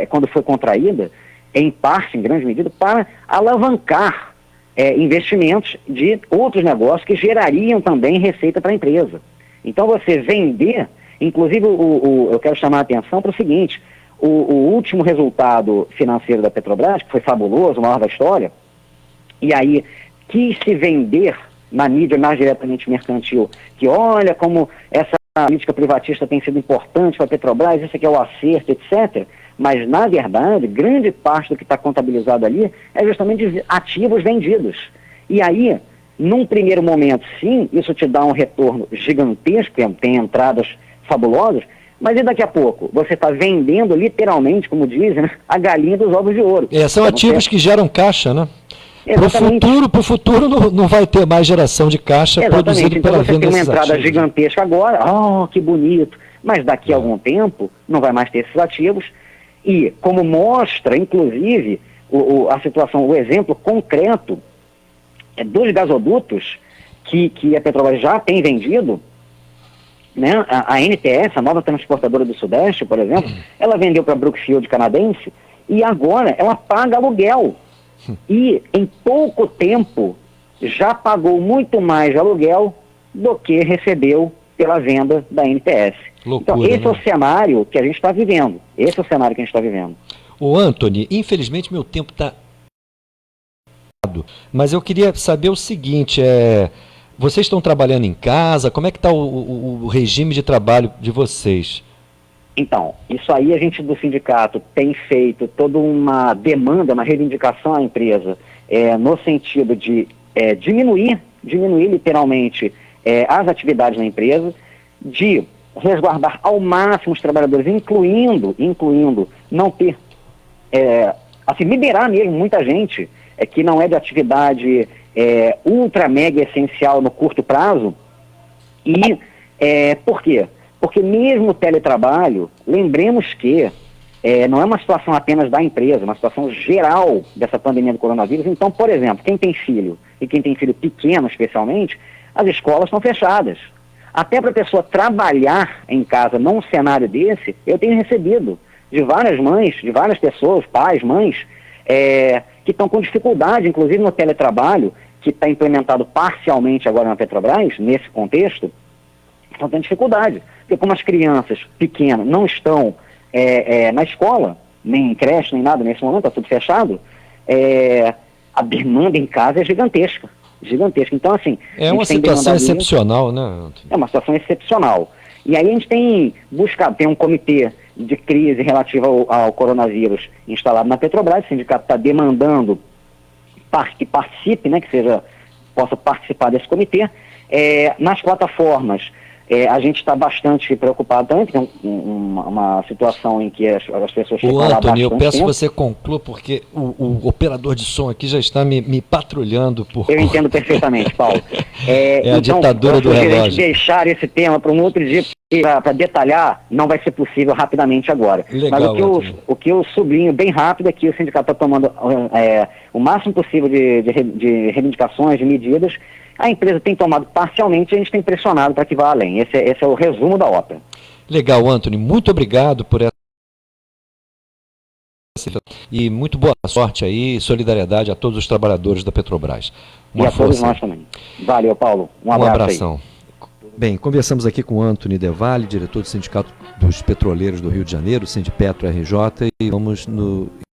quando foi contraída, em parte, em grande medida, para alavancar investimentos de outros negócios que gerariam também receita para a empresa. Então, você vender, inclusive, eu quero chamar a atenção para o seguinte, o último resultado financeiro da Petrobras, que foi fabuloso, o maior da história, e aí quis se vender na mídia mais diretamente mercantil, que olha como essa política privatista tem sido importante para a Petrobras, isso aqui é o acerto, etc., mas, na verdade, grande parte do que está contabilizado ali é justamente ativos vendidos. E aí, num primeiro momento, sim, isso te dá um retorno gigantesco, tem entradas fabulosas, mas e daqui a pouco? Você está vendendo, literalmente, como dizem, né, a galinha dos ovos de ouro. São ativos que geram caixa, né? Para o futuro não vai ter mais geração de caixa produzida pela venda desses ativos. Então você tem uma entrada gigantesca agora, que bonito, mas daqui a algum tempo não vai mais ter esses ativos. E, como mostra, inclusive, a situação, o exemplo concreto dos gasodutos que a Petrobras já tem vendido, né? A NTS, a nova transportadora do Sudeste, por exemplo, ela vendeu para a Brookfield canadense e agora ela paga aluguel. E, em pouco tempo, já pagou muito mais de aluguel do que recebeu pela venda da NTS. Loucura, então, esse é o cenário que a gente está vivendo. Esse é o cenário que a gente está vivendo. Ô, Anthony, infelizmente meu tempo está... Mas eu queria saber o seguinte, vocês estão trabalhando em casa? Como é que está o regime de trabalho de vocês? Então, isso aí a gente do sindicato tem feito toda uma demanda, uma reivindicação à empresa, no sentido de diminuir literalmente as atividades na empresa, de resguardar ao máximo os trabalhadores, incluindo não ter, liberar mesmo muita gente que não é de atividade ultra mega essencial no curto prazo. E por quê? Porque mesmo o teletrabalho, lembremos que não é uma situação apenas da empresa, é uma situação geral dessa pandemia do coronavírus. Então, por exemplo, quem tem filho, e quem tem filho pequeno especialmente, as escolas estão fechadas. Até para a pessoa trabalhar em casa num cenário desse, eu tenho recebido de várias mães, de várias pessoas, pais, mães, que estão com dificuldade, inclusive no teletrabalho, que está implementado parcialmente agora na Petrobras, nesse contexto, estão tendo dificuldade. Porque como as crianças pequenas não estão na escola, nem em creche, nem nada nesse momento, está tudo fechado, a demanda em casa é gigantesca. gigantesca. Então, assim... É uma situação excepcional, né, Antônio? É uma situação excepcional. E aí a gente tem buscado, tem um comitê de crise relativa ao coronavírus instalado na Petrobras, o sindicato está demandando que participe, né, possa participar desse comitê. Nas plataformas, a gente está bastante preocupado também, porque é uma situação em que as pessoas ficam lá bastante Antônio, eu peço tempo. que você conclua, porque o operador de som aqui já está me patrulhando por... Eu entendo perfeitamente, Paulo. A ditadura do relógio. Deixar esse tema para um outro dia, para detalhar, não vai ser possível rapidamente agora. Legal, mas o que eu sublinho bem rápido é que o sindicato está tomando o máximo possível de reivindicações, de medidas. A empresa tem tomado parcialmente e a gente tem pressionado para que vá além. Esse é o resumo da ópera. Legal, Antônio. Muito obrigado por essa... E muito boa sorte aí, solidariedade a todos os trabalhadores da Petrobras. E a todos nós também. Valeu, Paulo. Um abração. Bem, conversamos aqui com o Antônio Devalle, diretor do Sindicato dos Petroleiros do Rio de Janeiro, Sindipetro RJ, e vamos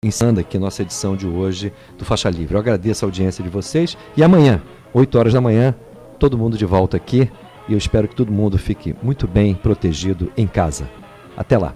encerrando aqui a nossa edição de hoje do Faixa Livre. Eu agradeço a audiência de vocês e amanhã, 8 horas da manhã, todo mundo de volta aqui e eu espero que todo mundo fique muito bem protegido em casa. Até lá.